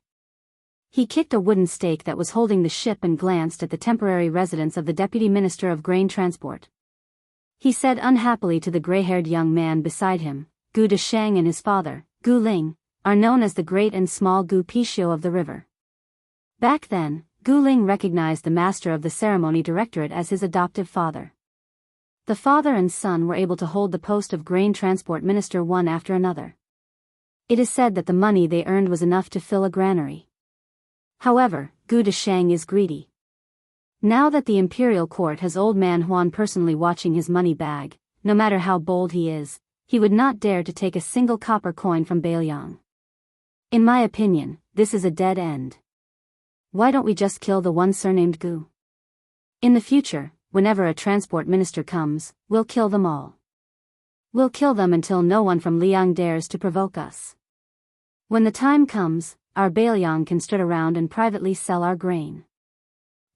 He kicked a wooden stake that was holding the ship and glanced at the temporary residence of the deputy minister of grain transport. He said unhappily to the gray-haired young man beside him, Gu Deshang and his father, Gu Ling, are known as the great and small Gu Pishio of the river. Back then, Gu Ling recognized the master of the ceremony directorate as his adoptive father. The father and son were able to hold the post of grain transport minister one after another. It is said that the money they earned was enough to fill a granary. However, Gu Deshang is greedy. Now that the imperial court has old man Huan personally watching his money bag, no matter how bold he is, he would not dare to take a single copper coin from Beiliang. In my opinion, this is a dead end. Why don't we just kill the one surnamed Gu? In the future, whenever a transport minister comes, we'll kill them all. We'll kill them until no one from Liang dares to provoke us. When the time comes, our Beiliang can strut around and privately sell our grain.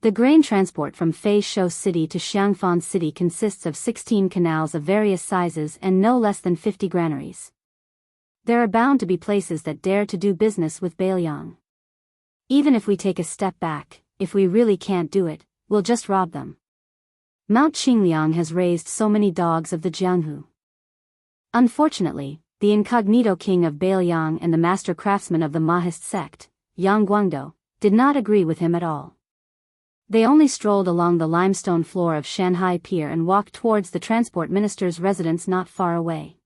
The grain transport from Feishou City to Xiangfan City consists of 16 canals of various sizes and no less than 50 granaries. There are bound to be places that dare to do business with Beiliang. Even if we take a step back, if we really can't do it, we'll just rob them. Mount Qingliang has raised so many dogs of the Jianghu. Unfortunately, the incognito king of Beiliang and the master craftsman of the Mahist sect, Yang Guangdou, did not agree with him at all. They only strolled along the limestone floor of Shanhai Pier and walked towards the transport minister's residence not far away.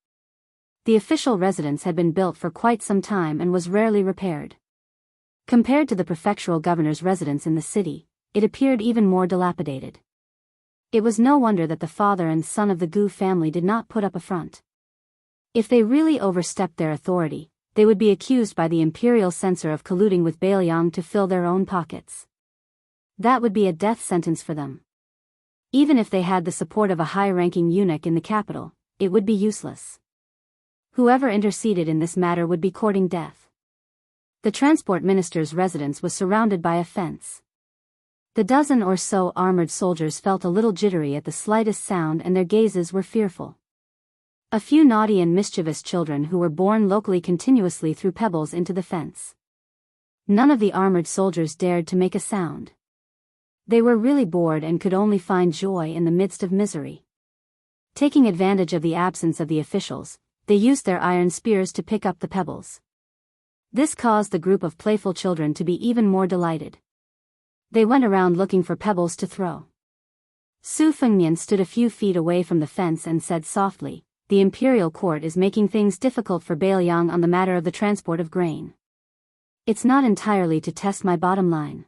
The official residence had been built for quite some time and was rarely repaired. Compared to the prefectural governor's residence in the city, it appeared even more dilapidated. It was no wonder that the father and son of the Gu family did not put up a front. If they really overstepped their authority, they would be accused by the imperial censor of colluding with Beiliang to fill their own pockets. That would be a death sentence for them. Even if they had the support of a high-ranking eunuch in the capital, it would be useless. Whoever interceded in this matter would be courting death. The transport minister's residence was surrounded by a fence. The dozen or so armored soldiers felt a little jittery at the slightest sound and their gazes were fearful. A few naughty and mischievous children who were born locally continuously threw pebbles into the fence. None of the armored soldiers dared to make a sound. They were really bored and could only find joy in the midst of misery. Taking advantage of the absence of the officials, they used their iron spears to pick up the pebbles. This caused the group of playful children to be even more delighted. They went around looking for pebbles to throw. Su Fengnian stood a few feet away from the fence and said softly, "The imperial court is making things difficult for Beiliang on the matter of the transport of grain. It's not entirely to test my bottom line.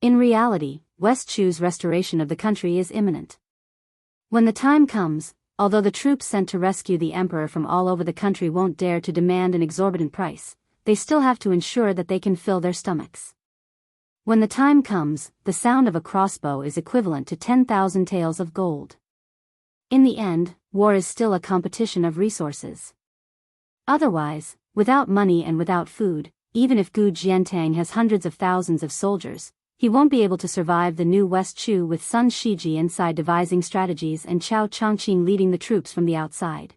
In reality, West Chu's restoration of the country is imminent. When the time comes, Although the troops sent to rescue the emperor from all over the country won't dare to demand an exorbitant price, they still have to ensure that they can fill their stomachs. When the time comes, the sound of a crossbow is equivalent to 10,000 taels of gold. In the end, war is still a competition of resources. Otherwise, without money and without food, even if Gu Jiantang has hundreds of thousands of soldiers, he won't be able to survive the new West Chu with Sun Shiji inside devising strategies and Chao Changqing leading the troops from the outside.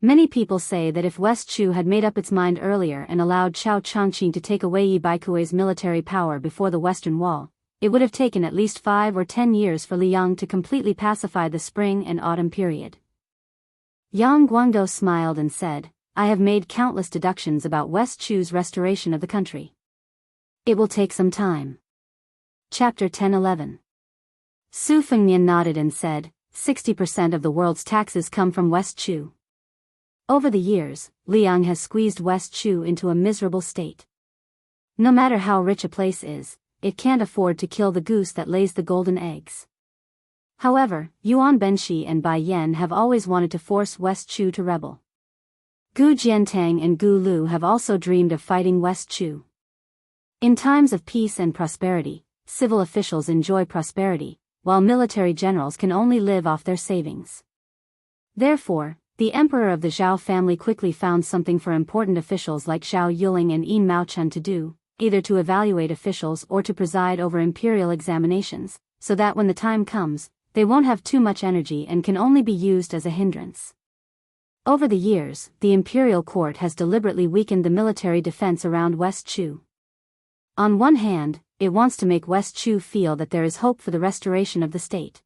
Many people say that if West Chu had made up its mind earlier and allowed Chao Changqing to take away Yi Baikui's military power before the Western Wall, it would have taken at least 5 or 10 years for Liang to completely pacify the spring and autumn period. Yang Guangdou smiled and said, I have made countless deductions about West Chu's restoration of the country. It will take some time. Chapter 10-11. Su Fengnian nodded and said, 60% of the world's taxes come from West Chu. Over the years, Liang has squeezed West Chu into a miserable state. No matter how rich a place is, it can't afford to kill the goose that lays the golden eggs. However, Yuan Benshi and Bai Yan have always wanted to force West Chu to rebel. Gu Jiantang and Gu Lu have also dreamed of fighting West Chu. In times of peace and prosperity, civil officials enjoy prosperity, while military generals can only live off their savings. Therefore, the emperor of the Zhao family quickly found something for important officials like Zhao Yuling and Yin Maochun to do, either to evaluate officials or to preside over imperial examinations, so that when the time comes, they won't have too much energy and can only be used as a hindrance. Over the years, the imperial court has deliberately weakened the military defense around West Chu. On one hand, it wants to make West Chu feel that there is hope for the restoration of the state.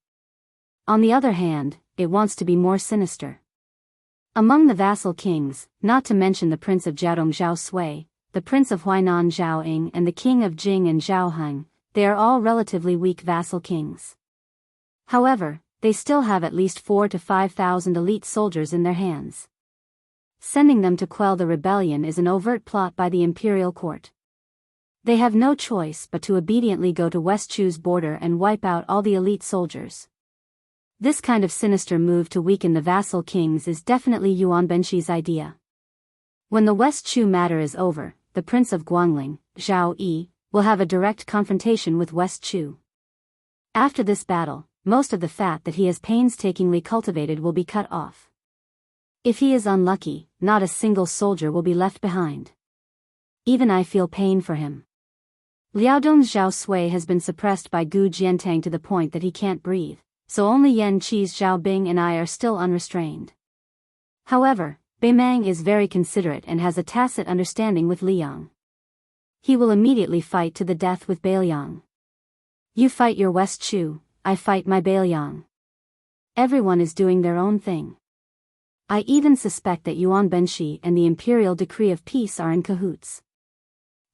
On the other hand, it wants to be more sinister. Among the vassal kings, not to mention the prince of Jiaodong Zhao Sui, the prince of Huainan Zhao Ying and the king of Jing and Zhao Heng, they are all relatively weak vassal kings. However, they still have at least 4,000 to 5,000 elite soldiers in their hands. Sending them to quell the rebellion is an overt plot by the imperial court. They have no choice but to obediently go to West Chu's border and wipe out all the elite soldiers. This kind of sinister move to weaken the vassal kings is definitely Yuan Benshi's idea. When the West Chu matter is over, the prince of Guangling, Zhao Yi, will have a direct confrontation with West Chu. After this battle, most of the fat that he has painstakingly cultivated will be cut off. If he is unlucky, not a single soldier will be left behind. Even I feel pain for him. Liaodong's Zhao Sui has been suppressed by Gu Jiantang to the point that he can't breathe, so only Yan Qi's Zhao Bing and I are still unrestrained. However, Bei Mang is very considerate and has a tacit understanding with Liang. He will immediately fight to the death with Bailiang. You fight your West Chu, I fight my Bailiang. Everyone is doing their own thing. I even suspect that Yuan Benshi and the imperial decree of peace are in cahoots.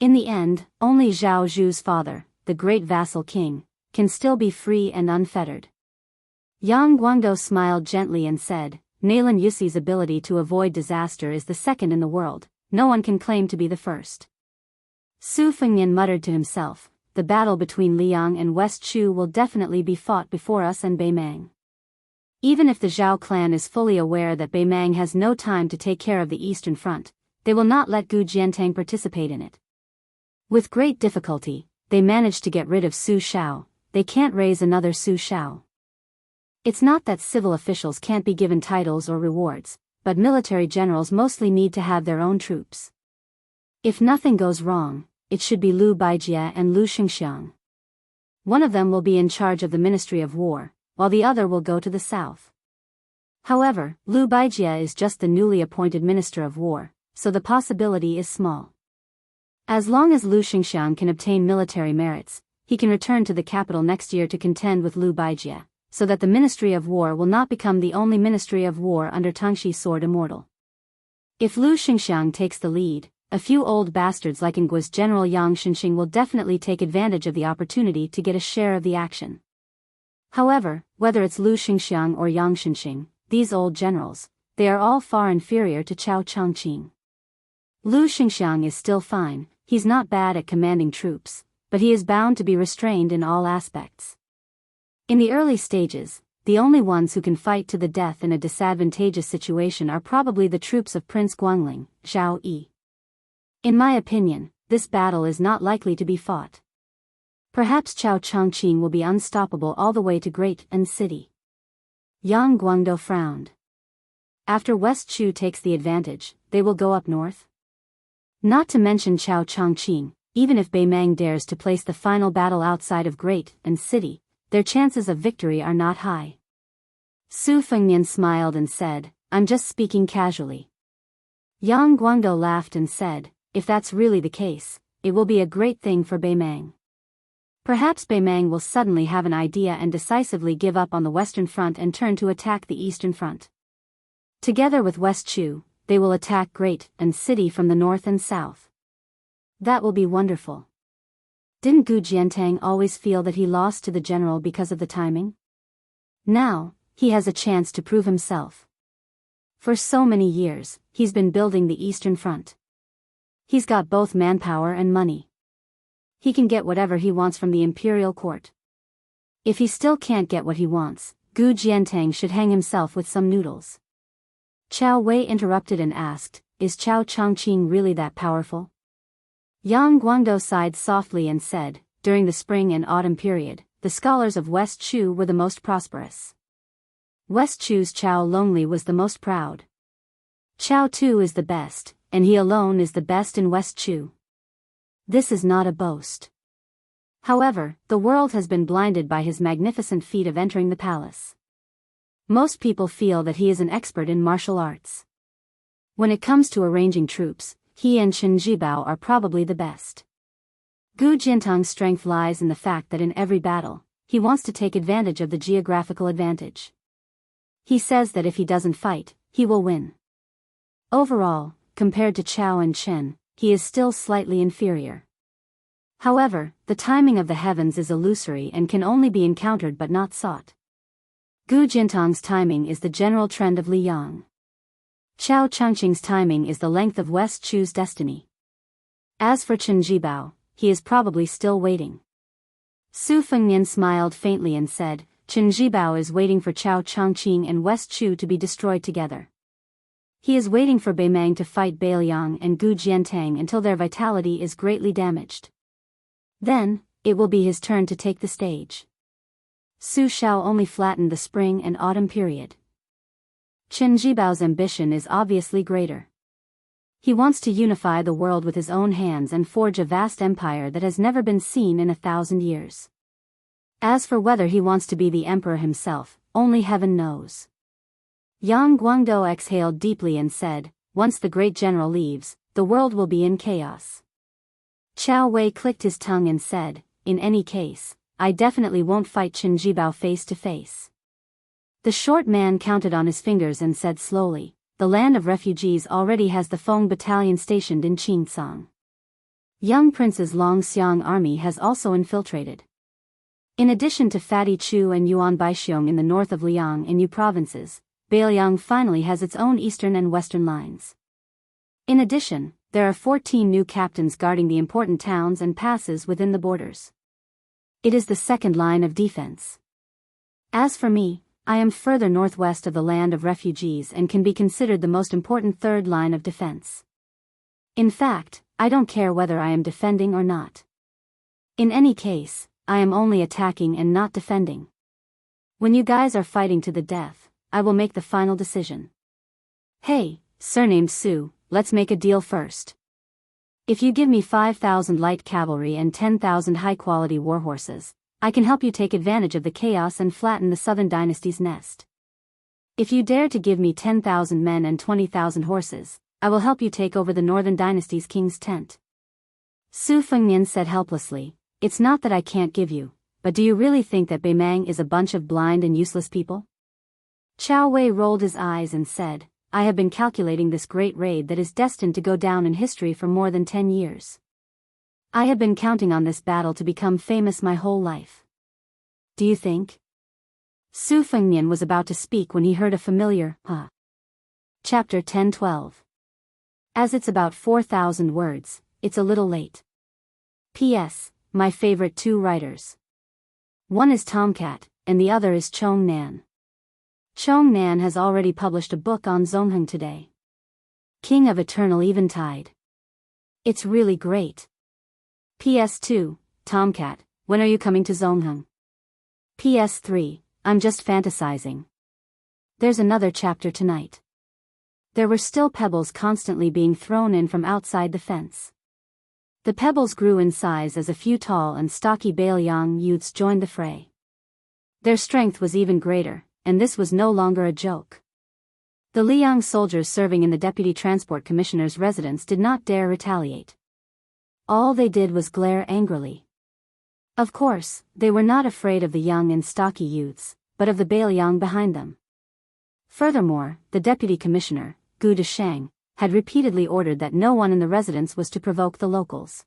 In the end, only Zhao Zhu's father, the great vassal king, can still be free and unfettered. Yang Guangdou smiled gently and said, Nailan Yusi's ability to avoid disaster is the second in the world, no one can claim to be the first. Su Fengnian muttered to himself, the battle between Liang and West Chu will definitely be fought before us and Bei Mang. Even if the Zhao clan is fully aware that Bei Mang has no time to take care of the Eastern Front, they will not let Gu Jiantang participate in it. With great difficulty, they managed to get rid of Su Shao, they can't raise another Su Shao. It's not that civil officials can't be given titles or rewards, but military generals mostly need to have their own troops. If nothing goes wrong, it should be Lu Baijie and Lu Xingxiang. One of them will be in charge of the Ministry of War, while the other will go to the south. However, Lu Baijie is just the newly appointed Minister of War, so the possibility is small. As long as Lu Xingxiang can obtain military merits, he can return to the capital next year to contend with Lu Baijie, so that the Ministry of War will not become the only Ministry of War under Tangxi Sword Immortal. If Lu Xingxiang takes the lead, a few old bastards like Ngua's General Yang Xinxing will definitely take advantage of the opportunity to get a share of the action. However, whether it's Lu Xingxiang or Yang Xinxing, these old generals, they are all far inferior to Chao Changqing. Lu Xingxiang is still fine, he's not bad at commanding troops, but he is bound to be restrained in all aspects. In the early stages, the only ones who can fight to the death in a disadvantageous situation are probably the troops of Prince Guangling, Zhao Yi. In my opinion, this battle is not likely to be fought. Perhaps Chao Changqing will be unstoppable all the way to Great and City. Yang Guangdou frowned. After West Chu takes the advantage, they will go up north? Not to mention Chao Changqing, even if Bei Meng dares to place the final battle outside of Great and City, their chances of victory are not high. Su Fengnian smiled and said, I'm just speaking casually. Yang Guangdou laughed and said, if that's really the case, it will be a great thing for Bei Meng. Perhaps Bei Meng will suddenly have an idea and decisively give up on the Western Front and turn to attack the Eastern Front. Together with West Chu, they will attack Great and City from the north and south. That will be wonderful. Didn't Gu Jiantang always feel that he lost to the general because of the timing? Now, he has a chance to prove himself. For so many years, he's been building the Eastern Front. He's got both manpower and money. He can get whatever he wants from the imperial court. If he still can't get what he wants, Gu Jiantang should hang himself with some noodles. Chao Wei interrupted and asked, is Chao Changqing really that powerful? Yang Guangdou sighed softly and said, during the spring and autumn period, the scholars of West Chu were the most prosperous. West Chu's Chao Longley was the most proud. Chao Tu is the best, and he alone is the best in West Chu. This is not a boast. However, the world has been blinded by his magnificent feat of entering the palace. Most people feel that he is an expert in martial arts. When it comes to arranging troops, he and Chen Jibao are probably the best. Gu Jiantang's strength lies in the fact that in every battle, he wants to take advantage of the geographical advantage. He says that if he doesn't fight, he will win. Overall, compared to Chao and Chen, he is still slightly inferior. However, the timing of the heavens is illusory and can only be encountered but not sought. Gu Jiantang's timing is the general trend of Liyang. Chao Changqing's timing is the length of West Chu's destiny. As for Chen Jibao, he is probably still waiting. Su Fengnian smiled faintly and said, Chen Jibao is waiting for Chao Changqing and West Chu to be destroyed together. He is waiting for Bei Meng to fight Bei Liang and Gu Jiantang until their vitality is greatly damaged. Then, it will be his turn to take the stage. Su Shao only flattened the spring and autumn period. Chen Jibao's ambition is obviously greater. He wants to unify the world with his own hands and forge a vast empire that has never been seen in 1,000 years. As for whether he wants to be the emperor himself, only heaven knows. Yang Guangdou exhaled deeply and said, once the great general leaves, the world will be in chaos. Chao Wei clicked his tongue and said, in any case, I definitely won't fight Chen Jibao face to face. The short man counted on his fingers and said slowly, the land of refugees already has the Feng battalion stationed in Qingsang. Young Prince's Long Xiang army has also infiltrated. In addition to Fatty Chu and Yuan Baixiong in the north of Liang and Yu provinces, Beiliang finally has its own eastern and western lines. In addition, there are 14 new captains guarding the important towns and passes within the borders. It is the second line of defense. As for me, I am further northwest of the land of refugees and can be considered the most important third line of defense. In fact, I don't care whether I am defending or not. In any case, I am only attacking and not defending. When you guys are fighting to the death, I will make the final decision. Hey, surnamed Su, let's make a deal first. If you give me 5,000 light cavalry and 10,000 high-quality warhorses, I can help you take advantage of the chaos and flatten the Southern Dynasty's nest. If you dare to give me 10,000 men and 20,000 horses, I will help you take over the Northern Dynasty's king's tent. Su Fengnian said helplessly, it's not that I can't give you, but do you really think that Bei Meng is a bunch of blind and useless people? Chao Wei rolled his eyes and said, I have been calculating this great raid that is destined to go down in history for more than 10 years. I have been counting on this battle to become famous my whole life. Do you think? Su Fengnian was about to speak when he heard a familiar, huh? Chapter 10-12. As it's about 4,000 words, it's a little late. P.S. My favorite two writers. One is Tomcat, and the other is Chong Nan. Chongnan has already published a book on Zongheng today. King of Eternal Eventide. It's really great. PS2, Tomcat, when are you coming to Zongheng? PS3, I'm just fantasizing. There's another chapter tonight. There were still pebbles constantly being thrown in from outside the fence. The pebbles grew in size as a few tall and stocky Bailiang youths joined the fray. Their strength was even greater, and this was no longer a joke. The Liang soldiers serving in the Deputy Transport Commissioner's residence did not dare retaliate. All they did was glare angrily. Of course, they were not afraid of the young and stocky youths, but of the Bailiang behind them. Furthermore, the Deputy Commissioner, Gu Deshang, had repeatedly ordered that no one in the residence was to provoke the locals.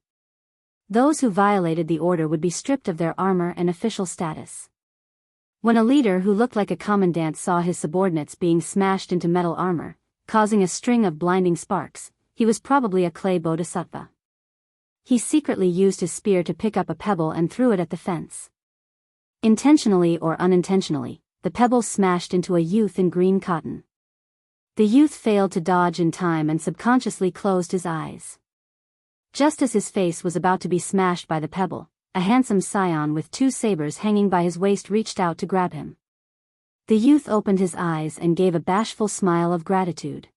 Those who violated the order would be stripped of their armor and official status. When a leader who looked like a commandant saw his subordinates being smashed into metal armor, causing a string of blinding sparks, he was probably a clay bodhisattva. He secretly used his spear to pick up a pebble and threw it at the fence. Intentionally or unintentionally, the pebble smashed into a youth in green cotton. The youth failed to dodge in time and subconsciously closed his eyes. Just as his face was about to be smashed by the pebble, a handsome scion with 2 sabers hanging by his waist reached out to grab him. The youth opened his eyes and gave a bashful smile of gratitude.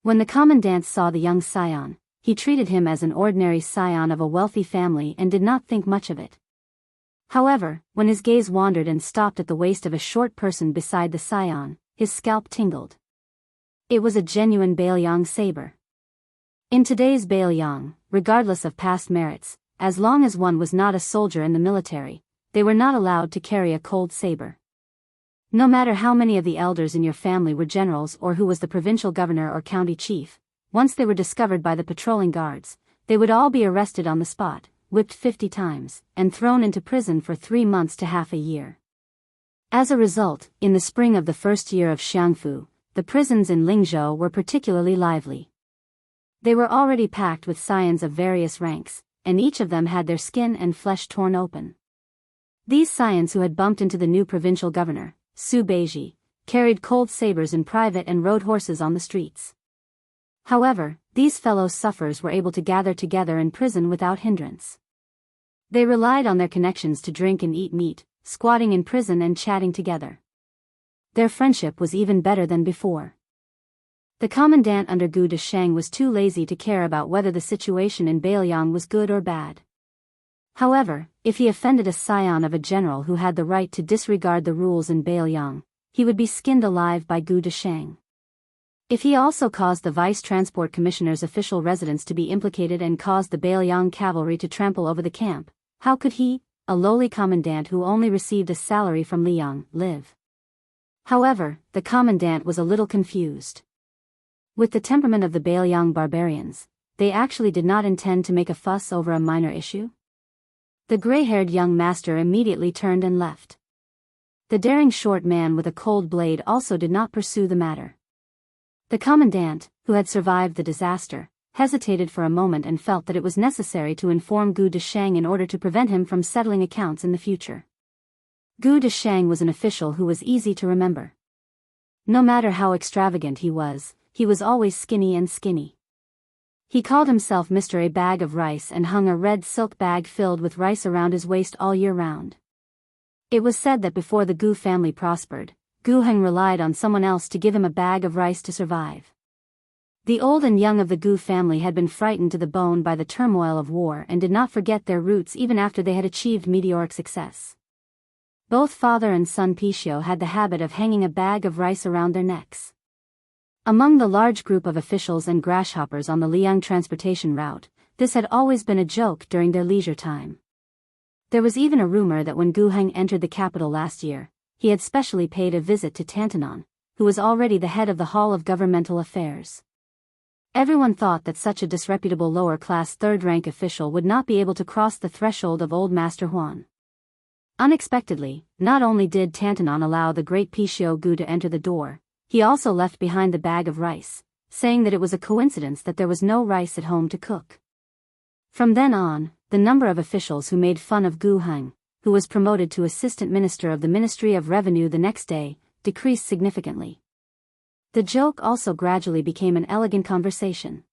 When the commandant saw the young scion, he treated him as an ordinary scion of a wealthy family and did not think much of it. However, when his gaze wandered and stopped at the waist of a short person beside the scion, his scalp tingled. It was a genuine Bailiang saber. In today's Bailiang, regardless of past merits, as long as one was not a soldier in the military, they were not allowed to carry a cold saber. No matter how many of the elders in your family were generals or who was the provincial governor or county chief, once they were discovered by the patrolling guards, they would all be arrested on the spot, whipped 50 times, and thrown into prison for 3 months to half a year. As a result, in the spring of the first year of Xiangfu, the prisons in Lingzhou were particularly lively. They were already packed with scions of various ranks, and each of them had their skin and flesh torn open. These scions who had bumped into the new provincial governor, Su Beiji, carried cold sabers in private and rode horses on the streets. However, these fellow sufferers were able to gather together in prison without hindrance. They relied on their connections to drink and eat meat, squatting in prison and chatting together. Their friendship was even better than before. The commandant under Gu Deshang was too lazy to care about whether the situation in Bailiang was good or bad. However, if he offended a scion of a general who had the right to disregard the rules in Bailiang, he would be skinned alive by Gu Deshang. If he also caused the Vice Transport Commissioner's official residence to be implicated and caused the Bailiang cavalry to trample over the camp, how could he, a lowly commandant who only received a salary from Liang, live? However, the commandant was a little confused. With the temperament of the Bailiang barbarians, they actually did not intend to make a fuss over a minor issue. The gray-haired young master immediately turned and left. The daring short man with a cold blade also did not pursue the matter. The commandant, who had survived the disaster, hesitated for a moment and felt that it was necessary to inform Gu Deshang in order to prevent him from settling accounts in the future. Gu Deshang was an official who was easy to remember. No matter how extravagant he was always skinny and skinny. He called himself Mr. A Bag of Rice and hung a red silk bag filled with rice around his waist all year round. It was said that before the Gu family prospered, Gu Heng relied on someone else to give him a bag of rice to survive. The old and young of the Gu family had been frightened to the bone by the turmoil of war and did not forget their roots even after they had achieved meteoric success. Both father and son Pishio had the habit of hanging a bag of rice around their necks. Among the large group of officials and grasshoppers on the Liang transportation route, this had always been a joke during their leisure time. There was even a rumor that when Gu Heng entered the capital last year, he had specially paid a visit to Tantanon, who was already the head of the Hall of Governmental Affairs. Everyone thought that such a disreputable lower-class third-rank official would not be able to cross the threshold of Old Master Huan. Unexpectedly, not only did Tantanon allow the great Pishio Gu to enter the door, he also left behind the bag of rice, saying that it was a coincidence that there was no rice at home to cook. From then on, the number of officials who made fun of Gu Heng, who was promoted to Assistant Minister of the Ministry of Revenue the next day, decreased significantly. The joke also gradually became an elegant conversation.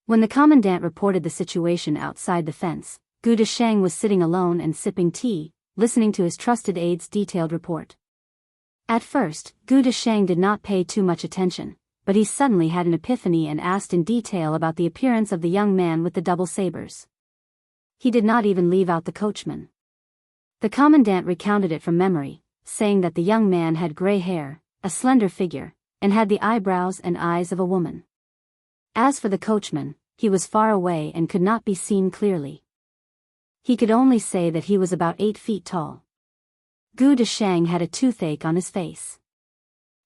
When the commandant reported the situation outside the fence, Gu Desheng was sitting alone and sipping tea, listening to his trusted aide's detailed report. At first, Gu Desheng did not pay too much attention, but he suddenly had an epiphany and asked in detail about the appearance of the young man with the double sabers. He did not even leave out the coachman. The commandant recounted it from memory, saying that the young man had gray hair, a slender figure, and had the eyebrows and eyes of a woman. As for the coachman, he was far away and could not be seen clearly. He could only say that he was about 8 feet tall. Gu Desheng had a toothache on his face.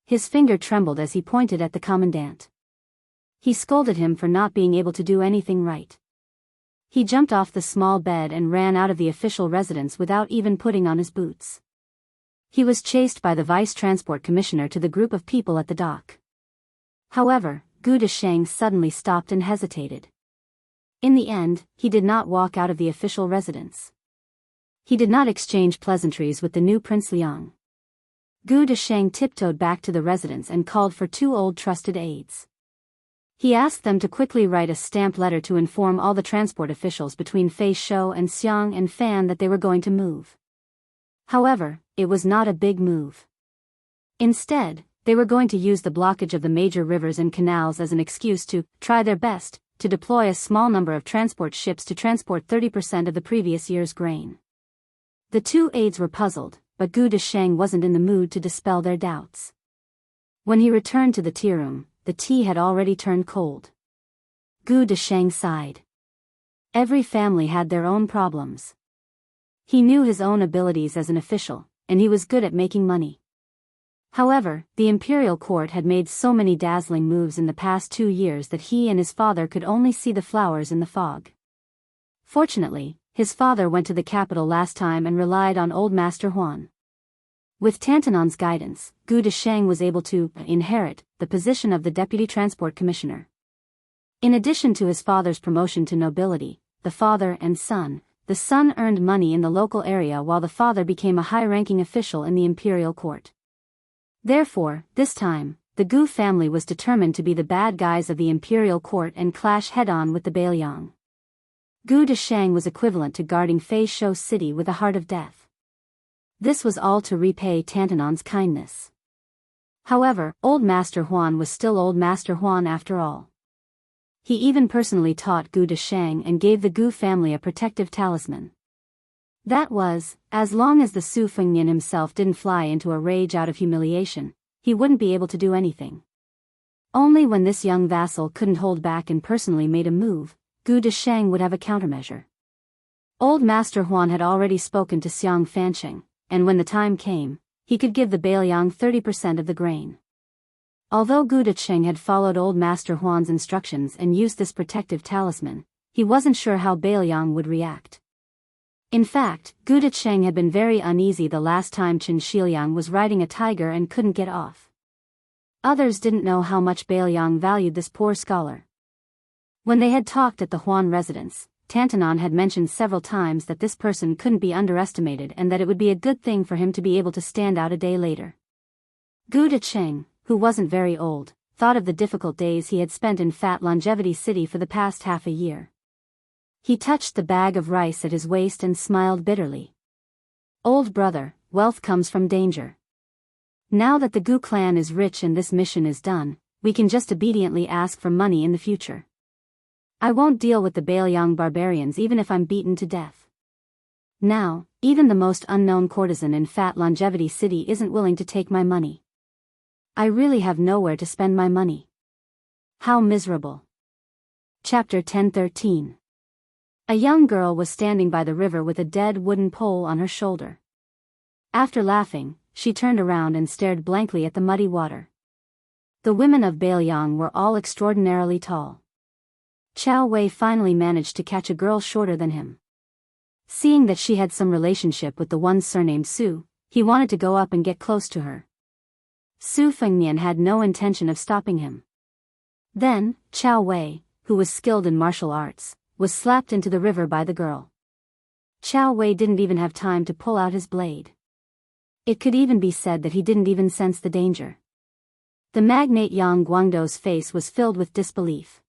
His finger trembled as he pointed at the commandant. He scolded him for not being able to do anything right. He jumped off the small bed and ran out of the official residence without even putting on his boots. He was chased by the vice transport commissioner to the group of people at the dock. However, Gu Desheng suddenly stopped and hesitated. In the end, he did not walk out of the official residence. He did not exchange pleasantries with the new Prince Liang. Gu Desheng tiptoed back to the residence and called for 2 old trusted aides. He asked them to quickly write a stamped letter to inform all the transport officials between Fei Shou and Xiang and Fan that they were going to move. However, it was not a big move. Instead, they were going to use the blockage of the major rivers and canals as an excuse to try their best to deploy a small number of transport ships to transport 30% of the previous year's grain. The 2 aides were puzzled, but Gu Desheng wasn't in the mood to dispel their doubts. When he returned to the tea room, the tea had already turned cold. Gu Desheng sighed. Every family had their own problems. He knew his own abilities as an official, and he was good at making money. However, the imperial court had made so many dazzling moves in the past 2 years that he and his father could only see the flowers in the fog. Fortunately, his father went to the capital last time and relied on old Master Huan. With Tantanon's guidance, Gu Desheng was able to inherit the position of the Deputy Transport Commissioner. In addition to his father's promotion to nobility, the son earned money in the local area while the father became a high-ranking official in the imperial court. Therefore, this time, the Gu family was determined to be the bad guys of the imperial court and clash head-on with the Bailiang. Gu Desheng was equivalent to guarding Fei Shou city with a heart of death. This was all to repay Tantanon's kindness. However, old Master Huan was still old Master Huan after all. He even personally taught Gu Desheng and gave the Gu family a protective talisman. That was, as long as the Su Fengnian himself didn't fly into a rage out of humiliation, he wouldn't be able to do anything. Only when this young vassal couldn't hold back and personally made a move, Gu Desheng would have a countermeasure. Old Master Huan had already spoken to Xiang Fancheng, and when the time came, he could give the Bailiang 30% of the grain. Although Gu Desheng had followed old Master Huan's instructions and used this protective talisman, he wasn't sure how Bailiang would react. In fact, Gu Desheng had been very uneasy the last time Chen Shiliang was riding a tiger and couldn't get off. Others didn't know how much Bailiang valued this poor scholar. When they had talked at the Huan residence, Tantanon had mentioned several times that this person couldn't be underestimated and that it would be a good thing for him to be able to stand out a day later. Gu Desheng, who wasn't very old, thought of the difficult days he had spent in Fat Longevity City for the past half a year. He touched the bag of rice at his waist and smiled bitterly. Old brother, wealth comes from danger. Now that the Gu clan is rich and this mission is done, we can just obediently ask for money in the future. I won't deal with the Bailiang barbarians even if I'm beaten to death. Now, even the most unknown courtesan in Fat Longevity City isn't willing to take my money. I really have nowhere to spend my money. How miserable. Chapter 10:13. A young girl was standing by the river with a dead wooden pole on her shoulder. After laughing, she turned around and stared blankly at the muddy water. The women of Bailiang were all extraordinarily tall. Chao Wei finally managed to catch a girl shorter than him. Seeing that she had some relationship with the one surnamed Su, he wanted to go up and get close to her. Su Fengnian had no intention of stopping him. Then, Chao Wei, who was skilled in martial arts, was slapped into the river by the girl. Chao Wei didn't even have time to pull out his blade. It could even be said that he didn't even sense the danger. The magnate Yang Guangdou's face was filled with disbelief.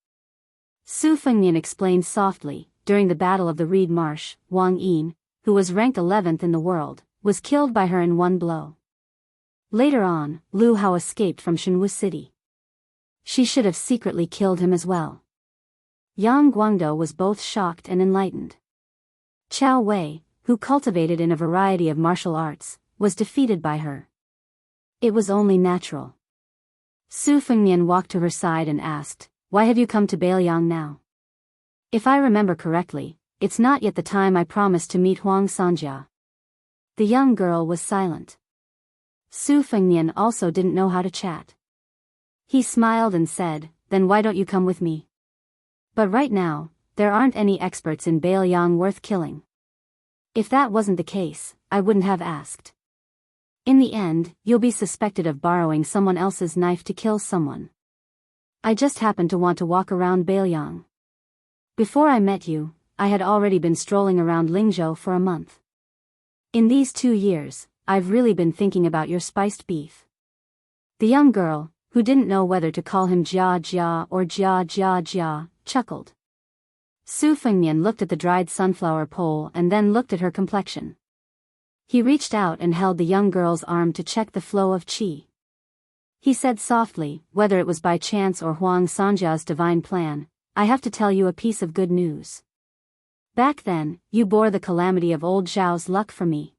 Su Fengnian explained softly, during the Battle of the Reed Marsh, Wang Yin, who was ranked 11th in the world, was killed by her in one blow. Later on, Lu Hao escaped from Shenwu City. She should have secretly killed him as well. Yang Guangdou was both shocked and enlightened. Qiao Wei, who cultivated in a variety of martial arts, was defeated by her. It was only natural. Su Fengnian walked to her side and asked, "Why have you come to Bailiang now? If I remember correctly, it's not yet the time I promised to meet Huang Sanjia." The young girl was silent. Su Fengnian also didn't know how to chat. He smiled and said, "Then why don't you come with me? But right now, there aren't any experts in Bailiang worth killing. If that wasn't the case, I wouldn't have asked. In the end, you'll be suspected of borrowing someone else's knife to kill someone. I just happened to want to walk around Bailiang. Before I met you, I had already been strolling around Lingzhou for a month. In these 2 years, I've really been thinking about your spiced beef." The young girl, who didn't know whether to call him Jia Jia or Jia Jia Jia, chuckled. Su Fengnian looked at the dried sunflower pole and then looked at her complexion. He reached out and held the young girl's arm to check the flow of qi. He said softly, "Whether it was by chance or Huang Sanjia's divine plan, I have to tell you a piece of good news. Back then, you bore the calamity of old Zhao's luck for me.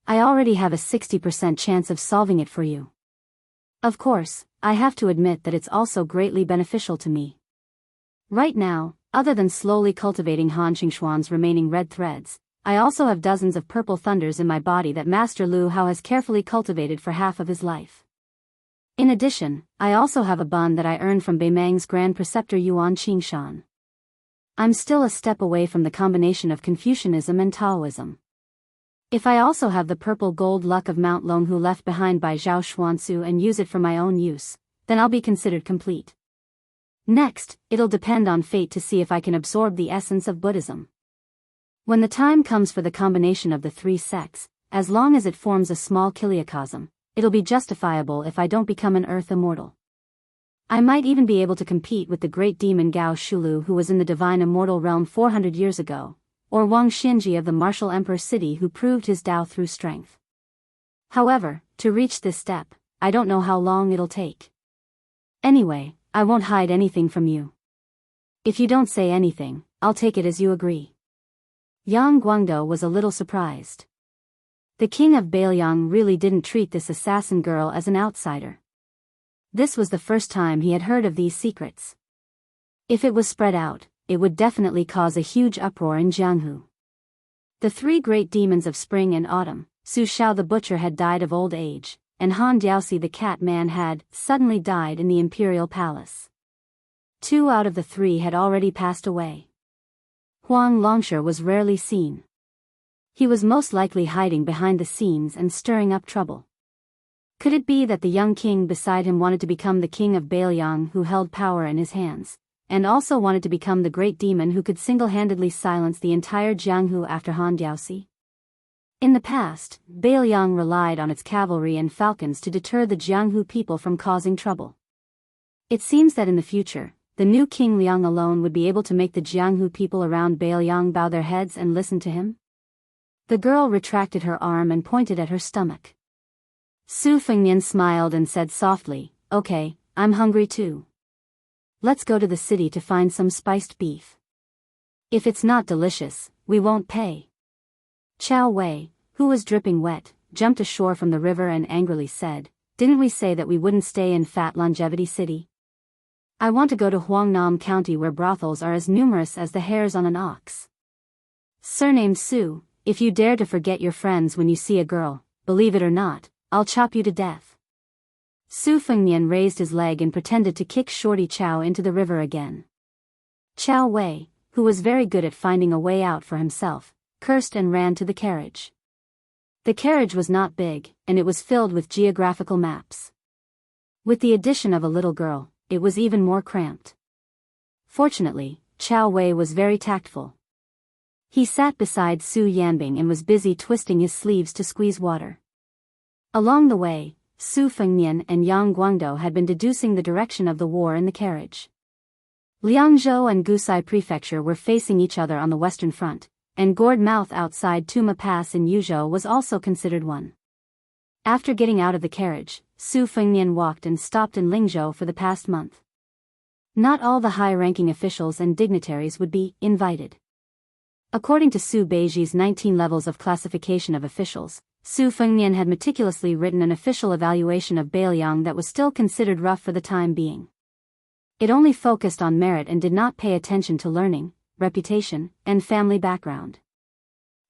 I already have a 60% chance of solving it for you. Of course, I have to admit that it's also greatly beneficial to me. Right now, other than slowly cultivating Han Xingxuan's remaining red threads, I also have dozens of purple thunders in my body that Master Lu Hao has carefully cultivated for half of his life. In addition, I also have a bun that I earned from Beimang's Grand Preceptor Yuan Qingshan. I'm still a step away from the combination of Confucianism and Taoism. If I also have the purple gold luck of Mount Longhu left behind by Zhao Xuansu and use it for my own use, then I'll be considered complete. Next, it'll depend on fate to see if I can absorb the essence of Buddhism. When the time comes for the combination of the 3 sects, as long as it forms a small kiliacosm, it'll be justifiable if I don't become an earth immortal. I might even be able to compete with the great demon Gao Shulu who was in the divine immortal realm 400 years ago, or Wang Xinji of the martial emperor city who proved his Tao through strength. However, to reach this step, I don't know how long it'll take. Anyway, I won't hide anything from you. If you don't say anything, I'll take it as you agree." Yang Guangdou was a little surprised. The king of Bailiang really didn't treat this assassin girl as an outsider. This was the first time he had heard of these secrets. If it was spread out, it would definitely cause a huge uproar in Jianghu. The 3 great demons of spring and autumn, Su Xiao the butcher had died of old age, and Han Diaoxi the cat man had suddenly died in the imperial palace. 2 out of the 3 had already passed away. Huang Longshe was rarely seen. He was most likely hiding behind the scenes and stirring up trouble. Could it be that the young king beside him wanted to become the king of Bailiang who held power in his hands, and also wanted to become the great demon who could single-handedly silence the entire Jianghu after Han Diaoxi? In the past, Bailiang relied on its cavalry and falcons to deter the Jianghu people from causing trouble. It seems that in the future, the new King Liang alone would be able to make the Jianghu people around Bailiang bow their heads and listen to him? The girl retracted her arm and pointed at her stomach. Su Fengnian smiled and said softly, "Okay, I'm hungry too. Let's go to the city to find some spiced beef. If it's not delicious, we won't pay." Qiao Wei, who was dripping wet, jumped ashore from the river and angrily said, "Didn't we say that we wouldn't stay in Fat Longevity City? I want to go to Huangnam County where brothels are as numerous as the hairs on an ox." Surnamed Su, if you dare to forget your friends when you see a girl, believe it or not, I'll chop you to death. Su Fengnian raised his leg and pretended to kick Shorty Chow into the river again. Qiao Wei, who was very good at finding a way out for himself, cursed and ran to the carriage. The carriage was not big, and it was filled with geographical maps. With the addition of a little girl, it was even more cramped. Fortunately, Qiao Wei was very tactful. He sat beside Su Yanbing and was busy twisting his sleeves to squeeze water. Along the way, Su Fengnian and Yang Guangdou had been deducing the direction of the war in the carriage. Liangzhou and Gusai Prefecture were facing each other on the western front, and Gourd Mouth outside Tuma Pass in Yuzhou was also considered one. After getting out of the carriage, Su Fengnian walked and stopped in Lingzhou for the past month. Not all the high-ranking officials and dignitaries would be invited. According to Su Beiji's 19 levels of classification of officials, Su Fengnian had meticulously written an official evaluation of Beiliang that was still considered rough for the time being. It only focused on merit and did not pay attention to learning, reputation, and family background.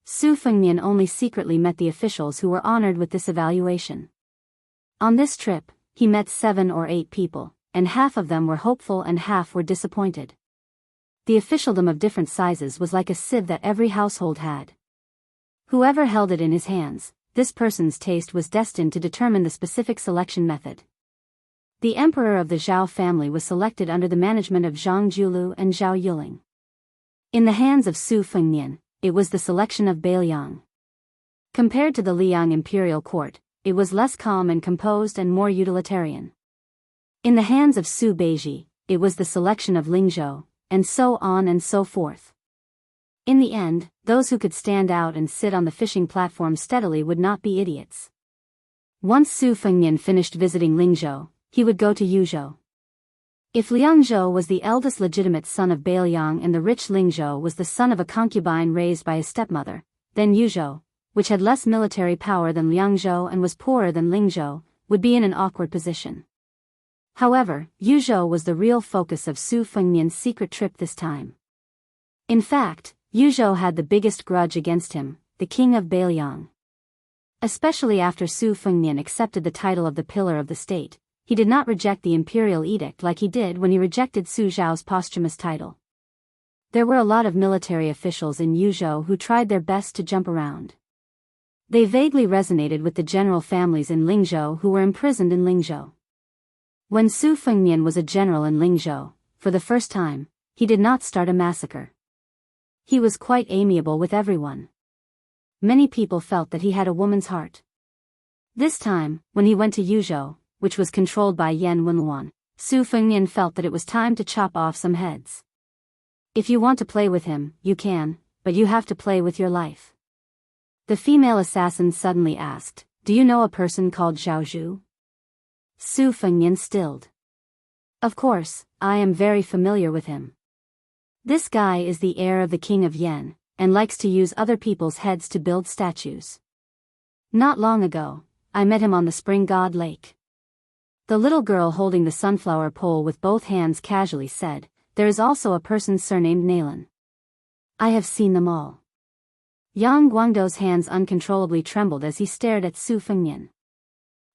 Su Fengnian only secretly met the officials who were honored with this evaluation. On this trip, he met 7 or 8 people, and half of them were hopeful and half were disappointed. The officialdom of different sizes was like a sieve that every household had. Whoever held it in his hands, this person's taste was destined to determine the specific selection method. The emperor of the Zhao family was selected under the management of Zhang Julu and Zhao Yuling. In the hands of Su Fengnian, it was the selection of Beiliang. Compared to the Liang imperial court, it was less calm and composed and more utilitarian. In the hands of Su Beiji, it was the selection of Lingzhou, and so on and so forth. In the end, those who could stand out and sit on the fishing platform steadily would not be idiots. Once Su Fengnian finished visiting Lingzhou, he would go to Yuzhou. If Liangzhou was the eldest legitimate son of Beiliang and the rich Lingzhou was the son of a concubine raised by his stepmother, then Yuzhou, which had less military power than Liangzhou and was poorer than Lingzhou, would be in an awkward position. However, Yuzhou was the real focus of Su Fengnian's secret trip this time. In fact, Yuzhou had the biggest grudge against him, the king of Beiliang. Especially after Su Fengnian accepted the title of the pillar of the state, he did not reject the imperial edict like he did when he rejected Su Zhao's posthumous title. There were a lot of military officials in Yuzhou who tried their best to jump around. They vaguely resonated with the general families in Lingzhou who were imprisoned in Lingzhou. When Su Fengnian was a general in Lingzhou, for the first time, he did not start a massacre. He was quite amiable with everyone. Many people felt that he had a woman's heart. This time, when he went to Yuzhou, which was controlled by Yan Wenluan, Su Fengnian felt that it was time to chop off some heads. If you want to play with him, you can, but you have to play with your life. The female assassin suddenly asked, "Do you know a person called Zhao Zhu?" Su Fengnian stilled. "Of course, I am very familiar with him. This guy is the heir of the king of Yan, and likes to use other people's heads to build statues. Not long ago, I met him on the Spring God Lake." The little girl holding the sunflower pole with both hands casually said, "There is also a person surnamed Nalan. I have seen them all." Yang Guangdou's hands uncontrollably trembled as he stared at Su Fengnian.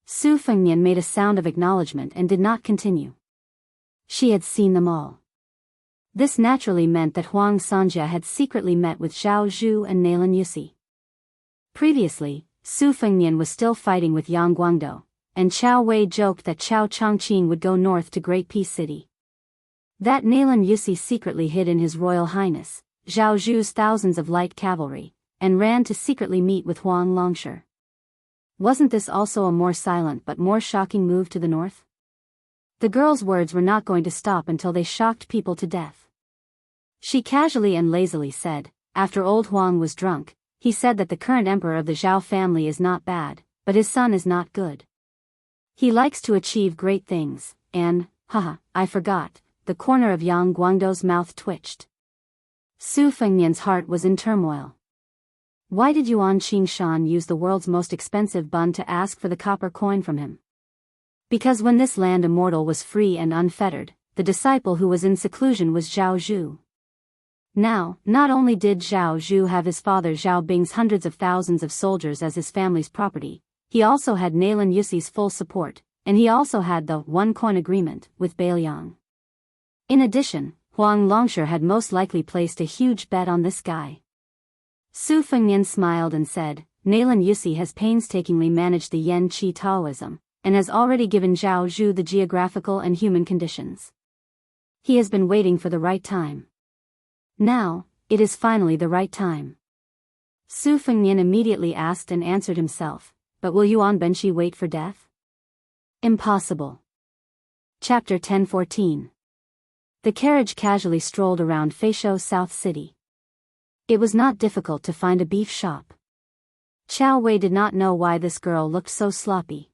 Su Fengnian made a sound of acknowledgement and did not continue. She had seen them all. This naturally meant that Huang Sanjia had secretly met with Zhao Zhu and Nalan Yusi. Previously, Su Fengnian was still fighting with Yang Guangdou, and Chao Wei joked that Chao Chongqing would go north to Great Peace City. That Nalan Yusi secretly hid in His Royal Highness, Zhao Zhu's thousands of light cavalry, and ran to secretly meet with Huang Longsher. Wasn't this also a more silent but more shocking move to the north? The girl's words were not going to stop until they shocked people to death. She casually and lazily said, after old Huang was drunk, he said that the current emperor of the Zhao family is not bad, but his son is not good. He likes to achieve great things, and, haha, I forgot, the corner of Yang Guangdou's mouth twitched. Su Fengnian's heart was in turmoil. Why did Yuan Qingshan use the world's most expensive bun to ask for the copper coin from him? Because when this land immortal was free and unfettered, the disciple who was in seclusion was Zhao Zhu. Now, not only did Zhao Zhu have his father Zhao Bing's hundreds of thousands of soldiers as his family's property, he also had Nalan Yusi's full support, and he also had the one-coin agreement with Beiliang. In addition, Huang Longsher had most likely placed a huge bet on this guy. Su Fengnian smiled and said, Nalan Yusi has painstakingly managed the Yan Qi Taoism, and has already given Zhao Zhu the geographical and human conditions. He has been waiting for the right time. Now, it is finally the right time. Su Fengnian immediately asked and answered himself, but will Yuan Benshi wait for death? Impossible. Chapter 1014. The carriage casually strolled around Feisho South City. It was not difficult to find a beef shop. Chao Wei did not know why this girl looked so sloppy.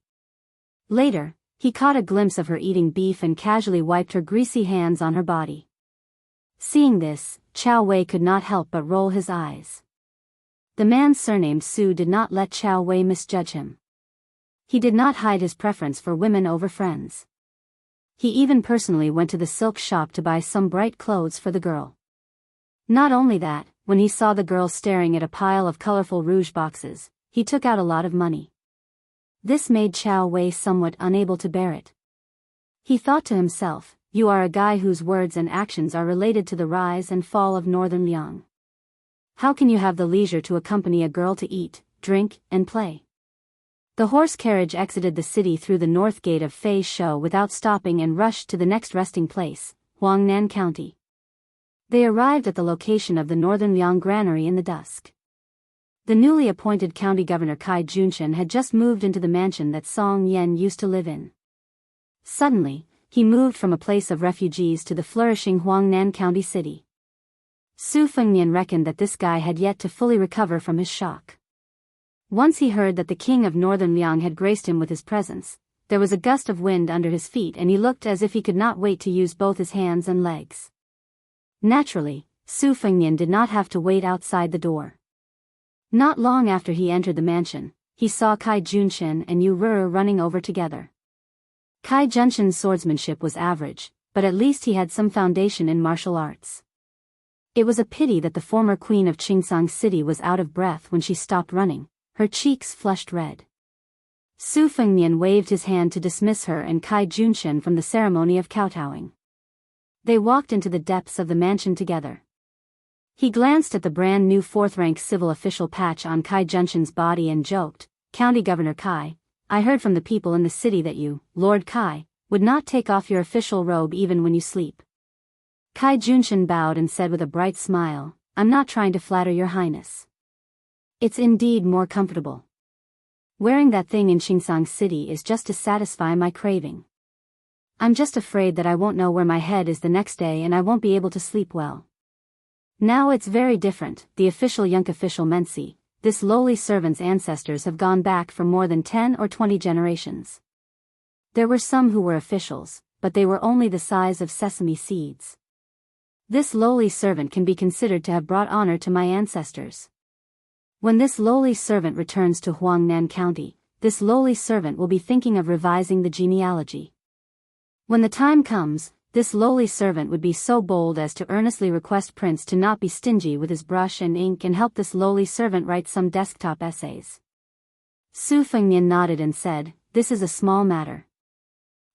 Later, he caught a glimpse of her eating beef and casually wiped her greasy hands on her body. Seeing this, Chao Wei could not help but roll his eyes. The man surnamed Su did not let Chao Wei misjudge him. He did not hide his preference for women over friends. He even personally went to the silk shop to buy some bright clothes for the girl. Not only that, when he saw the girl staring at a pile of colorful rouge boxes, he took out a lot of money. This made Chao Wei somewhat unable to bear it. He thought to himself, you are a guy whose words and actions are related to the rise and fall of Northern Liang. How can you have the leisure to accompany a girl to eat, drink, and play? The horse carriage exited the city through the north gate of Feisho without stopping and rushed to the next resting place, Huangnan County. They arrived at the location of the Northern Liang granary in the dusk. The newly appointed county governor Kai Junshan had just moved into the mansion that Song Yen used to live in. Suddenly, he moved from a place of refugees to the flourishing Huangnan County city. Su Fengnian reckoned that this guy had yet to fully recover from his shock. Once he heard that the king of Northern Liang had graced him with his presence, there was a gust of wind under his feet and he looked as if he could not wait to use both his hands and legs. Naturally, Su Fengnian did not have to wait outside the door. Not long after he entered the mansion, he saw Kai Junshan and Yu Ruru running over together. Kai Junshan's swordsmanship was average, but at least he had some foundation in martial arts. It was a pity that the former queen of Qingsang City was out of breath when she stopped running, her cheeks flushed red. Su Fengnian waved his hand to dismiss her and Kai Junshan from the ceremony of kowtowing. They walked into the depths of the mansion together. He glanced at the brand new fourth-rank civil official patch on Kai Junshan's body and joked, County Governor Kai, I heard from the people in the city that you, Lord Kai, would not take off your official robe even when you sleep. Kai Junshan bowed and said with a bright smile, I'm not trying to flatter your highness. It's indeed more comfortable. Wearing that thing in Qingsang City is just to satisfy my craving. I'm just afraid that I won't know where my head is the next day and I won't be able to sleep well. Now it's very different, the official young official Mensi, this lowly servant's ancestors have gone back for more than 10 or 20 generations. There were some who were officials, but they were only the size of sesame seeds. This lowly servant can be considered to have brought honor to my ancestors. When this lowly servant returns to Huangnan County, this lowly servant will be thinking of revising the genealogy. When the time comes, this lowly servant would be so bold as to earnestly request Prince to not be stingy with his brush and ink and help this lowly servant write some desktop essays. Su Fengnian nodded and said, this is a small matter.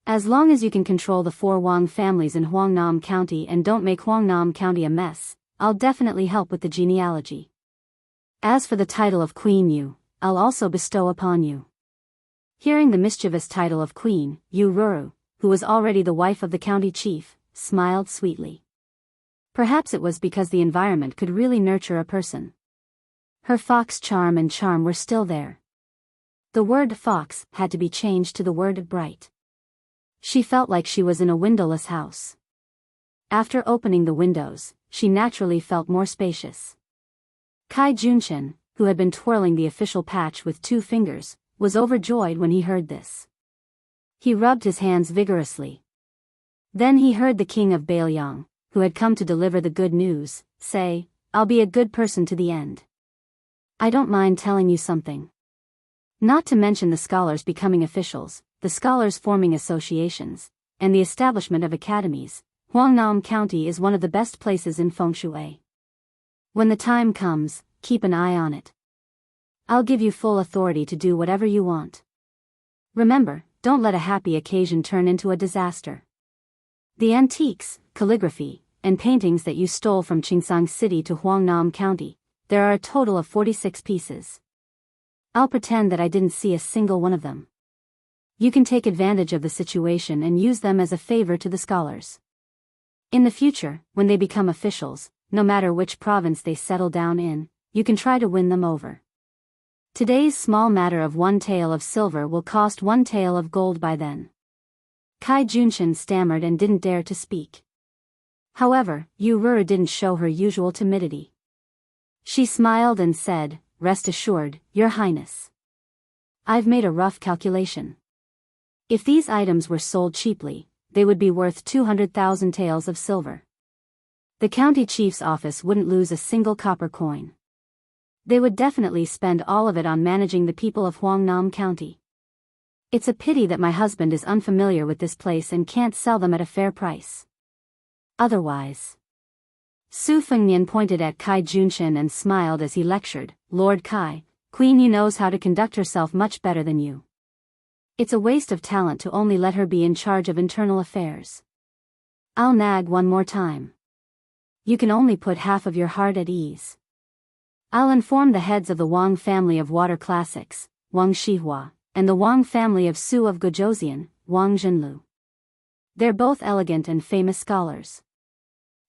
As long as you can control the 4 Wang families in Huangnam County and don't make Huangnam County a mess, I'll definitely help with the genealogy. As for the title of Queen Yu, I'll also bestow upon you. Hearing the mischievous title of Queen, Yu Ruru, who was already the wife of the county chief, smiled sweetly. Perhaps it was because the environment could really nurture a person. Her fox charm and charm were still there. The word fox had to be changed to the word bright. She felt like she was in a windowless house. After opening the windows, she naturally felt more spacious. Kai Junshan, who had been twirling the official patch with 2 fingers, was overjoyed when he heard this. He rubbed his hands vigorously. Then he heard the king of Bailiang, who had come to deliver the good news, say, I'll be a good person to the end. I don't mind telling you something. Not to mention the scholars becoming officials, the scholars forming associations, and the establishment of academies, Huangnam County is one of the best places in Fengshui. When the time comes, keep an eye on it. I'll give you full authority to do whatever you want. Remember, don't let a happy occasion turn into a disaster. The antiques, calligraphy, and paintings that you stole from Qingsang City to Huangnam County, there are a total of 46 pieces. I'll pretend that I didn't see a single one of them. You can take advantage of the situation and use them as a favor to the scholars. In the future, when they become officials, no matter which province they settle down in, you can try to win them over. Today's small matter of 1 tael of silver will cost 1 tael of gold by then. Kai Junshin stammered and didn't dare to speak. However, Yu Ruru didn't show her usual timidity. She smiled and said, "Rest assured, Your Highness. I've made a rough calculation. If these items were sold cheaply, they would be worth 200,000 taels of silver. The county chief's office wouldn't lose a single copper coin. They would definitely spend all of it on managing the people of Huangnam County. It's a pity that my husband is unfamiliar with this place and can't sell them at a fair price. Otherwise." Su Fengnian pointed at Kai Junshin and smiled as he lectured, "Lord Kai, Queen Yu knows how to conduct herself much better than you. It's a waste of talent to only let her be in charge of internal affairs. I'll nag one more time. You can only put half of your heart at ease. I'll inform the heads of the Wang family of water classics, Wang Shihua, and the Wang family of Su of Guozhouzian, Wang Zhenlu. They're both elegant and famous scholars.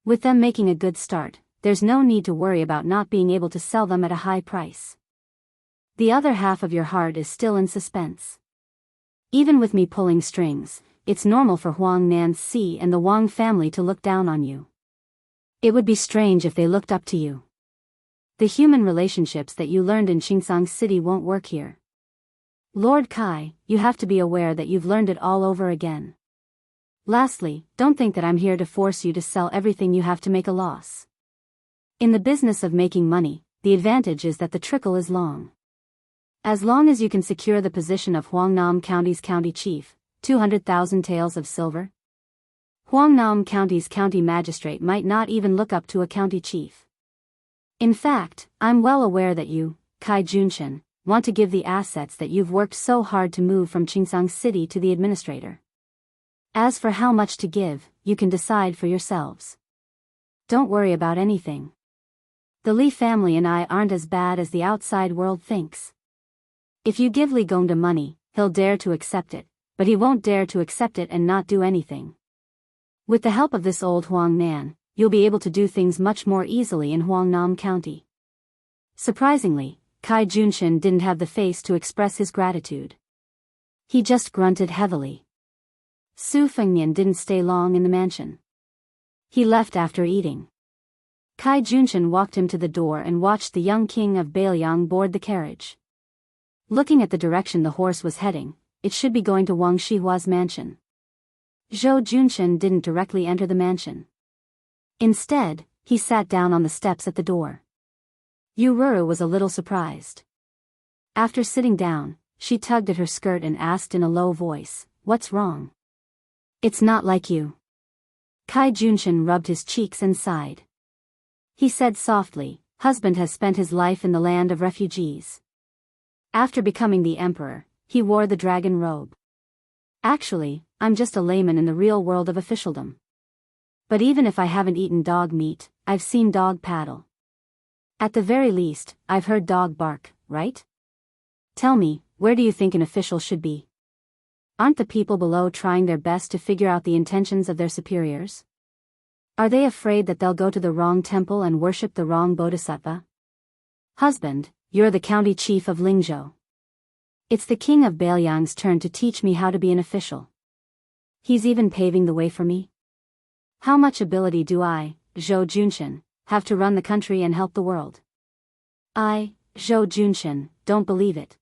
With them making a good start, there's no need to worry about not being able to sell them at a high price. The other half of your heart is still in suspense. Even with me pulling strings, it's normal for Huang Nancy and the Wang family to look down on you. It would be strange if they looked up to you. The human relationships that you learned in Qingsang City won't work here. Lord Kai, you have to be aware that you've learned it all over again. Lastly, don't think that I'm here to force you to sell everything you have to make a loss. In the business of making money, the advantage is that the trickle is long. As long as you can secure the position of Huangnam County's county chief, 200,000 taels of silver. Huangnam County's county magistrate might not even look up to a county chief. In fact, I'm well aware that you, Kai Junshin, want to give the assets that you've worked so hard to move from Qingsang City to the administrator. As for how much to give, you can decide for yourselves. Don't worry about anything. The Li family and I aren't as bad as the outside world thinks. If you give Li Gongda money, he'll dare to accept it, but he won't dare to accept it and not do anything. With the help of this old Huang Nan, you'll be able to do things much more easily in Huangnam County." Surprisingly, Kai Junshin didn't have the face to express his gratitude. He just grunted heavily. Su Fengnian didn't stay long in the mansion. He left after eating. Kai Junshin walked him to the door and watched the young king of Bailiang board the carriage. Looking at the direction the horse was heading, it should be going to Wang Shihua's mansion. Zhou Junshin didn't directly enter the mansion. Instead, he sat down on the steps at the door. Yu Ruru was a little surprised. After sitting down, she tugged at her skirt and asked in a low voice, "What's wrong?" "It's not like you." Kai Junshin rubbed his cheeks and sighed. He said softly, "Husband has spent his life in the land of refugees. After becoming the emperor, he wore the dragon robe. Actually, I'm just a layman in the real world of officialdom. But even if I haven't eaten dog meat, I've seen dog paddle. At the very least, I've heard dog bark, right? Tell me, where do you think an official should be? Aren't the people below trying their best to figure out the intentions of their superiors? Are they afraid that they'll go to the wrong temple and worship the wrong bodhisattva? Husband, you're the county chief of Lingzhou. It's the king of Bailiang's turn to teach me how to be an official. He's even paving the way for me. How much ability do I, Zhou Junshin, have to run the country and help the world? I, Zhou Junshin, don't believe it.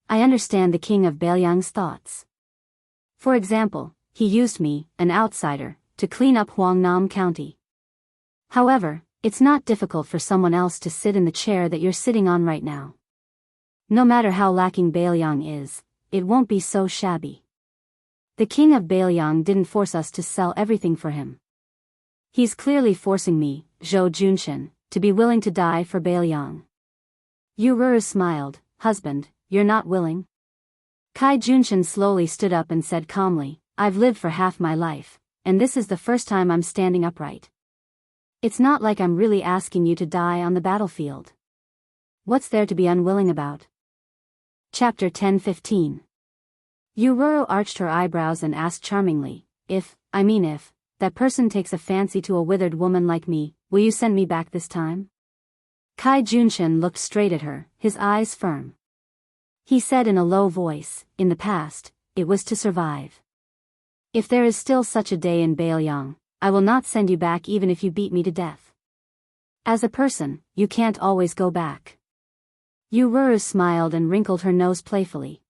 I understand the king of Bailiang's thoughts. For example, he used me, an outsider, to clean up Huangnam County. However, it's not difficult for someone else to sit in the chair that you're sitting on right now. No matter how lacking Bailiang is, it won't be so shabby. The king of Bailiang didn't force us to sell everything for him. He's clearly forcing me, Zhou Junshin, to be willing to die for Bailiang." Yu Ruru smiled, "Husband, you're not willing?" Kai Junshin slowly stood up and said calmly, "I've lived for half my life, and this is the first time I'm standing upright. It's not like I'm really asking you to die on the battlefield. What's there to be unwilling about?" Chapter 10:15. Yu Ruru arched her eyebrows and asked charmingly, if that person takes a fancy to a withered woman like me, will you send me back this time?" Kai Junshin looked straight at her, his eyes firm. He said in a low voice, in the past, it was to survive. If there is still such a day in Baelyang, I will not send you back even if you beat me to death. As a person, you can't always go back. Yururu smiled and wrinkled her nose playfully.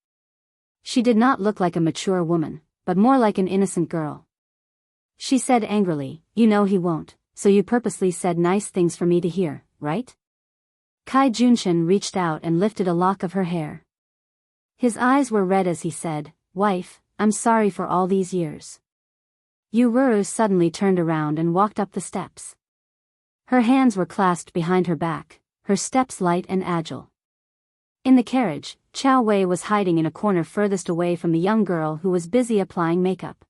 She did not look like a mature woman, but more like an innocent girl. She said angrily, you know he won't, so you purposely said nice things for me to hear, right? Kai Junshin reached out and lifted a lock of her hair. His eyes were red as he said, wife, I'm sorry for all these years. Yururu suddenly turned around and walked up the steps. Her hands were clasped behind her back, her steps light and agile. In the carriage, Chao Wei was hiding in a corner furthest away from the young girl who was busy applying makeup.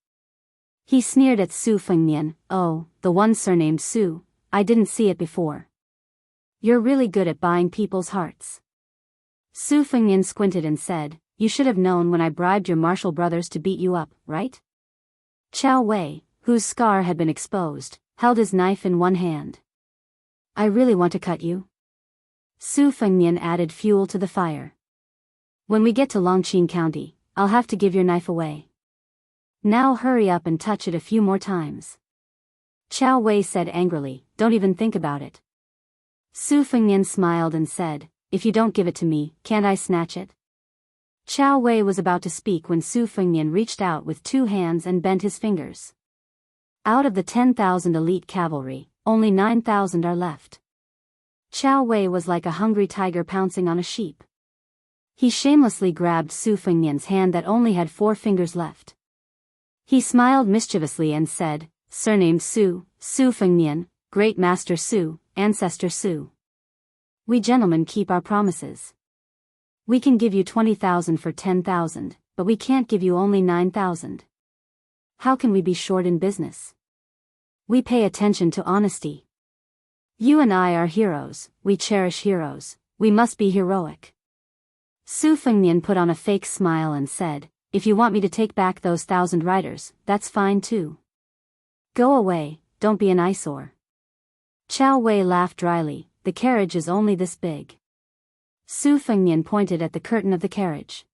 He sneered at Su Fengnian, oh, the one surnamed Su, I didn't see it before. You're really good at buying people's hearts. Su Fengnian squinted and said, you should have known when I bribed your martial brothers to beat you up, right? Chao Wei, whose scar had been exposed, held his knife in one hand. I really want to cut you. Su Fengnian added fuel to the fire. When we get to Longqing County, I'll have to give your knife away. Now hurry up and touch it a few more times. Chao Wei said angrily, don't even think about it. Su Fengnian smiled and said, if you don't give it to me, can't I snatch it? Chao Wei was about to speak when Su Fengnian reached out with 2 hands and bent his fingers. Out of the 10,000 elite cavalry, only 9,000 are left. Chao Wei was like a hungry tiger pouncing on a sheep. He shamelessly grabbed Su Fengnian's hand that only had 4 fingers left. He smiled mischievously and said, surnamed Su, Su Fengnian, Great Master Su, Ancestor Su. We gentlemen keep our promises. We can give you 20,000 for 10,000, but we can't give you only 9,000. How can we be short in business? We pay attention to honesty. You and I are heroes, we cherish heroes, we must be heroic. Su Fengnian put on a fake smile and said, if you want me to take back those 1,000 riders, that's fine too. Go away, don't be an eyesore. Chao Wei laughed dryly, the carriage is only this big. Su Fengnian pointed at the curtain of the carriage.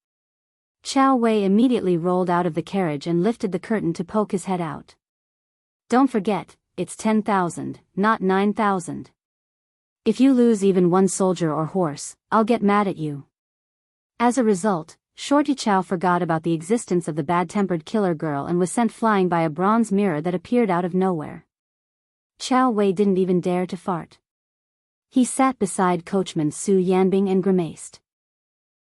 Chao Wei immediately rolled out of the carriage and lifted the curtain to poke his head out. Don't forget, it's 10,000, not 9,000. If you lose even one soldier or horse, I'll get mad at you. As a result, Shorty Chow forgot about the existence of the bad-tempered killer girl and was sent flying by a bronze mirror that appeared out of nowhere. Chao Wei didn't even dare to fart. He sat beside coachman Su Yanbing and grimaced.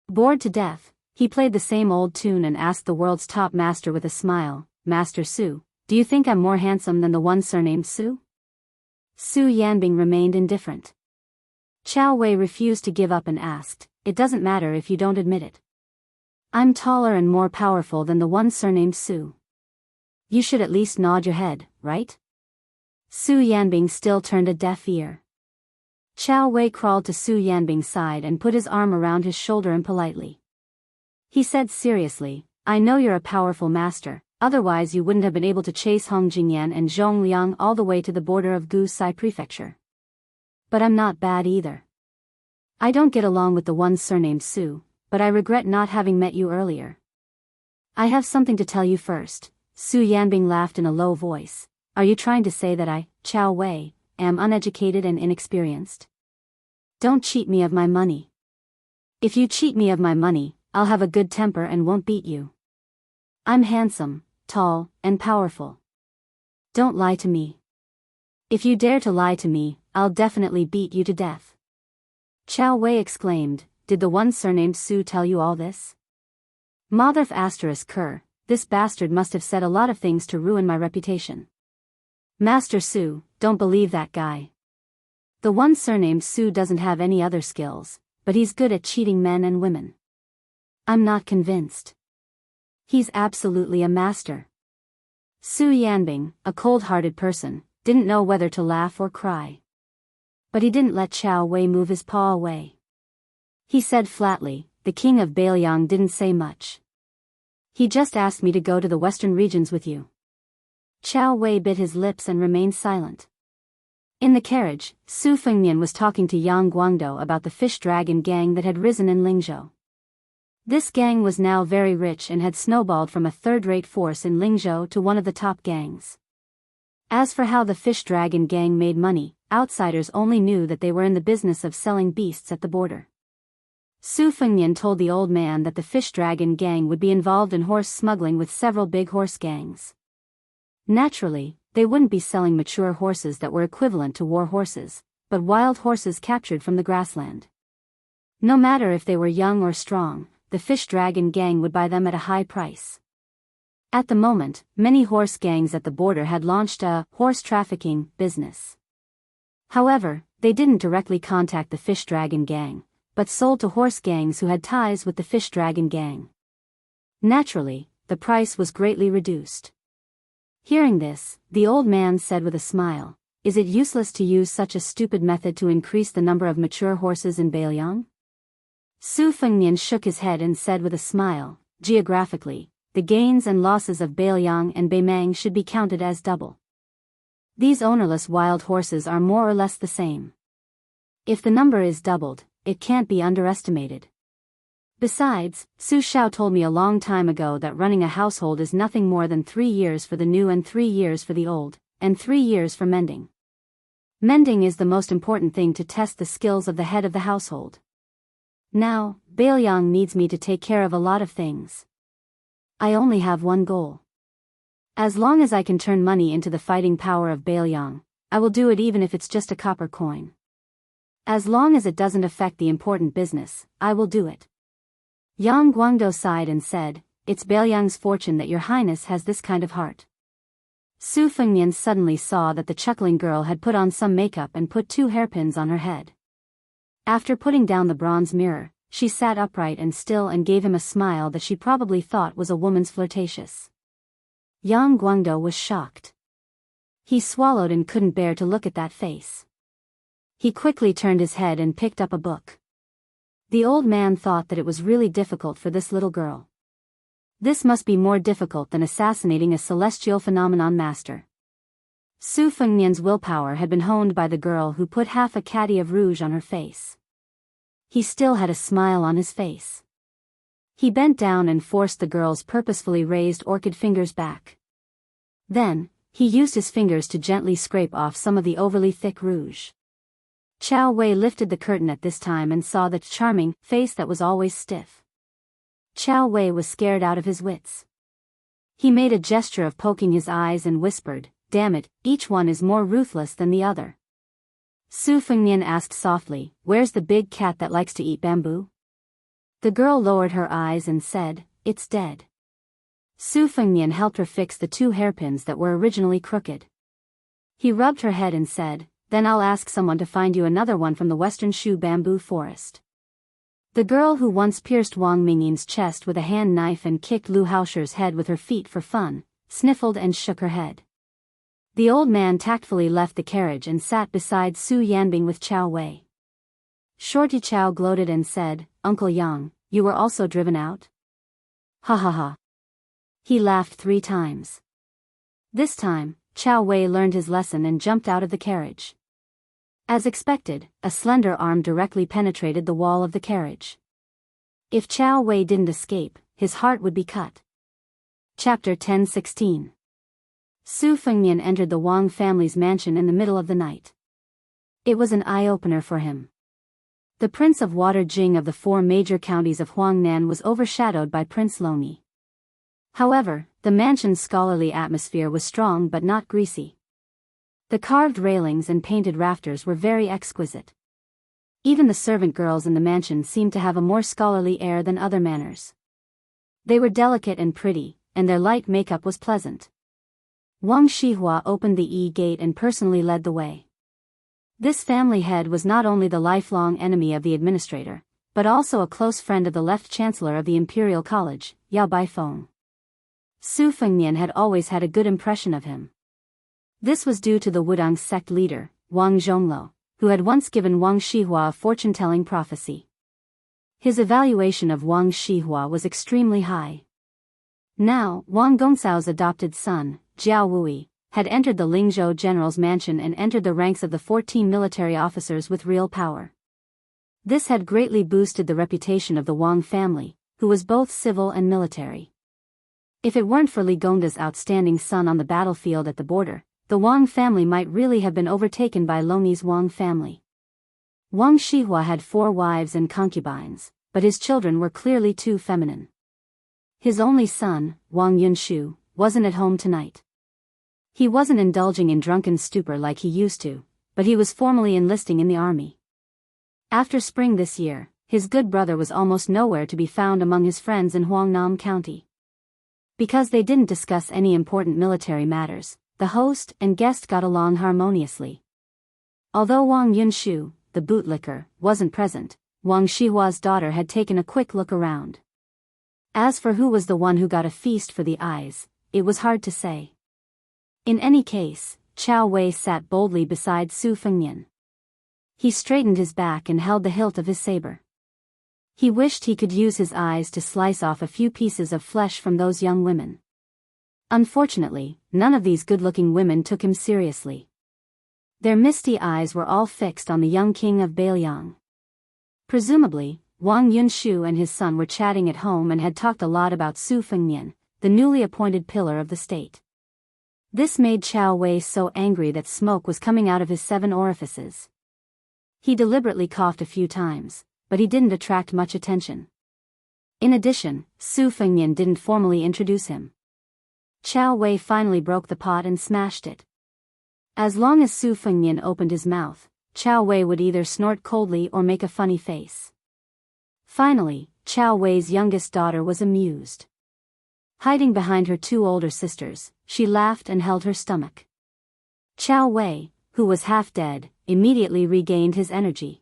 Bored to death, he played the same old tune and asked the world's top master with a smile, Master Su, do you think I'm more handsome than the one surnamed Su? Su Yanbing remained indifferent. Chao Wei refused to give up and asked, it doesn't matter if you don't admit it. I'm taller and more powerful than the one surnamed Su. You should at least nod your head, right? Su Yanbing still turned a deaf ear. Chao Wei crawled to Su Yanbing's side and put his arm around his shoulder impolitely. He said seriously, I know you're a powerful master, otherwise you wouldn't have been able to chase Hong Jingyan and Zhong Liang all the way to the border of Gusai Prefecture. But I'm not bad either. I don't get along with the one surnamed Su, but I regret not having met you earlier. I have something to tell you first. Su Yanbing laughed in a low voice. Are you trying to say that I, Chao Wei, am uneducated and inexperienced? Don't cheat me of my money. If you cheat me of my money, I'll have a good temper and won't beat you. I'm handsome, tall, and powerful. Don't lie to me. If you dare to lie to me, I'll definitely beat you to death. Chao Wei exclaimed, did the one surnamed Su tell you all this? Motherf asterisk Ker, this bastard must have said a lot of things to ruin my reputation. Master Su, don't believe that guy. The one surnamed Su doesn't have any other skills, but he's good at cheating men and women. I'm not convinced. He's absolutely a master. Su Yanbing, a cold-hearted person, didn't know whether to laugh or cry. But he didn't let Chao Wei move his paw away. He said flatly, the king of Baelyang didn't say much. He just asked me to go to the western regions with you. Chao Wei bit his lips and remained silent. In the carriage, Su Fengnian was talking to Yang Guangdou about the fish dragon gang that had risen in Lingzhou. This gang was now very rich and had snowballed from a third-rate force in Lingzhou to one of the top gangs. As for how the fish dragon gang made money, outsiders only knew that they were in the business of selling beasts at the border. Su Fengnian told the old man that the fish dragon gang would be involved in horse smuggling with several big horse gangs. Naturally, they wouldn't be selling mature horses that were equivalent to war horses, but wild horses captured from the grassland. No matter if they were young or strong, the fish dragon gang would buy them at a high price. At the moment, many horse gangs at the border had launched a horse trafficking business. However, they didn't directly contact the fish dragon gang, but sold to horse gangs who had ties with the fish dragon gang. Naturally, the price was greatly reduced. Hearing this, the old man said with a smile, "Is it useless to use such a stupid method to increase the number of mature horses in Beiliang?" Su Fengnian shook his head and said with a smile, "Geographically, the gains and losses of Beiliang and Beimang should be counted as double. These ownerless wild horses are more or less the same. If the number is doubled, it can't be underestimated. Besides, Su Xiao told me a long time ago that running a household is nothing more than 3 years for the new and 3 years for the old, and 3 years for mending. Mending is the most important thing to test the skills of the head of the household. Now, Beiliang needs me to take care of a lot of things. I only have one goal. As long as I can turn money into the fighting power of Beiliang, I will do it even if it's just a copper coin. As long as it doesn't affect the important business, I will do it." Yang Guangdou sighed and said, "It's Beiliang's fortune that your highness has this kind of heart." Su Fengnian suddenly saw that the chuckling girl had put on some makeup and put 2 hairpins on her head. After putting down the bronze mirror, she sat upright and still and gave him a smile that she probably thought was a woman's flirtatious. Yang Guangdou was shocked. He swallowed and couldn't bear to look at that face. He quickly turned his head and picked up a book. The old man thought that it was really difficult for this little girl. This must be more difficult than assassinating a celestial phenomenon master. Su Fengnian's willpower had been honed by the girl who put half a caddy of rouge on her face. He still had a smile on his face. He bent down and forced the girl's purposefully raised orchid fingers back. Then, he used his fingers to gently scrape off some of the overly thick rouge. Chao Wei lifted the curtain at this time and saw the charming face that was always stiff. Chao Wei was scared out of his wits. He made a gesture of poking his eyes and whispered, "Damn it, each one is more ruthless than the other." Su Fengnian asked softly, "Where's the big cat that likes to eat bamboo?" The girl lowered her eyes and said, "It's dead." Su Fengnian helped her fix the 2 hairpins that were originally crooked. He rubbed her head and said, "Then I'll ask someone to find you another one from the Western Shu bamboo forest." The girl who once pierced Wang Mingyin's chest with a hand knife and kicked Lu Haosher's head with her feet for fun, sniffled and shook her head. The old man tactfully left the carriage and sat beside Su Yanbing with Chao Wei. Shorty Chao gloated and said, "Uncle Yang, you were also driven out?" "Ha ha ha." He laughed 3 times. This time, Chao Wei learned his lesson and jumped out of the carriage. As expected, a slender arm directly penetrated the wall of the carriage. If Chao Wei didn't escape, his heart would be cut. Chapter 10:16. Su Fengnian entered the Wang family's mansion in the middle of the night. It was an eye-opener for him. The Prince of Water Jing of the 4 major counties of Huangnan was overshadowed by Prince Loni. However, the mansion's scholarly atmosphere was strong but not greasy. The carved railings and painted rafters were very exquisite. Even the servant girls in the mansion seemed to have a more scholarly air than other manners. They were delicate and pretty, and their light makeup was pleasant. Wang Shihua opened the gate and personally led the way. This family head was not only the lifelong enemy of the administrator, but also a close friend of the left chancellor of the Imperial College, Yao Baifeng. Su Fengnian had always had a good impression of him. This was due to the Wudang sect leader, Wang Zhonglo, who had once given Wang Shihua a fortune-telling prophecy. His evaluation of Wang Shihua was extremely high. Now, Wang Gongcao's adopted son, Jiao Wui, had entered the Lingzhou general's mansion and entered the ranks of the 14 military officers with real power. This had greatly boosted the reputation of the Wang family, who was both civil and military. If it weren't for Li Gongda's outstanding son on the battlefield at the border, the Wang family might really have been overtaken by Longyi's Wang family. Wang Shihua had 4 wives and concubines, but his children were clearly too feminine. His only son, Wang Yunshu, wasn't at home tonight. He wasn't indulging in drunken stupor like he used to, but he was formally enlisting in the army. After spring this year, his good brother was almost nowhere to be found among his friends in Huangnam County. Because they didn't discuss any important military matters, the host and guest got along harmoniously. Although Wang Yunshu, the bootlicker, wasn't present, Wang Shihua's daughter had taken a quick look around. As for who was the one who got a feast for the eyes, it was hard to say. In any case, Chao Wei sat boldly beside Su Fengnian. He straightened his back and held the hilt of his saber. He wished he could use his eyes to slice off a few pieces of flesh from those young women. Unfortunately, none of these good-looking women took him seriously. Their misty eyes were all fixed on the young king of Bailiang. Presumably, Wang Yunshu and his son were chatting at home and had talked a lot about Su Fengnian, the newly appointed pillar of the state. This made Chao Wei so angry that smoke was coming out of his 7 orifices. He deliberately coughed a few times, but he didn't attract much attention. In addition, Su Fengnian didn't formally introduce him. Chao Wei finally broke the pot and smashed it. As long as Su Fengnian opened his mouth, Chao Wei would either snort coldly or make a funny face. Finally, Chao Wei's youngest daughter was amused. Hiding behind her 2 older sisters, she laughed and held her stomach. Chao Wei, who was half dead, immediately regained his energy.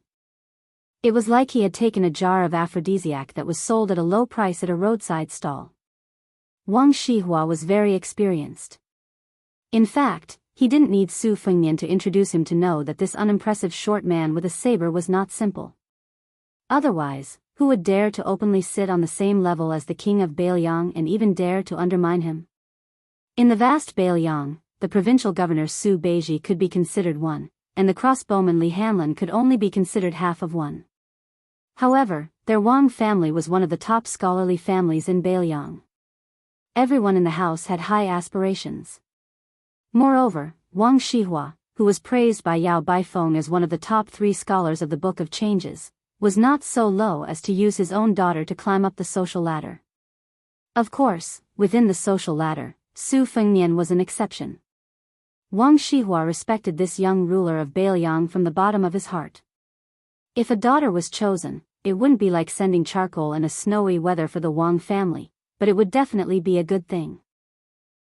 It was like he had taken a jar of aphrodisiac that was sold at a low price at a roadside stall. Wang Shihua was very experienced. In fact, he didn't need Su Fengnian to introduce him to know that this unimpressive short man with a saber was not simple. Otherwise, who would dare to openly sit on the same level as the king of Bailiang and even dare to undermine him? In the vast Bailiang, the provincial governor Su Beiji could be considered one, and the crossbowman Li Hanlin could only be considered half of one. However, their Wang family was one of the top scholarly families in Bailiang. Everyone in the house had high aspirations. Moreover, Wang Shihua, who was praised by Yao Baifeng as one of the top 3 scholars of the Book of Changes, was not so low as to use his own daughter to climb up the social ladder. Of course, within the social ladder, Su Fengnian was an exception. Wang Shihua respected this young ruler of Bailiang from the bottom of his heart. If a daughter was chosen, it wouldn't be like sending charcoal in a snowy weather for the Wang family, but it would definitely be a good thing.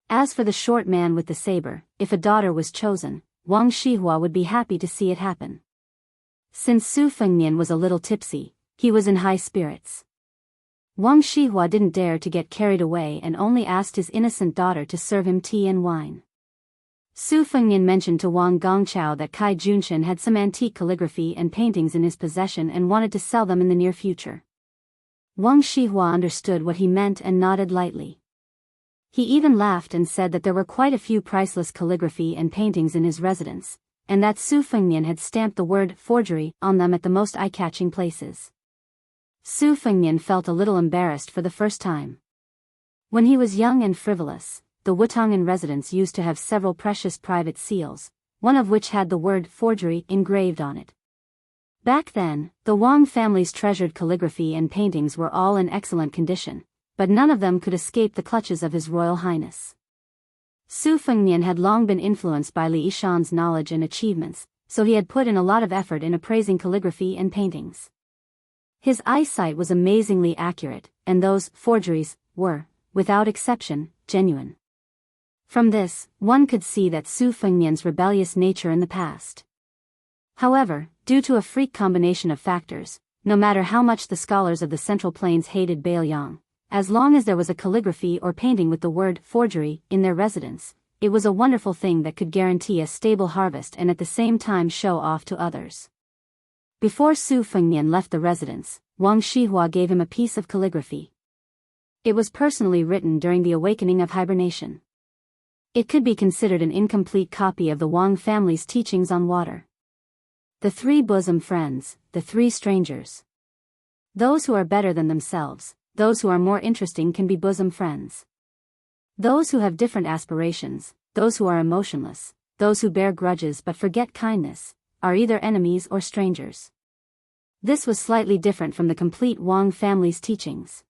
As for the short man with the saber, if a daughter was chosen, Wang Shihua would be happy to see it happen. Since Su Fengnian was a little tipsy, he was in high spirits. Wang Shihua didn't dare to get carried away and only asked his innocent daughter to serve him tea and wine. Su Fengnian mentioned to Wang Gongchao that Kai Junshan had some antique calligraphy and paintings in his possession and wanted to sell them in the near future. Wang Shihua understood what he meant and nodded lightly. He even laughed and said that there were quite a few priceless calligraphy and paintings in his residence, and that Su Fengnian had stamped the word forgery on them at the most eye-catching places. Su Fengnian felt a little embarrassed for the first time. When he was young and frivolous, the Wutongan residence used to have several precious private seals, one of which had the word forgery engraved on it. Back then, the Wang family's treasured calligraphy and paintings were all in excellent condition, but none of them could escape the clutches of His Royal Highness. Su Fengnian had long been influenced by Li Yishan's knowledge and achievements, so he had put in a lot of effort in appraising calligraphy and paintings. His eyesight was amazingly accurate, and those forgeries were, without exception, genuine. From this, one could see that Su Fengnian's rebellious nature in the past. However, due to a freak combination of factors, no matter how much the scholars of the Central Plains hated Bailiang, as long as there was a calligraphy or painting with the word forgery in their residence, it was a wonderful thing that could guarantee a stable harvest and at the same time show off to others. Before Su Fengnian left the residence, Wang Shihua gave him a piece of calligraphy. It was personally written during the awakening of hibernation. It could be considered an incomplete copy of the Wang family's teachings on water. The three bosom friends, the three strangers. Those who are better than themselves, those who are more interesting can be bosom friends. Those who have different aspirations, those who are emotionless, those who bear grudges but forget kindness, are either enemies or strangers. This was slightly different from the complete Wang family's teachings.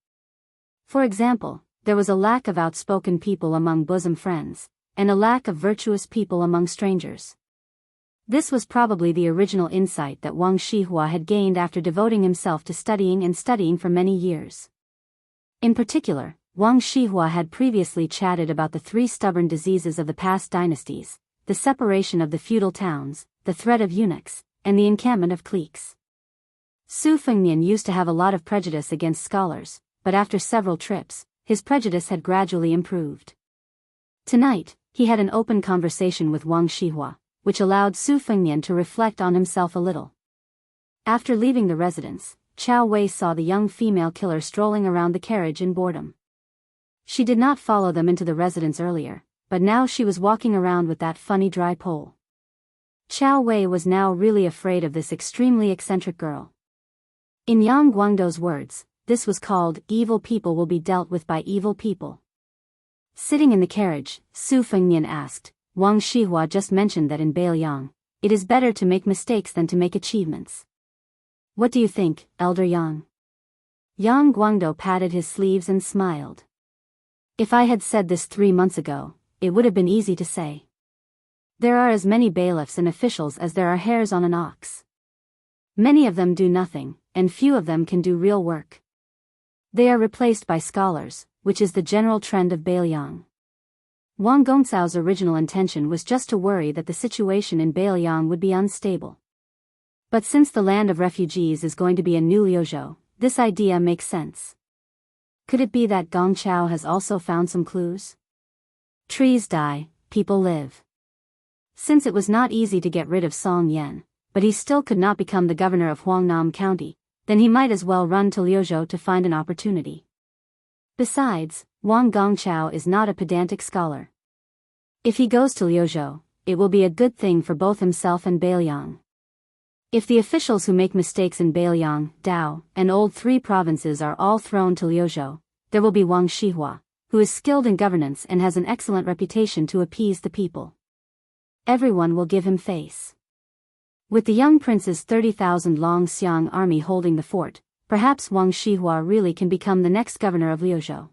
For example, there was a lack of outspoken people among bosom friends, and a lack of virtuous people among strangers. This was probably the original insight that Wang Shihua had gained after devoting himself to studying for many years. In particular, Wang Shihua had previously chatted about the three stubborn diseases of the past dynasties, the separation of the feudal towns, the threat of eunuchs, and the encampment of cliques. Su Fengnian used to have a lot of prejudice against scholars, but after several trips, his prejudice had gradually improved. Tonight, he had an open conversation with Wang Shihua, which allowed Su Fengnian to reflect on himself a little. After leaving the residence, Chao Wei saw the young female killer strolling around the carriage in boredom. She did not follow them into the residence earlier, but now she was walking around with that funny dry pole. Chao Wei was now really afraid of this extremely eccentric girl. In Yang Guangdou's words, this was called, evil people will be dealt with by evil people. Sitting in the carriage, Su Fengnian asked, Wang Shihua just mentioned that in Beiliang, it is better to make mistakes than to make achievements. What do you think, Elder Yang? Yang Guangdou patted his sleeves and smiled. If I had said this 3 months ago, it would have been easy to say. There are as many bailiffs and officials as there are hairs on an ox. Many of them do nothing, and few of them can do real work. They are replaced by scholars, which is the general trend of Beiliang. Wang Gongcao's original intention was just to worry that the situation in Beiliang would be unstable. But since the land of refugees is going to be a new Liuzhou, this idea makes sense. Could it be that Gongcao has also found some clues? Trees die, people live. Since it was not easy to get rid of Song Yan, but he still could not become the governor of Huangnam County, then he might as well run to Liuzhou to find an opportunity. Besides, Wang Gongcao is not a pedantic scholar. If he goes to Liuzhou, it will be a good thing for both himself and Beiliang. If the officials who make mistakes in Beiliang, Dao, and Old Three provinces are all thrown to Liuzhou, there will be Wang Shihua, who is skilled in governance and has an excellent reputation to appease the people. Everyone will give him face. With the young prince's 30,000 Long Xiang army holding the fort, perhaps Wang Shihua really can become the next governor of Liuzhou.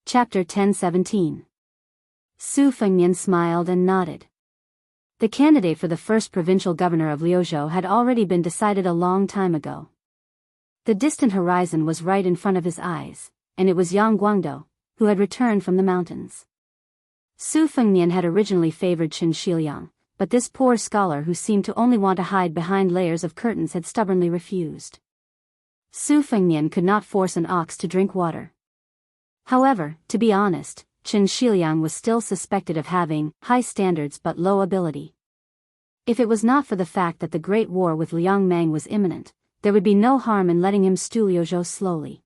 Chapter 10:17. Su Fengnian smiled and nodded. The candidate for the first provincial governor of Liuzhou had already been decided a long time ago. The distant horizon was right in front of his eyes, and it was Yang Guangdou, who had returned from the mountains. Su Fengnian had originally favored Qin Shiliang, but this poor scholar who seemed to only want to hide behind layers of curtains had stubbornly refused. Su Fengnian could not force an ox to drink water. However, to be honest, Qin Shiliang was still suspected of having high standards but low ability. If it was not for the fact that the Great War with Liang Mang was imminent, there would be no harm in letting him stew Liuzhou slowly.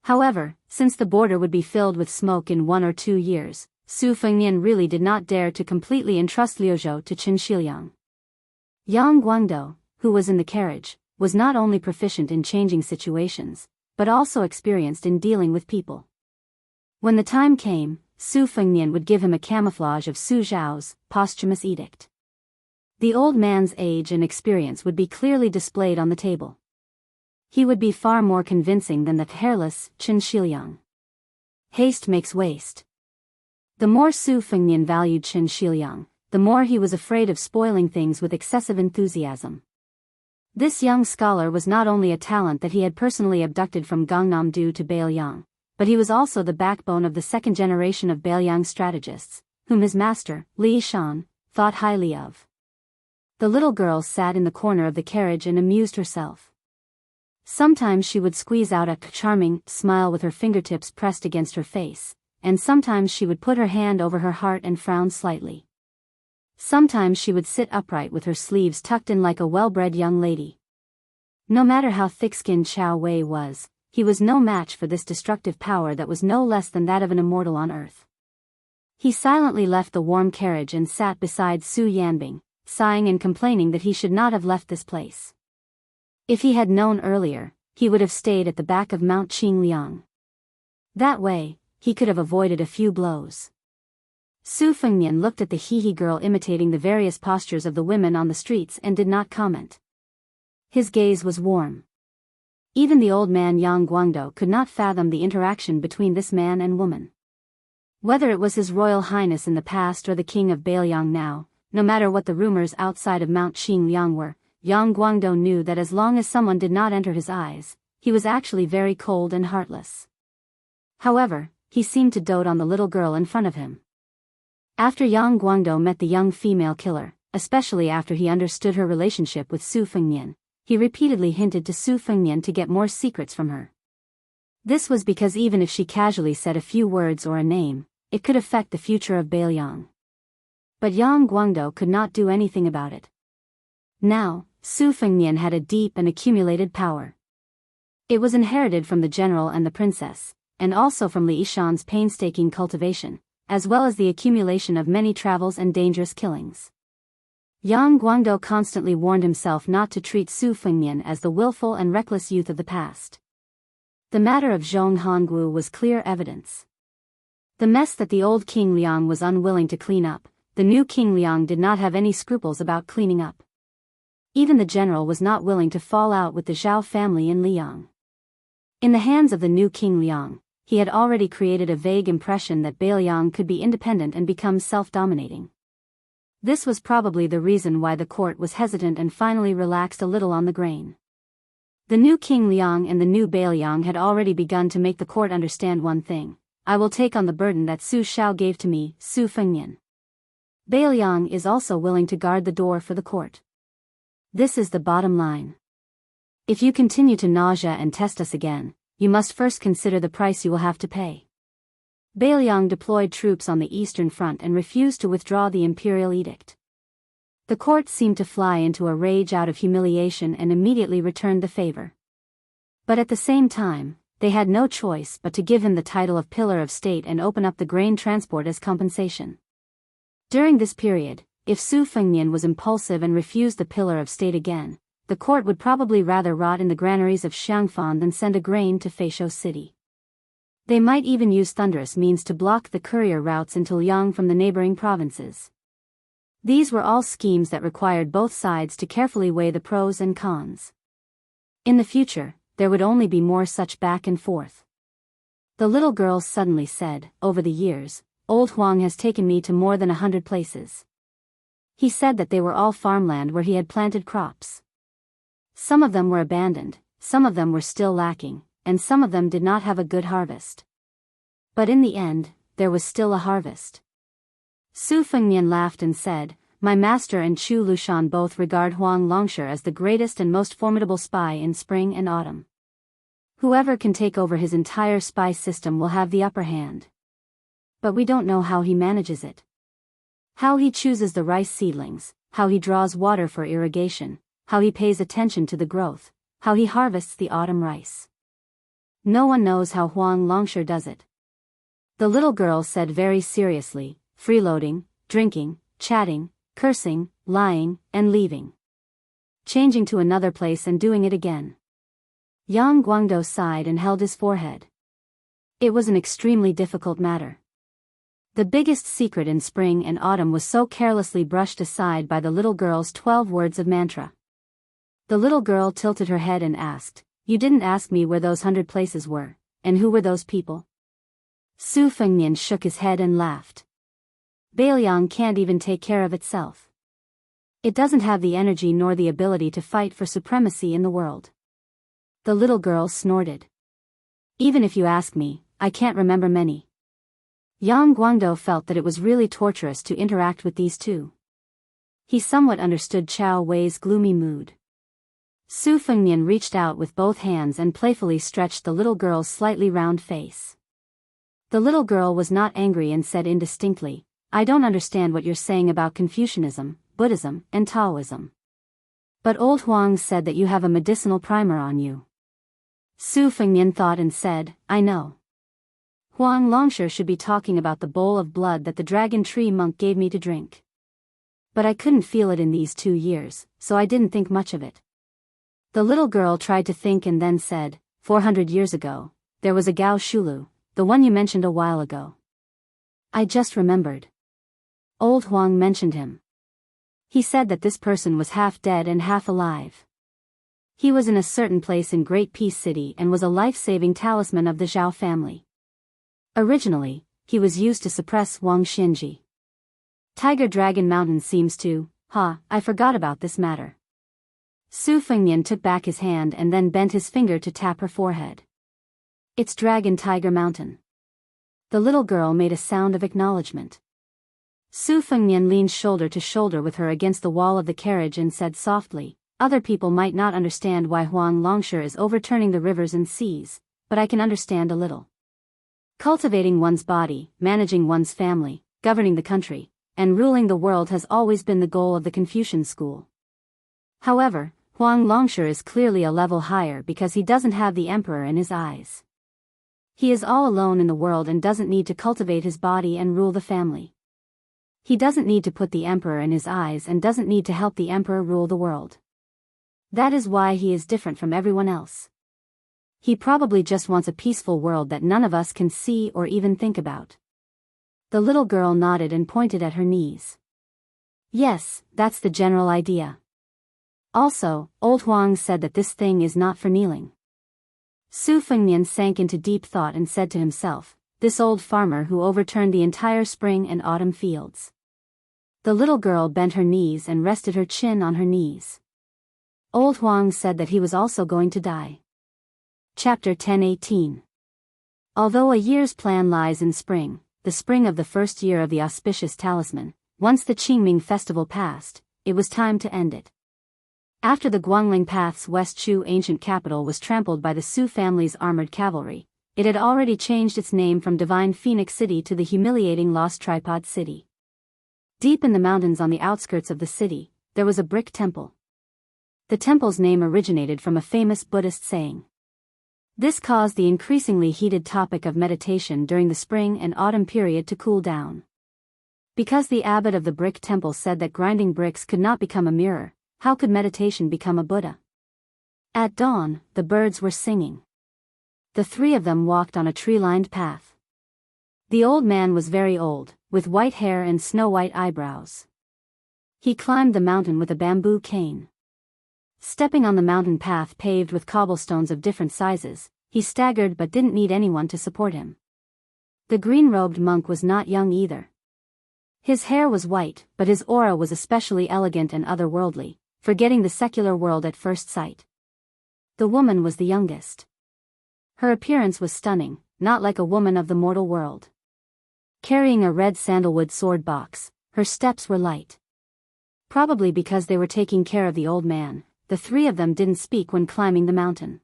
However, since the border would be filled with smoke in 1 or 2 years, Su Fengnian really did not dare to completely entrust Liuzhou to Qin Shiliang. Yang Guangdou, who was in the carriage, was not only proficient in changing situations, but also experienced in dealing with people. When the time came, Su Fengnian would give him a camouflage of Su Zhao's posthumous edict. The old man's age and experience would be clearly displayed on the table. He would be far more convincing than the hairless Qin Shiliang. Haste makes waste. The more Su Fengnian valued Qin Shiliang, the more he was afraid of spoiling things with excessive enthusiasm. This young scholar was not only a talent that he had personally abducted from Gangnam-do to Beiliang, but he was also the backbone of the second generation of Beiliang strategists, whom his master, Li Shan, thought highly of. The little girl sat in the corner of the carriage and amused herself. Sometimes she would squeeze out a charming smile with her fingertips pressed against her face, and sometimes she would put her hand over her heart and frown slightly. Sometimes she would sit upright with her sleeves tucked in like a well-bred young lady. No matter how thick-skinned Chao Wei was, he was no match for this destructive power that was no less than that of an immortal on earth. He silently left the warm carriage and sat beside Su Yanbing, sighing and complaining that he should not have left this place. If he had known earlier, he would have stayed at the back of Mount Qingliang. That way, he could have avoided a few blows. Su Fengnian looked at the Hehe girl imitating the various postures of the women on the streets and did not comment. His gaze was warm. Even the old man Yang Guangdou could not fathom the interaction between this man and woman. Whether it was His Royal Highness in the past or the King of Bailiang now, no matter what the rumors outside of Mount Qingliang were, Yang Guangdou knew that as long as someone did not enter his eyes, he was actually very cold and heartless. However, he seemed to dote on the little girl in front of him. After Yang Guangdou met the young female killer, especially after he understood her relationship with Su Fengnian, he repeatedly hinted to Su Fengnian to get more secrets from her. This was because even if she casually said a few words or a name, it could affect the future of Bailiang. But Yang Guangdou could not do anything about it. Now, Su Fengnian had a deep and accumulated power. It was inherited from the general and the princess, and also from Li Yishan's painstaking cultivation, as well as the accumulation of many travels and dangerous killings. Yang Guangdou constantly warned himself not to treat Su Fengnian as the willful and reckless youth of the past. The matter of Zhong Honggu was clear evidence. The mess that the old King Liang was unwilling to clean up, the new King Liang did not have any scruples about cleaning up. Even the general was not willing to fall out with the Zhao family in Liang. In the hands of the new King Liang, he had already created a vague impression that Bailiang could be independent and become self-dominating. This was probably the reason why the court was hesitant and finally relaxed a little on the grain. The new King Liang and the new Bailiang had already begun to make the court understand one thing: I will take on the burden that Su Shao gave to me, Su Fengnian. Bailiang is also willing to guard the door for the court. This is the bottom line. If you continue to nausea and test us again, you must first consider the price you will have to pay. Bailiang deployed troops on the Eastern Front and refused to withdraw the imperial edict. The court seemed to fly into a rage out of humiliation and immediately returned the favor. But at the same time, they had no choice but to give him the title of Pillar of State and open up the grain transport as compensation. During this period, if Su Fengnian was impulsive and refused the Pillar of State again, the court would probably rather rot in the granaries of Xiangfan than send a grain to Feishou City. They might even use thunderous means to block the courier routes into Liang from the neighboring provinces. These were all schemes that required both sides to carefully weigh the pros and cons. In the future, there would only be more such back and forth. The little girl suddenly said, "Over the years, old Huang has taken me to more than 100 places. He said that they were all farmland where he had planted crops. Some of them were abandoned, some of them were still lacking, and some of them did not have a good harvest. But in the end, there was still a harvest." Su Fengnian laughed and said, "My master and Chu Lushan both regard Huang Longshe as the greatest and most formidable spy in spring and autumn. Whoever can take over his entire spy system will have the upper hand. But we don't know how he manages it. How he chooses the rice seedlings, how he draws water for irrigation, how he pays attention to the growth, how he harvests the autumn rice. No one knows how Huang Longshe does it." The little girl said very seriously, "Freeloading, drinking, chatting, cursing, lying, and leaving. Changing to another place and doing it again." Yang Guangdou sighed and held his forehead. It was an extremely difficult matter. The biggest secret in spring and autumn was so carelessly brushed aside by the little girl's 12 words of mantra. The little girl tilted her head and asked, "You didn't ask me where those 100 places were, and who were those people?" Su Fengnian shook his head and laughed. "Bailiang can't even take care of itself. It doesn't have the energy nor the ability to fight for supremacy in the world." The little girl snorted. "Even if you ask me, I can't remember many." Yang Guangdou felt that it was really torturous to interact with these two. He somewhat understood Chao Wei's gloomy mood. Su Fengnian reached out with both hands and playfully stretched the little girl's slightly round face. The little girl was not angry and said indistinctly, "I don't understand what you're saying about Confucianism, Buddhism, and Taoism. But old Huang said that you have a medicinal primer on you." Su Fengnian thought and said, "I know. Huang Longshi should be talking about the bowl of blood that the dragon tree monk gave me to drink. But I couldn't feel it in these 2 years, so I didn't think much of it. The little girl tried to think and then said, 400 years ago, there was a Gao Shulu, the one you mentioned a while ago. I just remembered. Old Huang mentioned him. He said that this person was half dead and half alive. He was in a certain place in Great Peace City and was a life-saving talisman of the Zhao family. Originally, he was used to suppress Wang Xinji. Tiger Dragon Mountain seems to, I forgot about this matter. Su Fengnian took back his hand and then bent his finger to tap her forehead. It's Dragon Tiger Mountain. The little girl made a sound of acknowledgement. Su Fengnian leaned shoulder to shoulder with her against the wall of the carriage and said softly, other people might not understand why Huang Longshi is overturning the rivers and seas, but I can understand a little. Cultivating one's body, managing one's family, governing the country, and ruling the world has always been the goal of the Confucian school. However, Huang Longshi is clearly a level higher because he doesn't have the emperor in his eyes. He is all alone in the world and doesn't need to cultivate his body and rule the family. He doesn't need to put the emperor in his eyes and doesn't need to help the emperor rule the world. That is why he is different from everyone else. He probably just wants a peaceful world that none of us can see or even think about. The little girl nodded and pointed at her knees. Yes, that's the general idea. Also, old Huang said that this thing is not for kneeling. Su Fengnian sank into deep thought and said to himself, this old farmer who overturned the entire spring and autumn fields. The little girl bent her knees and rested her chin on her knees. Old Huang said that he was also going to die. Chapter 10:18. Although a year's plan lies in spring, the spring of the first year of the auspicious talisman, once the Qingming festival passed, it was time to end it. After the Guangling Path's West Chu ancient capital was trampled by the Su family's armored cavalry, it had already changed its name from Divine Phoenix City to the humiliating Lost Tripod City. Deep in the mountains on the outskirts of the city, there was a brick temple. The temple's name originated from a famous Buddhist saying. This caused the increasingly heated topic of meditation during the spring and autumn period to cool down. Because the abbot of the brick temple said that grinding bricks could not become a mirror, how could meditation become a Buddha? At dawn, the birds were singing. The three of them walked on a tree-lined path. The old man was very old, with white hair and snow-white eyebrows. He climbed the mountain with a bamboo cane. Stepping on the mountain path paved with cobblestones of different sizes, he staggered but didn't need anyone to support him. The green-robed monk was not young either. His hair was white, but his aura was especially elegant and otherworldly, forgetting the secular world at first sight. The woman was the youngest. Her appearance was stunning, not like a woman of the mortal world. Carrying a red sandalwood sword box, her steps were light. Probably because they were taking care of the old man, the three of them didn't speak when climbing the mountain.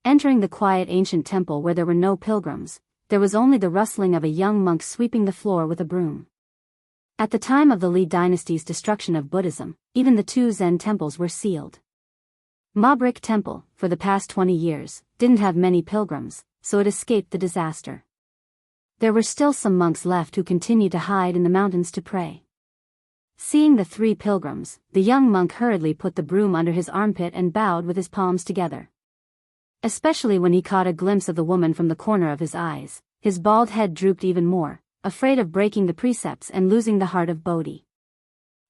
Entering the quiet ancient temple where there were no pilgrims, there was only the rustling of a young monk sweeping the floor with a broom. At the time of the Li dynasty's destruction of Buddhism, even the two Zen temples were sealed. Ma Brick Temple, for the past 20 years, didn't have many pilgrims, so it escaped the disaster. There were still some monks left who continued to hide in the mountains to pray. Seeing the three pilgrims, the young monk hurriedly put the broom under his armpit and bowed with his palms together. Especially when he caught a glimpse of the woman from the corner of his eyes, his bald head drooped even more, afraid of breaking the precepts and losing the heart of Bodhi.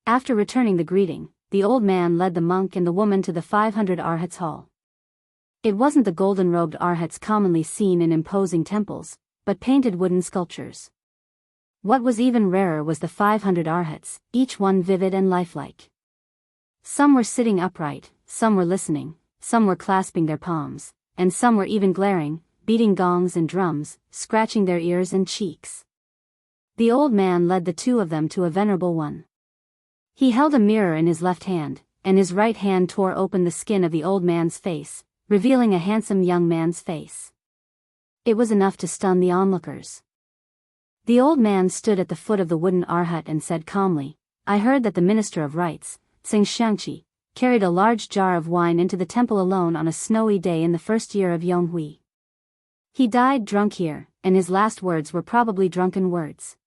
After returning the greeting, the old man led the monk and the woman to the 500 Arhats hall. It wasn't the golden-robed Arhats commonly seen in imposing temples, but painted wooden sculptures. What was even rarer was the 500 Arhats, each one vivid and lifelike. Some were sitting upright, some were listening, some were clasping their palms, and some were even glaring, beating gongs and drums, scratching their ears and cheeks. The old man led the two of them to a venerable one. He held a mirror in his left hand, and his right hand tore open the skin of the old man's face, revealing a handsome young man's face. It was enough to stun the onlookers. The old man stood at the foot of the wooden arhat and said calmly, I heard that the Minister of Rites, Tsing Xiangqi, carried a large jar of wine into the temple alone on a snowy day in the first year of Yonghui. He died drunk here, and his last words were probably drunken words.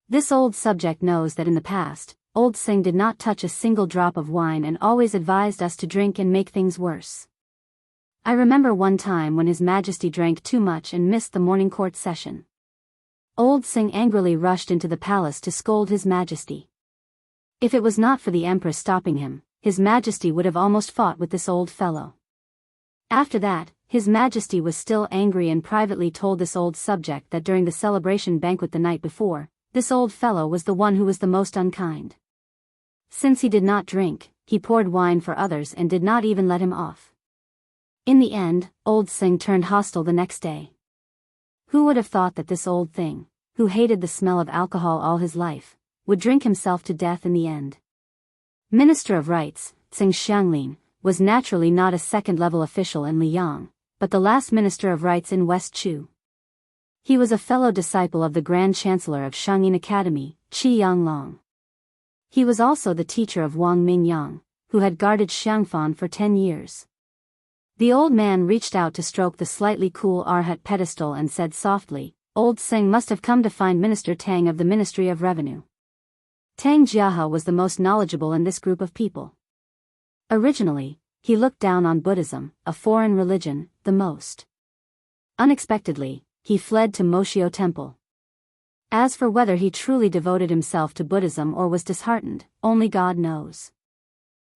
This old subject knows that in the past, Old Sing did not touch a single drop of wine and always advised us to drink and make things worse. I remember one time when His Majesty drank too much and missed the morning court session. Old Sing angrily rushed into the palace to scold His Majesty. If it was not for the Empress stopping him, His Majesty would have almost fought with this old fellow. After that, His Majesty was still angry and privately told this old subject that during the celebration banquet the night before, this old fellow was the one who was the most unkind. Since he did not drink, he poured wine for others and did not even let him off. In the end, Old Sing turned hostile the next day. Who would have thought that this old thing, who hated the smell of alcohol all his life, would drink himself to death in the end? Minister of Rights, Tsing Xianglin, was naturally not a second-level official in Liyang, but the last Minister of Rights in West Chu. He was a fellow disciple of the Grand Chancellor of Shangyin Academy, Qi Yanglong. He was also the teacher of Wang Mingyang, who had guarded Xiangfan for 10 years. The old man reached out to stroke the slightly cool Arhat pedestal and said softly, "Old Sing must have come to find Minister Tang of the Ministry of Revenue." Tang Jiahe was the most knowledgeable in this group of people. Originally, he looked down on Buddhism, a foreign religion, the most. Unexpectedly, he fled to Moshio Temple. As for whether he truly devoted himself to Buddhism or was disheartened, only God knows.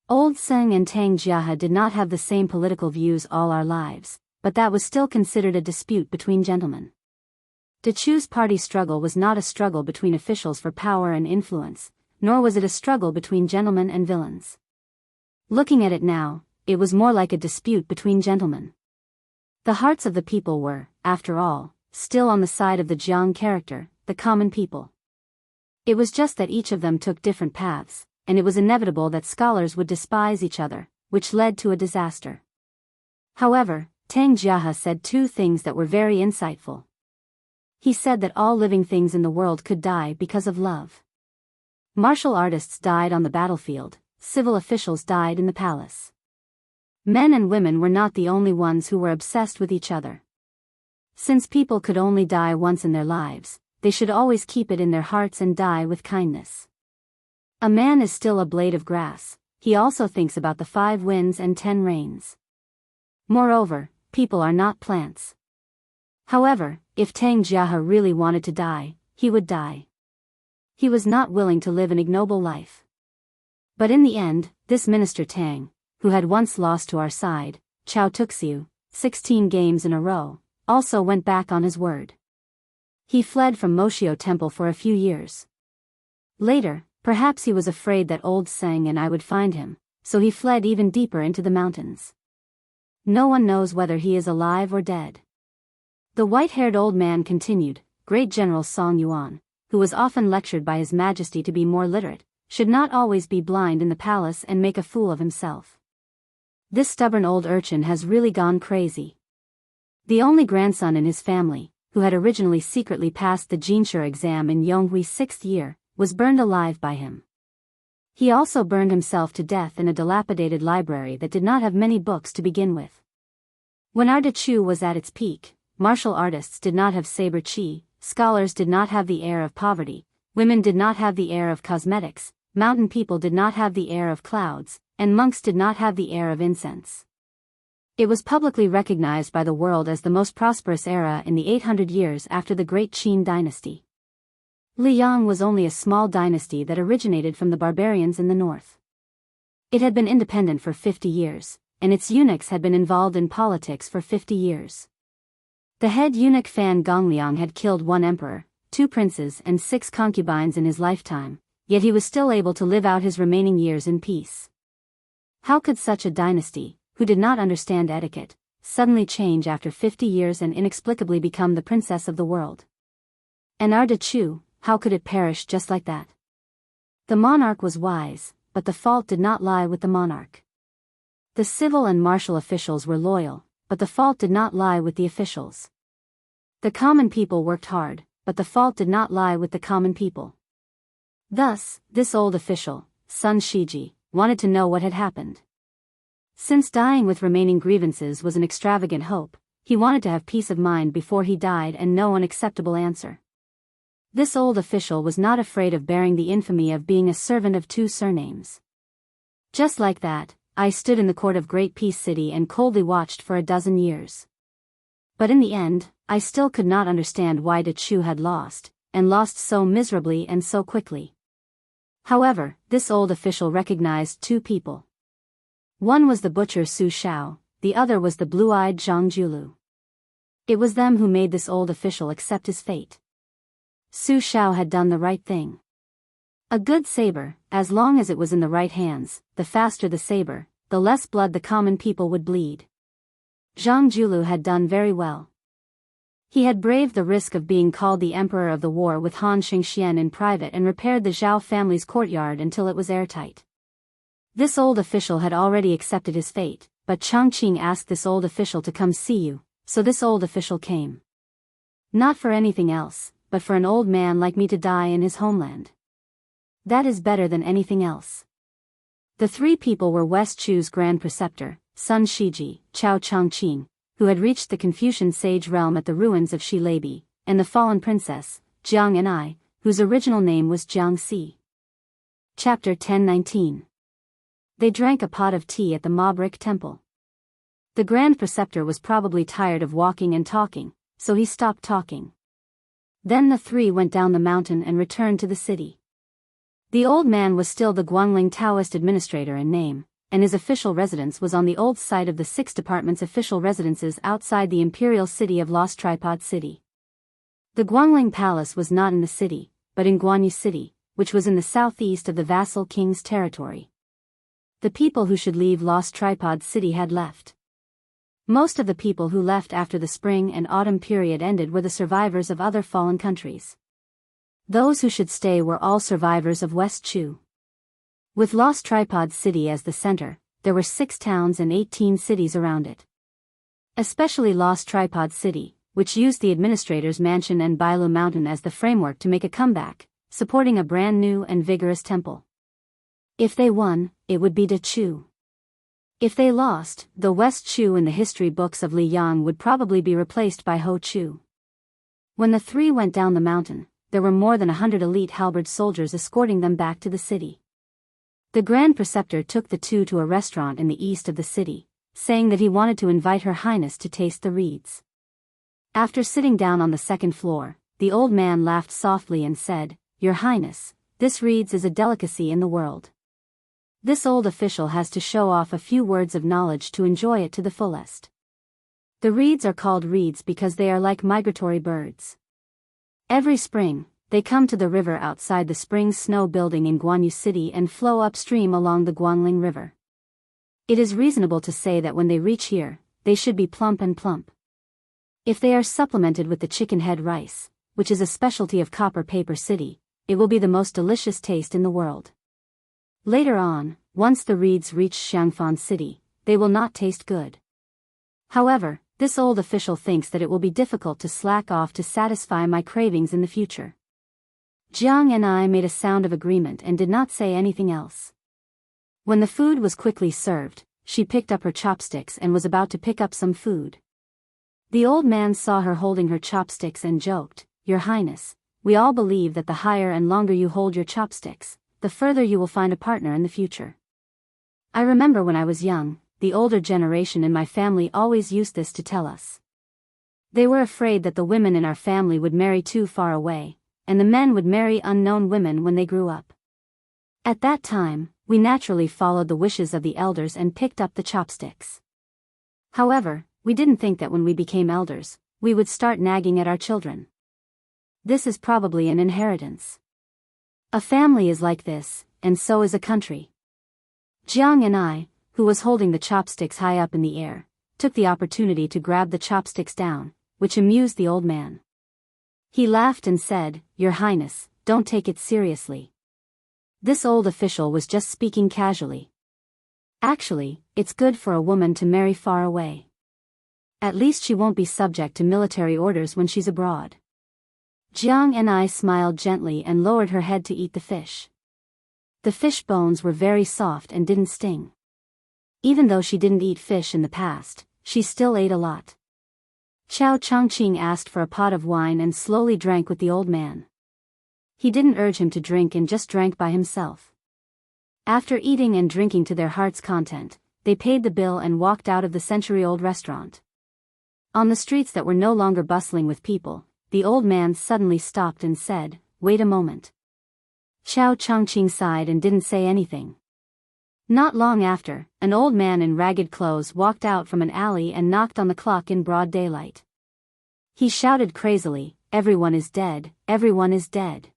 Old Sing and Tang Jiahe did not have the same political views all our lives, but that was still considered a dispute between gentlemen. Dechu's party struggle was not a struggle between officials for power and influence, nor was it a struggle between gentlemen and villains. Looking at it now, it was more like a dispute between gentlemen. The hearts of the people were, after all, still on the side of the Jiang character, the common people. It was just that each of them took different paths, and it was inevitable that scholars would despise each other, which led to a disaster. However, Tang Jiahe said two things that were very insightful. He said that all living things in the world could die because of love. Martial artists died on the battlefield, civil officials died in the palace. Men and women were not the only ones who were obsessed with each other. Since people could only die once in their lives, they should always keep it in their hearts and die with kindness. A man is still a blade of grass, he also thinks about the 5 winds and 10 rains. Moreover, people are not plants. However, if Tang Jiahe really wanted to die, he would die. He was not willing to live an ignoble life. But in the end, this Minister Tang, who had once lost to our side, Chao Tuxiu, 16 games in a row, also went back on his word. He fled from Moshio Temple for a few years. Later, perhaps he was afraid that Old Sing and I would find him, so he fled even deeper into the mountains. No one knows whether he is alive or dead. The white-haired old man continued, Great General Song Yuan, who was often lectured by His Majesty to be more literate, should not always be blind in the palace and make a fool of himself. This stubborn old urchin has really gone crazy. The only grandson in his family, who had originally secretly passed the Jinshe exam in Yonghui's 6th year, was burned alive by him. He also burned himself to death in a dilapidated library that did not have many books to begin with. When our Dechu was at its peak, martial artists did not have saber chi, scholars did not have the air of poverty, women did not have the air of cosmetics, mountain people did not have the air of clouds, and monks did not have the air of incense. It was publicly recognized by the world as the most prosperous era in the 800 years after the Great Qin dynasty. Liyang was only a small dynasty that originated from the barbarians in the north. It had been independent for 50 years, and its eunuchs had been involved in politics for 50 years. The head eunuch Fan Gongliang had killed 1 emperor, 2 princes and 6 concubines in his lifetime, yet he was still able to live out his remaining years in peace. How could such a dynasty, who did not understand etiquette, suddenly change after 50 years and inexplicably become the princess of the world? And our Dechu, how could it perish just like that? The monarch was wise, but the fault did not lie with the monarch. The civil and martial officials were loyal, but the fault did not lie with the officials. The common people worked hard, but the fault did not lie with the common people. Thus, this old official, Sun Shiji, wanted to know what had happened. Since dying with remaining grievances was an extravagant hope, He wanted to have peace of mind before he died and no unacceptable answer. This old official was not afraid of bearing the infamy of being a servant of two surnames. Just like that, I stood in the court of Great Peace City and coldly watched for a dozen years. But in the end, I still could not understand why De Chu had lost, and lost so miserably and so quickly. However, this old official recognized two people. One was the butcher Su Shao, the other was the blue-eyed Zhang Julu. It was them who made this old official accept his fate. Su Shao had done the right thing. A good saber, as long as it was in the right hands, the faster the saber, the less blood the common people would bleed. Zhang Julu had done very well. He had braved the risk of being called the emperor of the war with Han Xingxian in private and repaired the Zhao family's courtyard until it was airtight. This old official had already accepted his fate, but Chongqing asked this old official to come see you, so this old official came. Not for anything else, but for an old man like me to die in his homeland. That is better than anything else. The three people were West Chu's Grand Preceptor, Sun Shiji, Chao Chongqing, who had reached the Confucian sage realm at the ruins of Shileibi, and the fallen princess, Jiang Enai, whose original name was Jiang Si. Chapter 1019. They drank a pot of tea at the Mobrik temple. The Grand Preceptor was probably tired of walking and talking, so he stopped talking. Then the three went down the mountain and returned to the city. The old man was still the Guangling Taoist administrator in name, and his official residence was on the old site of the 6 departments' official residences outside the imperial city of Lost Tripod City. The Guangling Palace was not in the city, but in Guanyu City, which was in the southeast of the vassal king's territory. The people who should leave Lost Tripod City had left. Most of the people who left after the spring and autumn period ended were the survivors of other fallen countries. Those who should stay were all survivors of West Chu. With Lost Tripod City as the center, there were 6 towns and 18 cities around it. Especially Lost Tripod City, which used the administrator's mansion and Bailu Mountain as the framework to make a comeback, supporting a brand new and vigorous temple. If they won, it would be De Chu. If they lost, the West Chu in the history books of Liyang would probably be replaced by Ho Chu. When the three went down the mountain, there were more than 100 elite halberd soldiers escorting them back to the city. The Grand Preceptor took the two to a restaurant in the east of the city, saying that he wanted to invite Her Highness to taste the reeds. After sitting down on the second floor, the old man laughed softly and said, "Your Highness, this reeds is a delicacy in the world. This old official has to show off a few words of knowledge to enjoy it to the fullest. The reeds are called reeds because they are like migratory birds. Every spring, they come to the river outside the spring snow building in Guanyu City and flow upstream along the Guangling River. It is reasonable to say that when they reach here, they should be plump and plump. If they are supplemented with the chicken head rice, which is a specialty of Copper Paper City, it will be the most delicious taste in the world. Later on, once the reeds reach Xiangfan City, they will not taste good. However, this old official thinks that it will be difficult to slack off to satisfy my cravings in the future." Jiang and I made a sound of agreement and did not say anything else. When the food was quickly served, she picked up her chopsticks and was about to pick up some food. The old man saw her holding her chopsticks and joked, "Your Highness, we all believe that the higher and longer you hold your chopsticks, the further you will find a partner in the future. I remember when I was young, the older generation in my family always used this to tell us. They were afraid that the women in our family would marry too far away, and the men would marry unknown women when they grew up. At that time, we naturally followed the wishes of the elders and picked up the chopsticks. However, we didn't think that when we became elders, we would start nagging at our children. This is probably an inheritance. A family is like this, and so is a country." Jiang and I, who was holding the chopsticks high up in the air, took the opportunity to grab the chopsticks down, which amused the old man. He laughed and said, "Your Highness, don't take it seriously. This old official was just speaking casually. Actually, it's good for a woman to marry far away. At least she won't be subject to military orders when she's abroad." Jiang and I smiled gently and lowered her head to eat the fish. The fish bones were very soft and didn't sting. Even though she didn't eat fish in the past, she still ate a lot. Xiao Chongqing asked for a pot of wine and slowly drank with the old man. He didn't urge him to drink and just drank by himself. After eating and drinking to their heart's content, they paid the bill and walked out of the century-old restaurant. On the streets that were no longer bustling with people, the old man suddenly stopped and said, "Wait a moment." Xiao Chongqing sighed and didn't say anything. Not long after, an old man in ragged clothes walked out from an alley and knocked on the clock in broad daylight. He shouted crazily, "Everyone is dead, everyone is dead.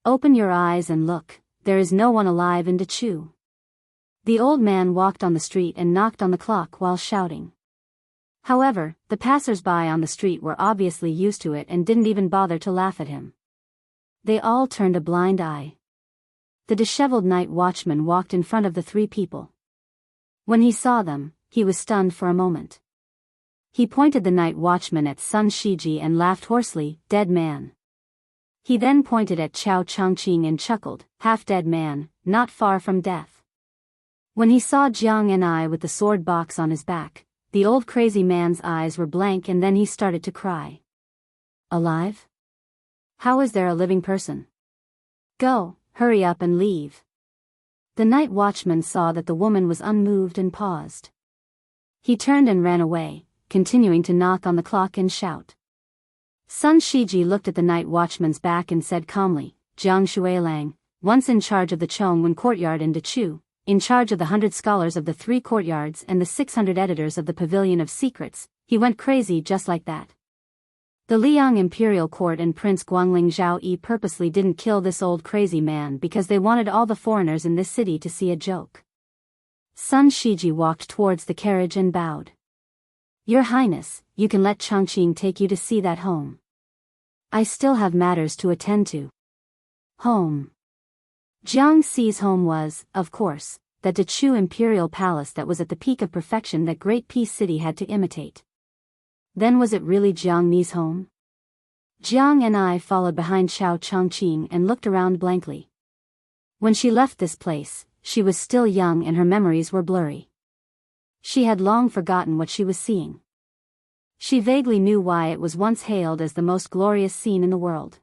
Open your eyes and look, there is no one alive in Dechu." The old man walked on the street and knocked on the clock while shouting. However, the passers-by on the street were obviously used to it and didn't even bother to laugh at him. They all turned a blind eye. The disheveled night watchman walked in front of the three people. When he saw them, he was stunned for a moment. He pointed the night watchman at Sun Shiji and laughed hoarsely, "Dead man." He then pointed at Xiao Chongqing and chuckled, "Half-dead man, not far from death." When he saw Jiang and I with the sword box on his back, the old crazy man's eyes were blank and then he started to cry. "Alive? How is there a living person? Go, hurry up and leave." The night watchman saw that the woman was unmoved and paused. He turned and ran away, continuing to knock on the clock and shout. Sun Shiji looked at the night watchman's back and said calmly, "Jiang Shuilang, once in charge of the Chongwen courtyard in Dechu, in charge of the 100 scholars of the 3 courtyards and the 600 editors of the Pavilion of Secrets, he went crazy just like that. The Liang Imperial Court and Prince Guangling Zhao Yi purposely didn't kill this old crazy man because they wanted all the foreigners in this city to see a joke." Sun Shiji walked towards the carriage and bowed. "Your Highness, you can let Chongqing take you to see that home. I still have matters to attend to." Home. Jiang Xi's home was, of course, that Dechu Imperial Palace that was at the peak of perfection that Great Peace City had to imitate. Then was it really Jiang Mi's home? Jiang and I followed behind Xiao Chongqing and looked around blankly. When she left this place, she was still young and her memories were blurry. She had long forgotten what she was seeing. She vaguely knew why it was once hailed as the most glorious scene in the world.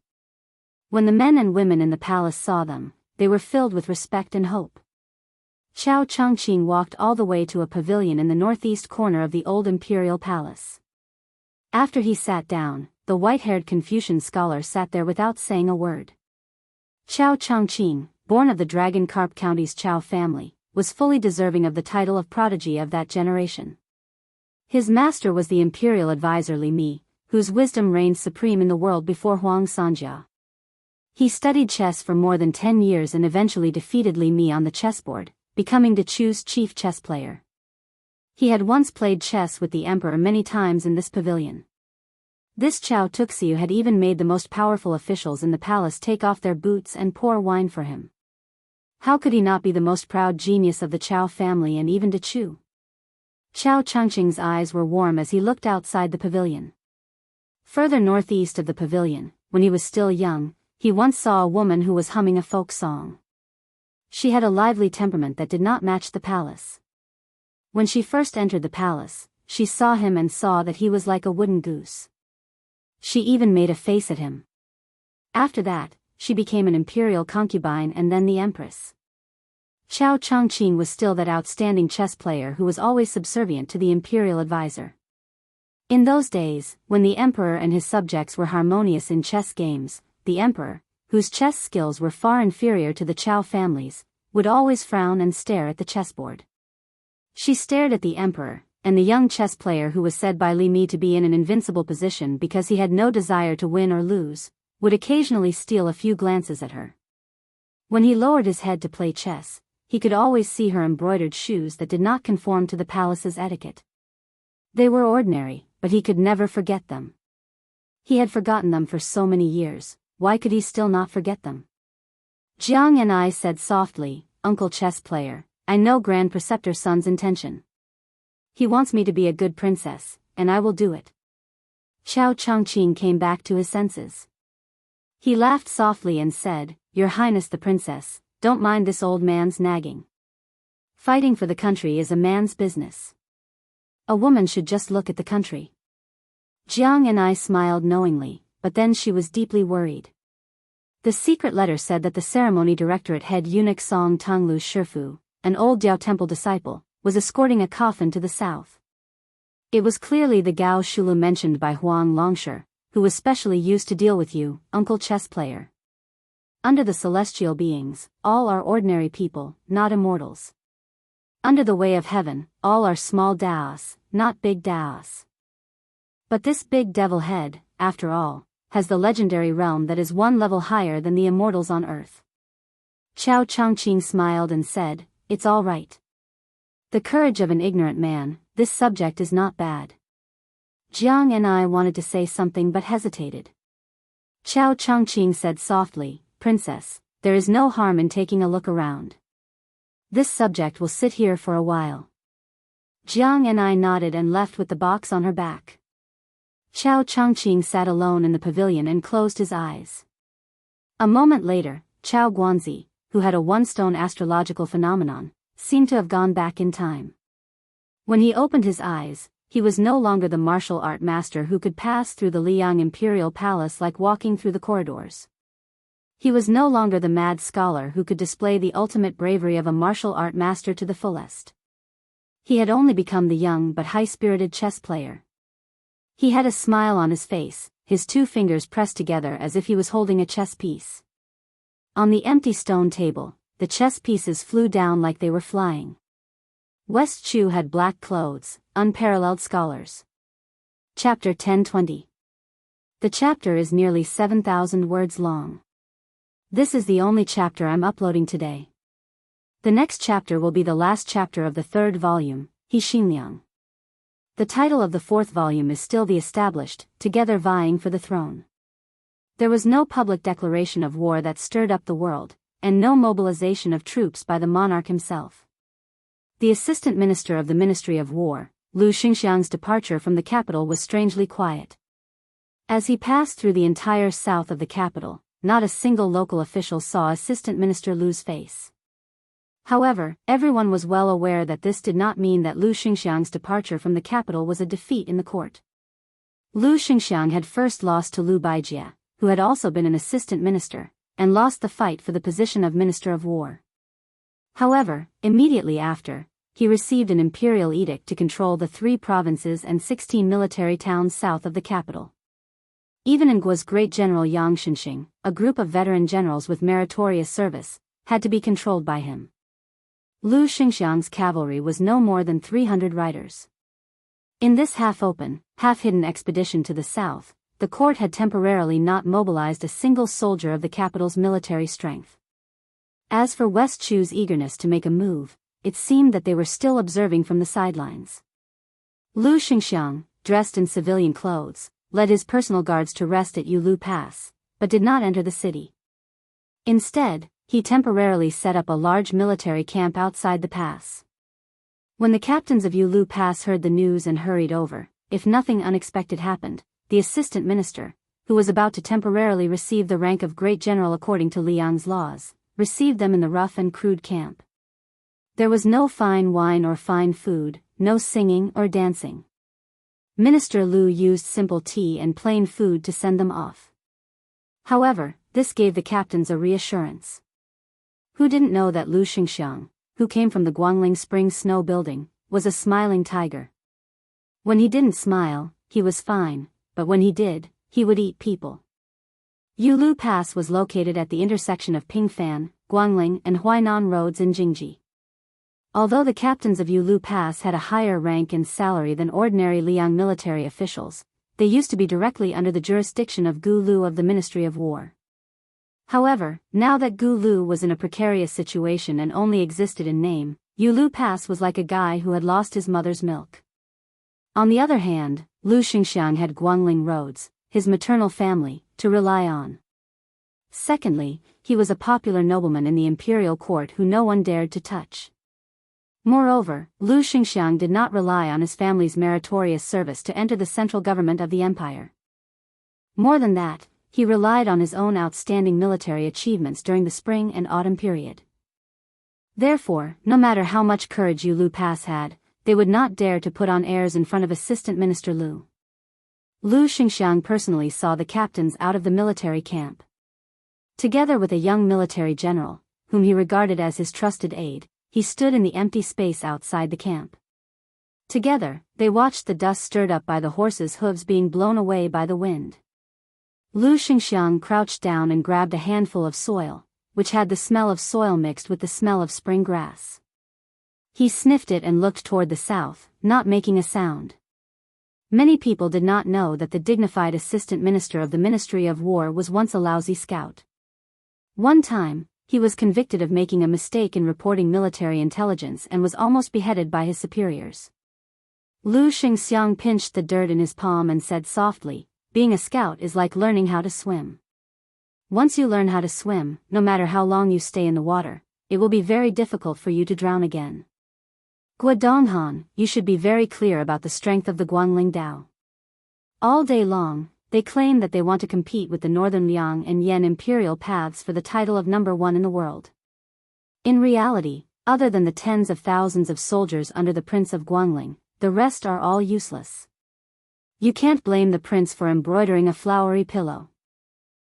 When the men and women in the palace saw them, they were filled with respect and hope. Xiao Chongqing walked all the way to a pavilion in the northeast corner of the old imperial palace. After he sat down, the white-haired Confucian scholar sat there without saying a word. Xiao Chongqing, born of the Dragon Carp County's Chao family, was fully deserving of the title of prodigy of that generation. His master was the imperial advisor Li Mi, whose wisdom reigned supreme in the world before Huang Sanjia. He studied chess for more than 10 years and eventually defeated Li Mi on the chessboard, becoming Dechu's chief chess player. He had once played chess with the emperor many times in this pavilion. This Chao Tuxiu had even made the most powerful officials in the palace take off their boots and pour wine for him. How could he not be the most proud genius of the Chao family and even Dechu? Xiao Chongqing's eyes were warm as he looked outside the pavilion. Further northeast of the pavilion, when he was still young, he once saw a woman who was humming a folk song. She had a lively temperament that did not match the palace. When she first entered the palace, she saw him and saw that he was like a wooden goose. She even made a face at him. After that, she became an imperial concubine and then the empress. Xiao Chongqing was still that outstanding chess player who was always subservient to the imperial advisor. In those days, when the emperor and his subjects were harmonious in chess games, the emperor, whose chess skills were far inferior to the Chao family's, would always frown and stare at the chessboard. She stared at the emperor, and the young chess player who was said by Li Mi to be in an invincible position because he had no desire to win or lose, would occasionally steal a few glances at her. When he lowered his head to play chess, he could always see her embroidered shoes that did not conform to the palace's etiquette. They were ordinary, but he could never forget them. He had forgotten them for so many years, why could he still not forget them? Jiang and I said softly, "Uncle chess player, I know Grand Preceptor Sun's intention. He wants me to be a good princess, and I will do it." Xiao Chongqing came back to his senses. He laughed softly and said, "Your Highness the Princess, don't mind this old man's nagging. Fighting for the country is a man's business. A woman should just look at the country. Jiang and I smiled knowingly, but then she was deeply worried. The secret letter said that the ceremony directorate head eunuch Song Tonglu Shifu, an old Diao Temple disciple, was escorting a coffin to the south. It was clearly the Gao Shulu mentioned by Huang Longshi, who was specially used to deal with you, uncle chess player. Under the celestial beings, all are ordinary people, not immortals. Under the way of heaven, all are small Daos, not big Daos. But this big devil head, after all, has the legendary realm that is one level higher than the immortals on earth. Chao Chongqing smiled and said, "It's all right. The courage of an ignorant man, this subject is not bad." Jiang and I wanted to say something but hesitated. Chao Chongqing said softly, "Princess, there is no harm in taking a look around. This subject will sit here for a while." Jiang and I nodded and left with the box on her back. Chao Chongqing sat alone in the pavilion and closed his eyes. A moment later, Chao Guanzi, who had a one-stone astrological phenomenon, seemed to have gone back in time. When he opened his eyes, he was no longer the martial art master who could pass through the Liang Imperial Palace like walking through the corridors. He was no longer the mad scholar who could display the ultimate bravery of a martial art master to the fullest. He had only become the young but high-spirited chess player. He had a smile on his face, his two fingers pressed together as if he was holding a chess piece. On the empty stone table, the chess pieces flew down like they were flying. West Chu had black clothes, unparalleled scholars. Chapter 1020. The chapter is nearly 7,000 words long. This is the only chapter I'm uploading today. The next chapter will be the last chapter of the third volume, He Xinliang. The title of the fourth volume is still The Established, Together Vying for the Throne. There was no public declaration of war that stirred up the world, and no mobilization of troops by the monarch himself. The assistant minister of the Ministry of War, Lu Xingxiang's departure from the capital was strangely quiet. As he passed through the entire south of the capital, not a single local official saw Assistant Minister Lu's face. However, everyone was well aware that this did not mean that Lu Xingxiang's departure from the capital was a defeat in the court. Lu Xingxiang had first lost to Lu Baijie, who had also been an assistant minister, and lost the fight for the position of Minister of War. However, immediately after, he received an imperial edict to control the 3 provinces and 16 military towns south of the capital. Even in Guo's great general Yang Xinxing, a group of veteran generals with meritorious service, had to be controlled by him. Lu Xingxiang's cavalry was no more than 300 riders. In this half-open, half-hidden expedition to the south, the court had temporarily not mobilized a single soldier of the capital's military strength. As for West Chu's eagerness to make a move, it seemed that they were still observing from the sidelines. Lu Xingxiang, dressed in civilian clothes, led his personal guards to rest at Yulu Pass, but did not enter the city. Instead, he temporarily set up a large military camp outside the pass. When the captains of Yulu Pass heard the news and hurried over, if nothing unexpected happened, the assistant minister, who was about to temporarily receive the rank of great general according to Liang's laws, received them in the rough and crude camp. There was no fine wine or fine food, no singing or dancing. Minister Lu used simple tea and plain food to send them off. However, this gave the captains a reassurance. Who didn't know that Lu Xingxiang, who came from the Guangling Spring Snow Building, was a smiling tiger? When he didn't smile, he was fine, but when he did, he would eat people. Yulu Pass was located at the intersection of Pingfan, Guangling and Huainan roads in Jingji. Although the captains of Yulu Pass had a higher rank and salary than ordinary Liang military officials, they used to be directly under the jurisdiction of Gu Lu of the Ministry of War. However, now that Gu Lu was in a precarious situation and only existed in name, Yulu Pass was like a guy who had lost his mother's milk. On the other hand, Lu Xingxiang had Guangling roads, his maternal family, to rely on. Secondly, he was a popular nobleman in the imperial court who no one dared to touch. Moreover, Lu Xingxiang did not rely on his family's meritorious service to enter the central government of the empire. More than that, he relied on his own outstanding military achievements during the spring and autumn period. Therefore, no matter how much courage Yulu Pass had, they would not dare to put on airs in front of Assistant Minister Lu. Lu Xingxiang personally saw the captains out of the military camp. Together with a young military general, whom he regarded as his trusted aide, he stood in the empty space outside the camp. Together, they watched the dust stirred up by the horses' hooves being blown away by the wind. Lu Xingxiang crouched down and grabbed a handful of soil, which had the smell of soil mixed with the smell of spring grass. He sniffed it and looked toward the south, not making a sound. Many people did not know that the dignified assistant minister of the Ministry of War was once a lousy scout. One time, he was convicted of making a mistake in reporting military intelligence and was almost beheaded by his superiors. Lu Xingxiang pinched the dirt in his palm and said softly, "Being a scout is like learning how to swim. Once you learn how to swim, no matter how long you stay in the water, it will be very difficult for you to drown again. Guodonghan, you should be very clear about the strength of the Guangling Dao." All day long, they claim that they want to compete with the Northern Liang and Yan imperial paths for the title of number one in the world. In reality, other than the tens of thousands of soldiers under the Prince of Guangling, the rest are all useless. You can't blame the prince for embroidering a flowery pillow.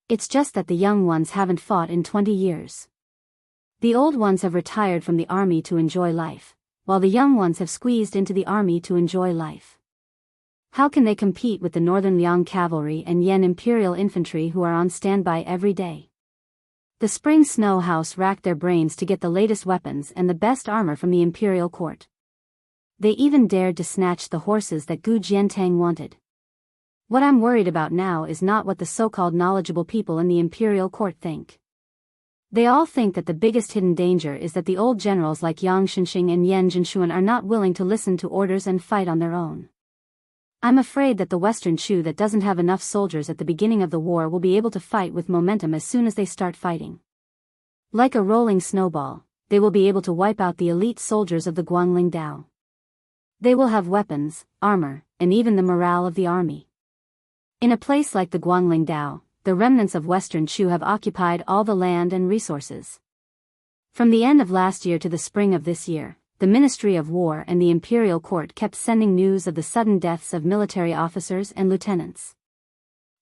It's just that the young ones haven't fought in 20 years. The old ones have retired from the army to enjoy life, while the young ones have squeezed into the army to enjoy life. How can they compete with the Northern Liang cavalry and Yan imperial infantry who are on standby every day? The spring snow house racked their brains to get the latest weapons and the best armor from the imperial court. They even dared to snatch the horses that Gu Jiantang wanted. What I'm worried about now is not what the so-called knowledgeable people in the imperial court think. They all think that the biggest hidden danger is that the old generals like Yang Shenxing and Yan Zhenshuan are not willing to listen to orders and fight on their own. I'm afraid that the Western Chu that doesn't have enough soldiers at the beginning of the war will be able to fight with momentum as soon as they start fighting. Like a rolling snowball, they will be able to wipe out the elite soldiers of the Guangling Dao. They will have weapons, armor, and even the morale of the army. In a place like the Guangling Dao, the remnants of Western Chu have occupied all the land and resources. From the end of last year to the spring of this year, the Ministry of War and the Imperial Court kept sending news of the sudden deaths of military officers and lieutenants.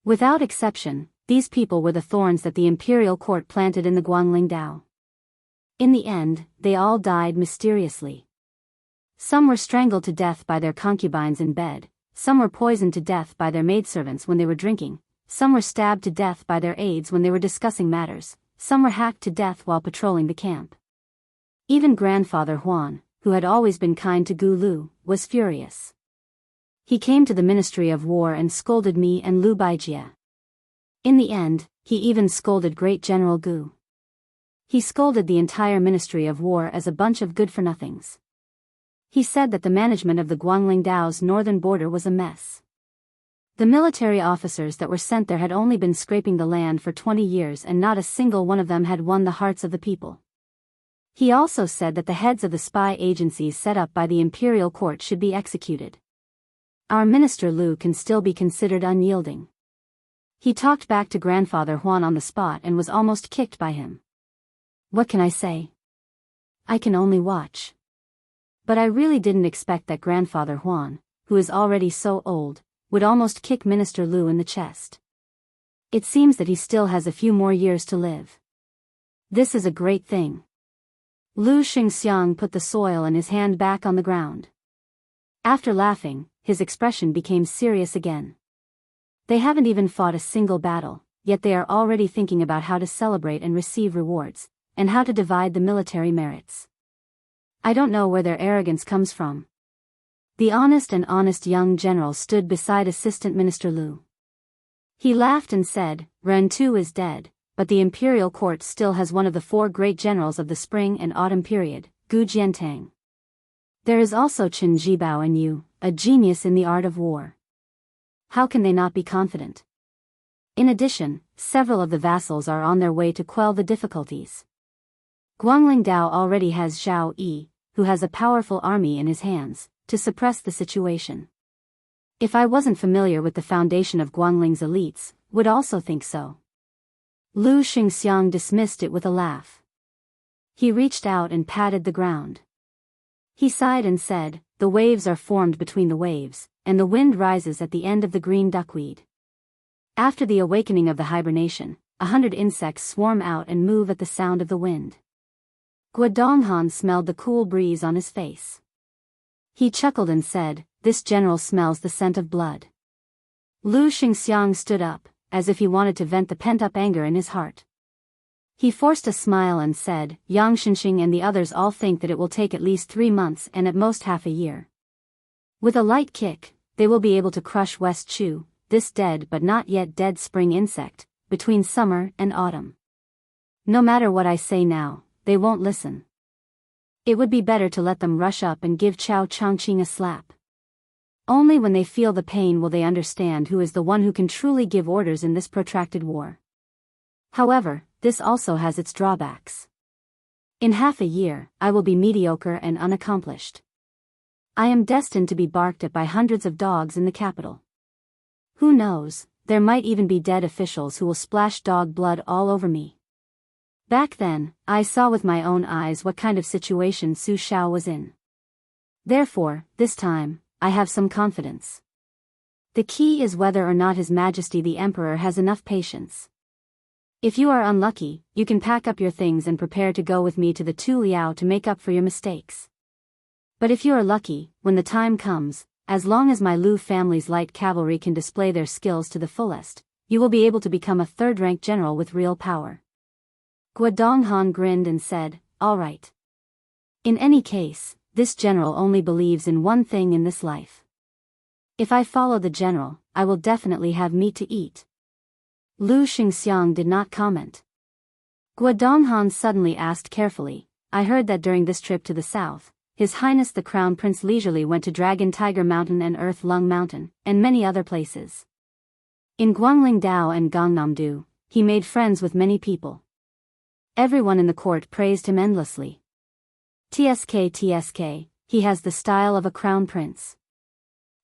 Without exception, these people were the thorns that the Imperial Court planted in the Guangling Dao. In the end, they all died mysteriously. Some were strangled to death by their concubines in bed, some were poisoned to death by their maidservants when they were drinking, some were stabbed to death by their aides when they were discussing matters, some were hacked to death while patrolling the camp. Even Grandfather Huan, who had always been kind to Gu Lu, was furious. He came to the Ministry of War and scolded me and Lu Baijie. In the end, he even scolded Great General Gu. He scolded the entire Ministry of War as a bunch of good-for-nothings. He said that the management of the Guangling Dao's northern border was a mess. The military officers that were sent there had only been scraping the land for 20 years and not a single one of them had won the hearts of the people. He also said that the heads of the spy agencies set up by the imperial court should be executed. Our Minister Lu can still be considered unyielding. He talked back to Grandfather Huan on the spot and was almost kicked by him. What can I say? I can only watch. But I really didn't expect that Grandfather Huan, who is already so old, would almost kick Minister Lu in the chest. It seems that he still has a few more years to live. This is a great thing. Lu Xingxiang put the soil in his hand back on the ground. After laughing, his expression became serious again. They haven't even fought a single battle, yet they are already thinking about how to celebrate and receive rewards, and how to divide the military merits. I don't know where their arrogance comes from. The honest young general stood beside Assistant Minister Lu. He laughed and said, Ren Tu is dead, but the imperial court still has one of the 4 great generals of the spring and autumn period, Gu Jiantang. There is also Chen Jibao and Yu, a genius in the art of war. How can they not be confident? In addition, several of the vassals are on their way to quell the difficulties. Guangling Dao already has Zhao Yi, who has a powerful army in his hands, to suppress the situation. If I wasn't familiar with the foundation of Guangling's elites, would also think so. Lu Xingxiang dismissed it with a laugh. He reached out and patted the ground. He sighed and said, the waves are formed between the waves, and the wind rises at the end of the green duckweed. After the awakening of the hibernation, 100 insects swarm out and move at the sound of the wind. Guodonghan smelled the cool breeze on his face. He chuckled and said, "This general smells the scent of blood." Lu Xingxiang stood up, as if he wanted to vent the pent-up anger in his heart. He forced a smile and said, "Yang Shenxing and the others all think that it will take at least 3 months and at most half a year. With a light kick, they will be able to crush West Chu, this dead but not yet dead spring insect, between summer and autumn. No matter what I say now, they won't listen. It would be better to let them rush up and give Chao Changqing a slap. Only when they feel the pain will they understand who is the one who can truly give orders in this protracted war. However, this also has its drawbacks. In half a year, I will be mediocre and unaccomplished. I am destined to be barked at by hundreds of dogs in the capital. Who knows, there might even be dead officials who will splash dog blood all over me. Back then, I saw with my own eyes what kind of situation Su Shao was in. Therefore, this time, I have some confidence. The key is whether or not His Majesty the Emperor has enough patience. If you are unlucky, you can pack up your things and prepare to go with me to the Tu Liao to make up for your mistakes. But if you are lucky, when the time comes, as long as my Lu family's light cavalry can display their skills to the fullest, you will be able to become a third-rank general with real power." Guodonghan grinned and said, "All right. In any case, this general only believes in one thing in this life. If I follow the general, I will definitely have meat to eat." Lu Xingxiang did not comment. Guodonghan suddenly asked carefully, "I heard that during this trip to the south, His Highness the Crown Prince leisurely went to Dragon Tiger Mountain and Earth Lung Mountain, and many other places. In Guanglingdao and Gangnamdo, he made friends with many people. Everyone in the court praised him endlessly. TSK, he has the style of a crown prince.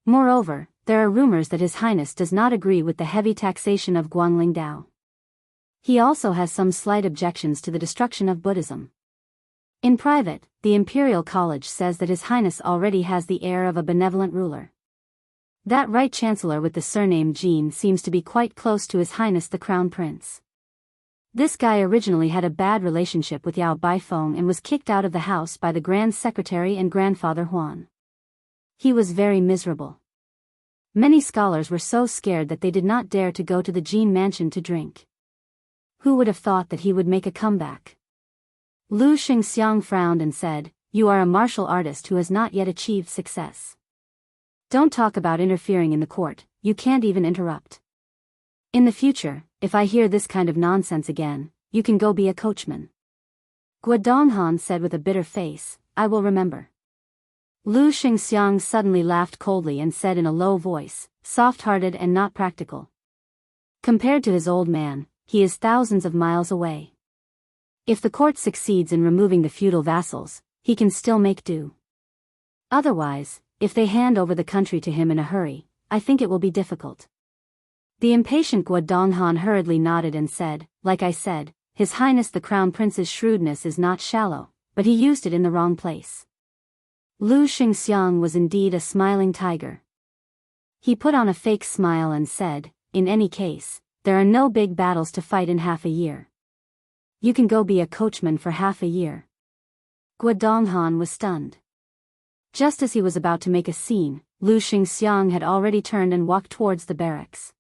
Moreover, there are rumors that His Highness does not agree with the heavy taxation of Guanglingdao. He also has some slight objections to the destruction of Buddhism. In private, the Imperial College says that His Highness already has the air of a benevolent ruler. That right chancellor with the surname Jean seems to be quite close to His Highness the Crown Prince. This guy originally had a bad relationship with Yao Baifeng and was kicked out of the house by the Grand Secretary and Grandfather Huan. He was very miserable. Many scholars were so scared that they did not dare to go to the Jean mansion to drink. Who would have thought that he would make a comeback?" Lu Xingxiang frowned and said, "You are a martial artist who has not yet achieved success. Don't talk about interfering in the court, you can't even interrupt. In the future, if I hear this kind of nonsense again, you can go be a coachman." Guodonghan said with a bitter face, "I will remember." Lu Xingxiang suddenly laughed coldly and said in a low voice, "Soft-hearted and not practical. Compared to his old man, he is thousands of miles away. If the court succeeds in removing the feudal vassals, he can still make do. Otherwise, if they hand over the country to him in a hurry, I think it will be difficult." The impatient Guodonghan hurriedly nodded and said, "Like I said, His Highness the Crown Prince's shrewdness is not shallow, but he used it in the wrong place." Lu Xingxiang was indeed a smiling tiger. He put on a fake smile and said, "In any case, there are no big battles to fight in half a year. You can go be a coachman for half a year." Guodonghan was stunned. Just as he was about to make a scene, Lu Xingxiang had already turned and walked towards the barracks.